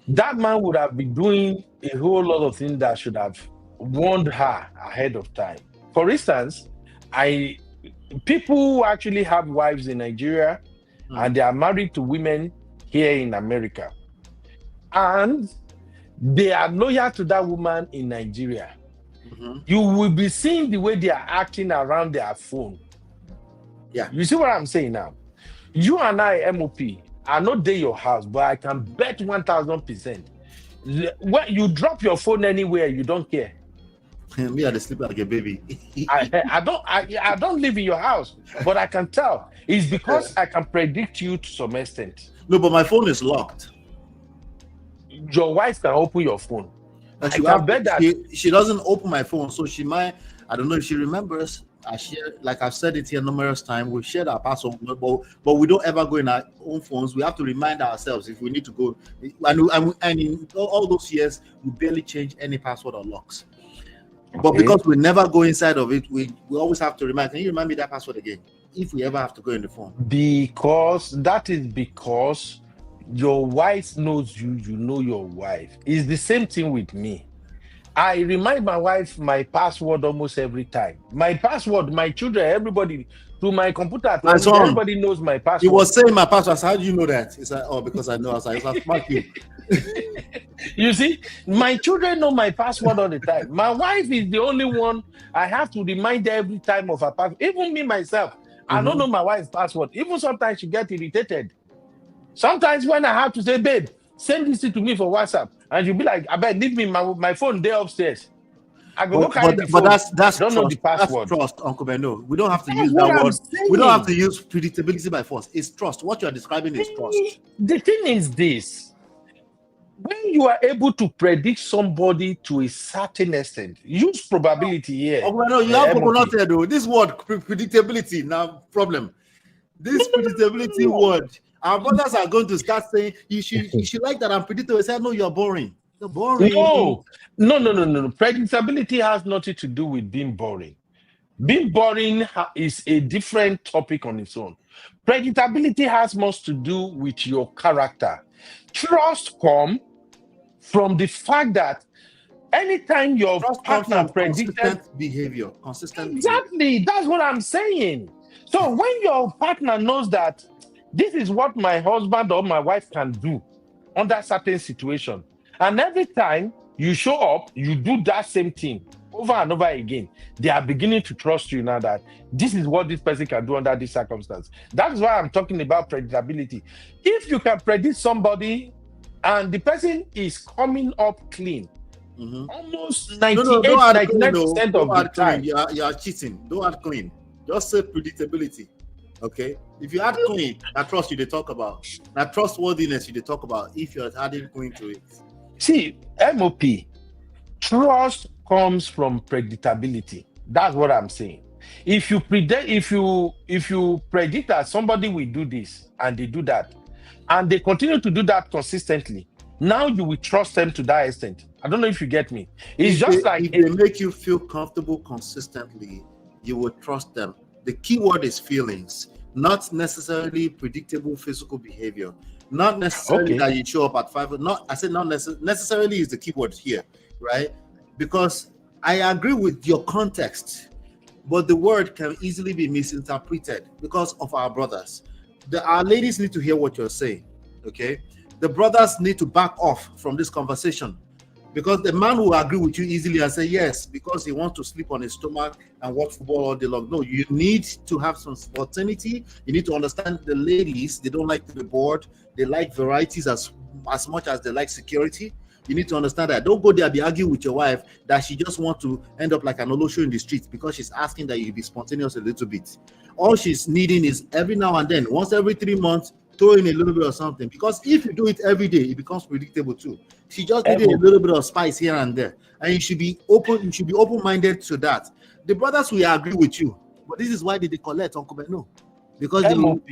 Speaker 4: That man would have been doing a whole lot of things that should have warned her ahead of time. For instance, people who actually have wives in Nigeria and they are married to women here in America, and they are loyal to that woman in Nigeria. You will be seeing the way they are acting around their phone.
Speaker 5: Yeah.
Speaker 4: You see what I'm saying now? You and I, MOP, are not there your house, but I can bet 1,000%. When you drop your phone anywhere, you don't care.
Speaker 5: Me, I sleep like a baby.
Speaker 4: I don't live in your house, but I can tell. It's because I can predict you to some extent.
Speaker 5: No, but my phone is locked.
Speaker 4: Your wife can open your phone.
Speaker 5: And she doesn't open my phone, so she might. I don't know if she remembers. I share, like I've said it here numerous times. We've shared our password, but we don't ever go in our own phones. We have to remind ourselves if we need to go. And in all those years, we barely change any password or locks. But because we never go inside of it, we always have to remind. Can you remind me that password again? If we ever have to go in the phone.
Speaker 4: Because your wife knows you, you know your wife. It's the same thing with me. I remind my wife my password almost every time. My password, my children, everybody, through my computer, everybody knows my password.
Speaker 5: He was saying my password. How do you know that? He said, because I know. I was like, fuck you.
Speaker 4: You see, my children know my password all the time. My wife is the only one I have to remind her every time of her password. Even me, myself, I don't know my wife's password. Even sometimes she gets irritated. Sometimes when I have to say, babe, send this to me for WhatsApp, and you'll be like, I bet leave me my phone there upstairs. I go look at the phone.
Speaker 5: But that's
Speaker 4: don't
Speaker 5: trust.
Speaker 4: Know the password.
Speaker 5: That's trust, Uncle Beno. We don't have to use that word. We don't have to use predictability by force. It's trust. What you're describing is trust.
Speaker 4: The thing is this: when you are able to predict somebody to a certain extent, use probability here.
Speaker 5: Uncle Beno, you have coconut here though. This word predictability now problem. This predictability word. Our brothers are going to start saying you should like that I'm predictable. I said, no, you're boring. You're boring.
Speaker 4: No. Predictability has nothing to do with being boring. Being boring is a different topic on its own. Predictability has much to do with your character. Trust comes from the fact that anytime your partner
Speaker 5: consistent behavior.
Speaker 4: Exactly. That's what I'm saying. So when your partner knows that this is what my husband or my wife can do under certain situation, and every time you show up, you do that same thing over and over again, they are beginning to trust you now that this is what this person can do under this circumstance. That is why I'm talking about predictability. If you can predict somebody and the person is coming up clean, almost 99% of the time.
Speaker 5: You are cheating. Don't add clean. Just say predictability. Okay, if you add clean, I trust you to talk about. Now trustworthiness you to talk about if you're adding clean to it.
Speaker 4: See, MOP, trust comes from predictability. That's what I'm saying. If you predict that somebody will do this and they do that, and they continue to do that consistently, now you will trust them to that extent. I don't know if you get me. It's if
Speaker 5: they make you feel comfortable consistently, you will trust them. The key word is feelings, not necessarily predictable physical behavior. Not necessarily that you show up at 5. Not necessarily is the key word here, right? Because I agree with your context. but the word can easily be misinterpreted because of our brothers. Our ladies need to hear what you're saying, okay? The brothers need to back off from this conversation, because the man will agree with you easily and say yes because he wants to sleep on his stomach and watch football all day long. No, you need to have some spontaneity. You need to understand the ladies, they don't like to be bored. They like varieties as much as they like security. You need to understand that. Don't go there and be arguing with your wife that she just wants to end up like an Olosho in the streets because she's asking that you be spontaneous a little bit. All she's needing is every now and then, once every 3 months, throw in a little bit of something. Because if you do it every day, it becomes predictable too. She just needed a little bit of spice here and there. And you should be open, you should be open-minded to that. The brothers will agree with you. But this is why they collect Uncle Beno. Because
Speaker 4: MOP,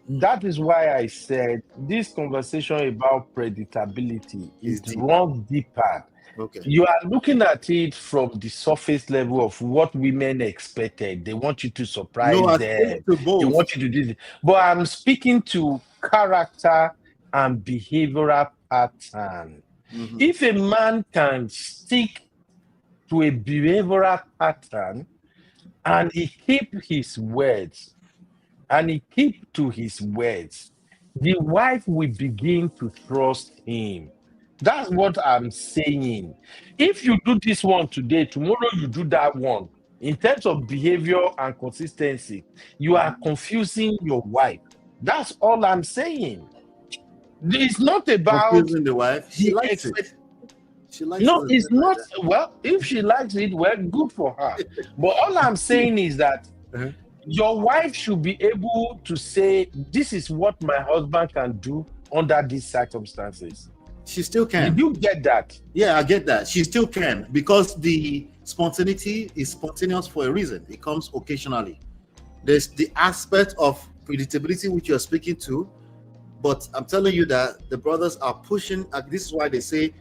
Speaker 4: that is why I said this conversation about predictability is wrong deeper.
Speaker 5: Okay.
Speaker 4: You are looking at it from the surface level of what women expected. They want you to surprise them. They want you to do this. But I'm speaking to character and behavioral pattern. If a man can stick to a behavioral pattern and he keep his words, and he keep to his words, the wife will begin to trust him. That's what I'm saying. If you do this one today, tomorrow you do that one. In terms of behavior and consistency, you are confusing your wife. That's all I'm saying. It's not about
Speaker 5: confusing the wife. She likes it. She likes
Speaker 4: no,
Speaker 5: it.
Speaker 4: it's not. Well, if she likes it, well, good for her. But all I'm saying is that your wife should be able to say, this is what my husband can do under these circumstances.
Speaker 5: She still can.
Speaker 4: Did you get that?
Speaker 5: Yeah, I get that. She still can, because the spontaneity is spontaneous for a reason. It comes occasionally. There's the aspect of predictability which you're speaking to, but I'm telling you that the brothers are pushing. This is why they say,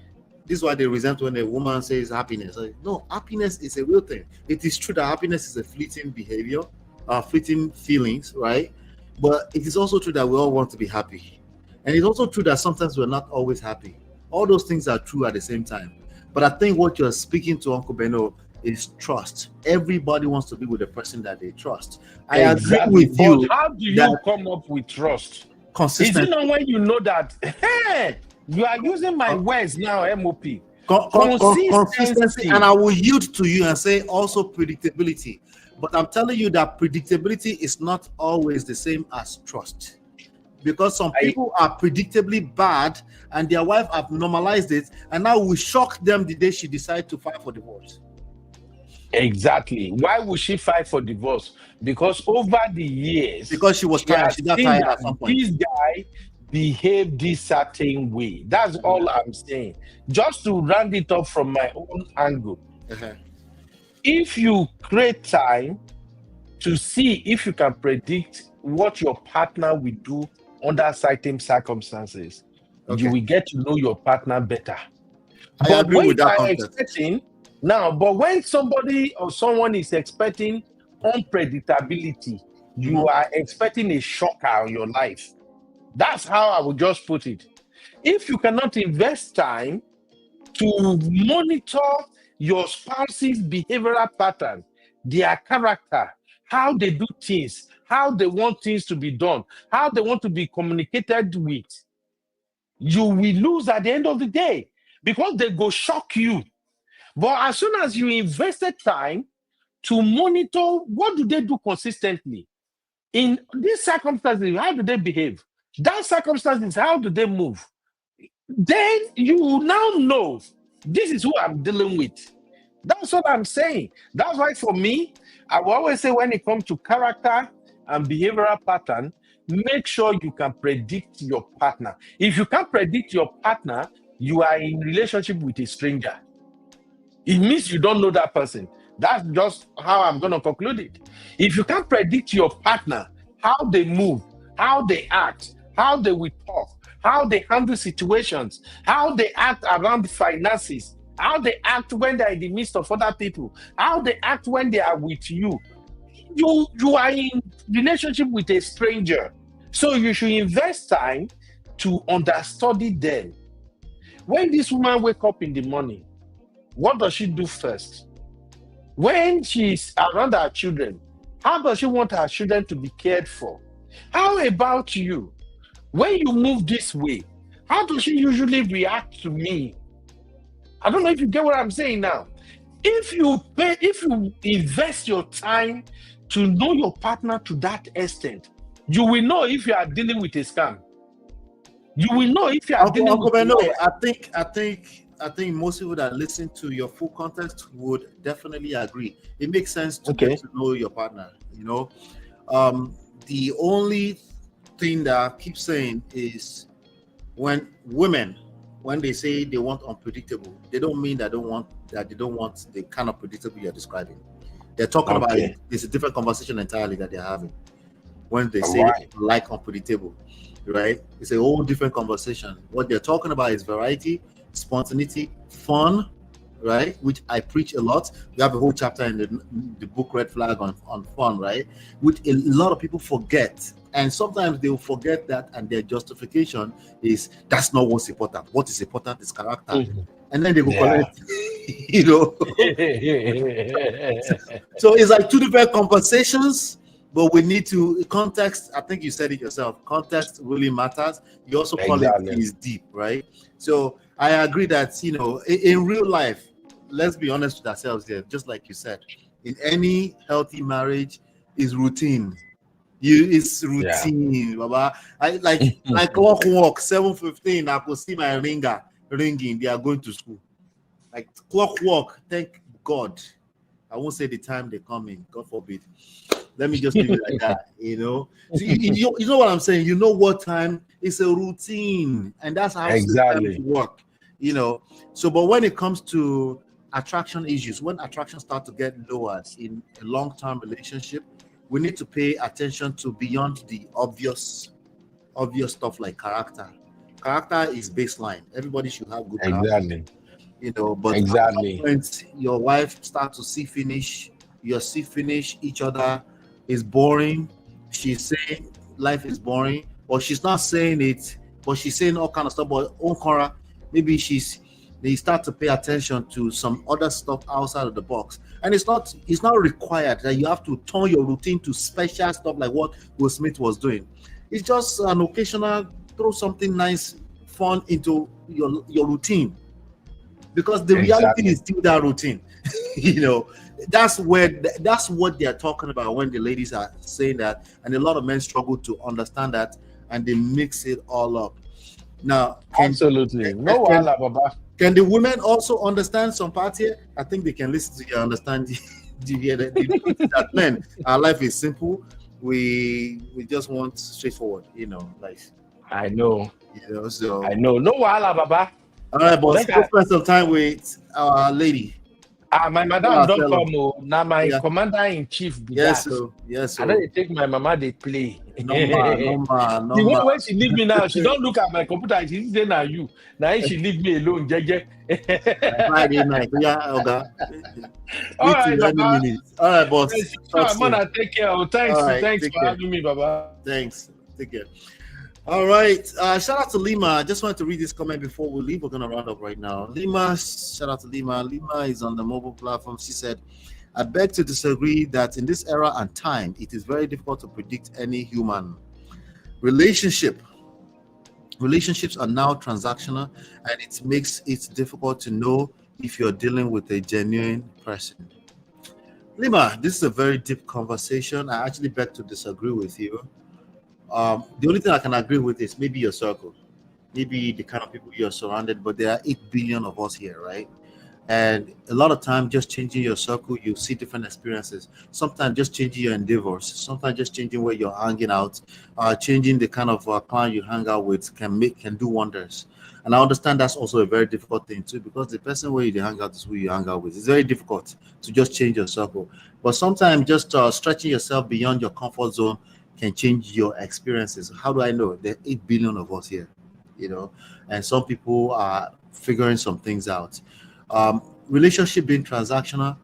Speaker 5: this is why they resent when a woman says happiness. No, happiness is a real thing. It is true that happiness is a fleeting behavior, fleeting feelings, right? But it is also true that we all want to be happy. And it's also true that sometimes we're not always happy. All those things are true at the same time. But I think what you're speaking to, Uncle Beno, is trust. Everybody wants to be with the person that they trust. I agree with you.
Speaker 4: But how do you come up with trust?
Speaker 5: Consistent.
Speaker 4: Is it not when you know that, hey, you are using my words now, MOP?
Speaker 5: Consistency. And I will yield to you and say also predictability. But I'm telling you that predictability is not always the same as trust. Because some people are predictably bad and their wife have normalized it, and now we shock them the day she decides to file for divorce.
Speaker 4: Exactly. Why would she file for divorce? Because over the years,
Speaker 5: because she was tired, she got tired at some point.
Speaker 4: This guy behaved this certain way. That's all I'm saying. Just to round it up from my own angle. If you create time to see if you can predict what your partner will do under certain circumstances, you will get to know your partner better.
Speaker 5: I agree with that concept.
Speaker 4: But when somebody or someone is expecting unpredictability, you are expecting a shocker on your life. That's how I would just put it. If you cannot invest time to monitor your spouse's behavioral pattern, their character, how they do things, how they want things to be done, how they want to be communicated with, you will lose at the end of the day because they go shock you. But as soon as you invested time to monitor what do they do consistently, in these circumstances, how do they behave? That circumstances, how do they move? Then you now know this is who I'm dealing with. That's what I'm saying. That's why for me, I will always say when it comes to character and behavioral pattern, make sure you can predict your partner. If you can't predict your partner, you are in relationship with a stranger. It means you don't know that person. That's just how I'm going to conclude it. If you can't predict your partner, how they move, how they act, how they will talk, how they handle situations, how they act around finances, how they act when they're in the midst of other people, how they act when they are with you, you are in relationship with a stranger. So you should invest time to understudy them. When this woman wake up in the morning, what does she do first? When she's around her children, how does she want her children to be cared for? How about you? When you move this way, how does she usually react to me? I don't know if you get what I'm saying now. If you invest your time to know your partner to that extent, you will know if you are dealing with a scam. You will know if you are dealing
Speaker 5: Uncle
Speaker 4: with
Speaker 5: Beno,
Speaker 4: a
Speaker 5: I think most people that listen to your full context would definitely agree. It makes sense to
Speaker 4: Okay.
Speaker 5: get to know your partner. You know, the only thing that I keep saying is when they say they want unpredictable, they don't mean that they don't want the kind of predictable you're describing. They're talking about
Speaker 4: Okay.
Speaker 5: it. It's a different conversation entirely that they're having when they
Speaker 4: All
Speaker 5: say
Speaker 4: right.
Speaker 5: like unpredictable, right? It's a whole different conversation. What they're talking about is variety, spontaneity, fun, right? Which I preach a lot. We have a whole chapter in the book Red Flag on fun, right? Which a lot of people forget. And sometimes they will forget that, and their justification is that's not what's important. What is important is character.
Speaker 4: Mhm.
Speaker 5: And then they will
Speaker 4: Yeah.
Speaker 5: collect, you know. So it's like two different conversations, but we need to context. I think you said it yourself. Context really matters. You also call
Speaker 4: Exactly.
Speaker 5: it is deep, right? So I agree that in real life, let's be honest with ourselves here. Just like you said, in any healthy marriage, is routine. It's
Speaker 4: Yeah.
Speaker 5: routine, Baba. I like clockwork. 7:15. I could see my ringer ringing. They are going to school. Like clockwork. Thank God. I won't say the time they come in. God forbid. Let me just leave it like that. So you know what I'm saying. You know what time? It's a routine, and that's how systems
Speaker 4: Exactly.
Speaker 5: work. So but when it comes to attraction issues, when attraction starts to get lowered in a long-term relationship, we need to pay attention to beyond the obvious stuff like character. Character is baseline. Everybody should have good character.
Speaker 4: Exactly.
Speaker 5: But at some
Speaker 4: Exactly.
Speaker 5: point your wife start to see finish, you see finish each other is boring. She's saying life is boring, or she's not saying it, but she's saying all kind of stuff. But Onkora, maybe they start to pay attention to some other stuff outside of the box. And it's not required that you have to turn your routine to special stuff like what Will Smith was doing. It's just an occasional throw something nice, fun into your routine, because the reality
Speaker 4: Exactly.
Speaker 5: is still that routine. That's what they're talking about when the ladies are saying that, and a lot of men struggle to understand that, and they mix it all up. Now,
Speaker 4: Absolutely. No wahala, Baba.
Speaker 5: can the women also understand some part here? I think they can listen to you, understand that men, our life is simple. We just want straightforward, like
Speaker 4: I know.
Speaker 5: so.
Speaker 4: I know. No wahala, Baba.
Speaker 5: All right, boss.
Speaker 4: Make
Speaker 5: Let's
Speaker 4: I,
Speaker 5: spend some time with our lady.
Speaker 4: my madam don't come. Now my
Speaker 5: Yeah.
Speaker 4: commander in chief be
Speaker 5: Yes,
Speaker 4: that.
Speaker 5: so yes,
Speaker 4: I know they take my mama, they play.
Speaker 5: number.
Speaker 4: The way when she leave me now, she don't look at my computer. She say na you. Now she leave me alone, jeje.
Speaker 5: Friday night. Yeah, okay.
Speaker 4: All right,
Speaker 5: Any
Speaker 4: Baba.
Speaker 5: minute. All right, boss. Talk
Speaker 4: I'm
Speaker 5: soon.
Speaker 4: gonna take care. Oh, thanks.
Speaker 5: All right,
Speaker 4: Thanks
Speaker 5: take
Speaker 4: for
Speaker 5: care.
Speaker 4: having me, Baba.
Speaker 5: Thanks. Take care. All right. Shout out to Lima. I just wanted to read this comment before we leave. We're gonna round up right now. Lima, shout out to Lima. Lima is on the mobile platform. She said, I beg to disagree that in this era and time, it is very difficult to predict any human relationship. Relationships are now transactional, and it makes it difficult to know if you're dealing with a genuine person. Lima, this is a very deep conversation. I actually beg to disagree with you. The only thing I can agree with is maybe your circle, maybe the kind of people you're surrounded. But there are 8 billion of us here, right? And a lot of time, just changing your circle, you see different experiences. Sometimes just changing your endeavors. Sometimes just changing where you're hanging out, changing the kind of client you hang out with can do wonders. And I understand that's also a very difficult thing too, because the person where you hang out is who you hang out with. It's very difficult to just change your circle. But sometimes just stretching yourself beyond your comfort zone can change your experiences. How do I know? There are 8 billion of us here, and some people are figuring some things out. Relationship being transactional,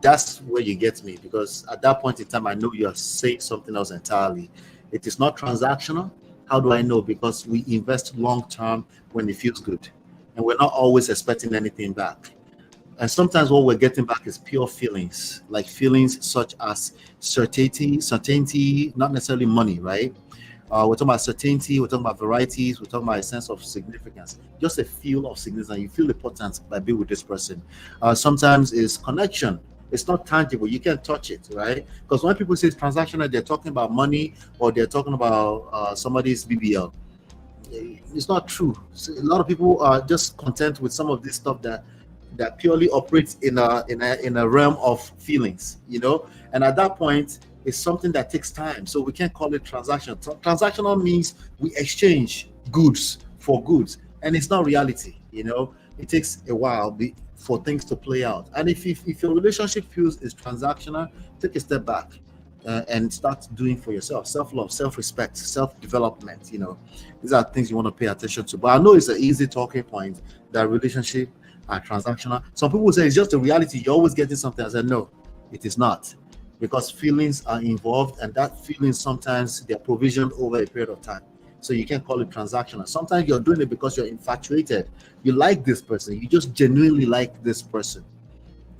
Speaker 5: that's where you get me, because at that point in time, I know you're saying something else entirely. It is not transactional. How do I know? Because we invest long term when it feels good, and we're not always expecting anything back. And sometimes what we're getting back is pure feelings, like feelings such as certainty, not necessarily money, right? We're talking about certainty, we're talking about varieties, we're talking about a sense of significance, just a feel of significance. You feel important by being with this person. Sometimes it's connection. It's not tangible. You can't touch it, right? Because when people say it's transactional, they're talking about money or they're talking about somebody's BBL. It's not true. So a lot of people are just content with some of this stuff that purely operates in a realm of feelings, and at that point it's something that takes time, so we can't call it transaction. Transactional means we exchange goods for goods, and it's not reality. It takes a while for things to play out. And if your relationship feels is transactional, take a step back and start doing for yourself. Self-love, self-respect, self-development. These are things you want to pay attention to. But I know it's an easy talking point that relationship are transactional. Some people say it's just a reality, you're always getting something. I said no, it is not, because feelings are involved, and that feelings sometimes they're provisioned over a period of time, so you can't call it transactional. Sometimes you're doing it because you're infatuated, you like this person, you just genuinely like this person,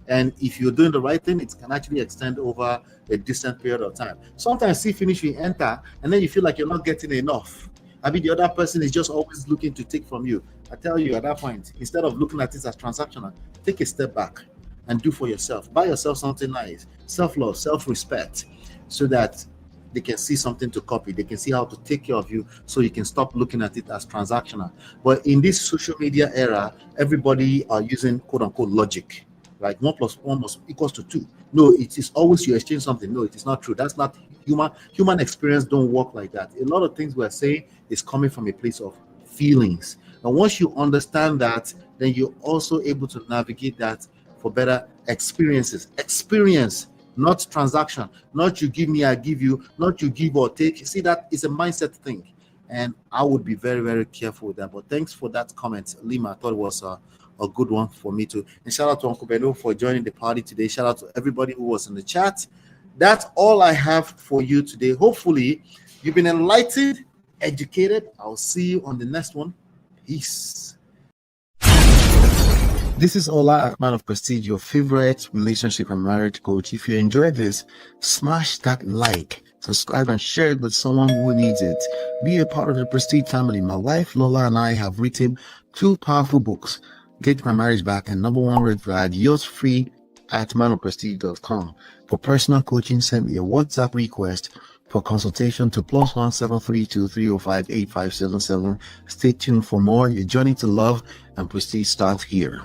Speaker 5: and if you're doing the right thing, it can actually extend over a decent period of time. Sometimes see finish, you enter, and then you feel like you're not getting enough. I mean, the other person is just always looking to take from you. I tell you, at that point, instead of looking at it as transactional, take a step back and do for yourself. Buy yourself something nice. Self-love, self-respect, so that they can see something to copy. They can see how to take care of you, so you can stop looking at it as transactional. But in this social media era, everybody are using quote-unquote logic, right? 1 + 1 equals 2. No, it is always you exchange something. No, it is not true. That's not human experience. Don't work like that. A lot of things we're saying is coming from a place of feelings. And once you understand that, then you're also able to navigate that for better experiences. Experience, not transaction. Not you give me, I give you. Not you give or take. See, that is a mindset thing. And I would be very, very careful with that. But thanks for that comment, Lima. I thought it was a good one for me too. And shout out to Uncle Beno for joining the party today. Shout out to everybody who was in the chat. That's all I have for you today. Hopefully, you've been enlightened, educated. I'll see you on the next one. Peace.
Speaker 1: This is Ola, man of Prestige, your favorite relationship and marriage coach. If you enjoyed this, smash that like, subscribe, and share it with someone who needs it. Be a part of the Prestige family. My wife Lola and I have written 2 powerful books, Get My Marriage Back and #1 Red Flag. Yours free at manofprestige.com. For personal coaching, send me a WhatsApp request for consultation to +1 732 305 8577. Stay tuned for more. Your journey to love and prestige starts here.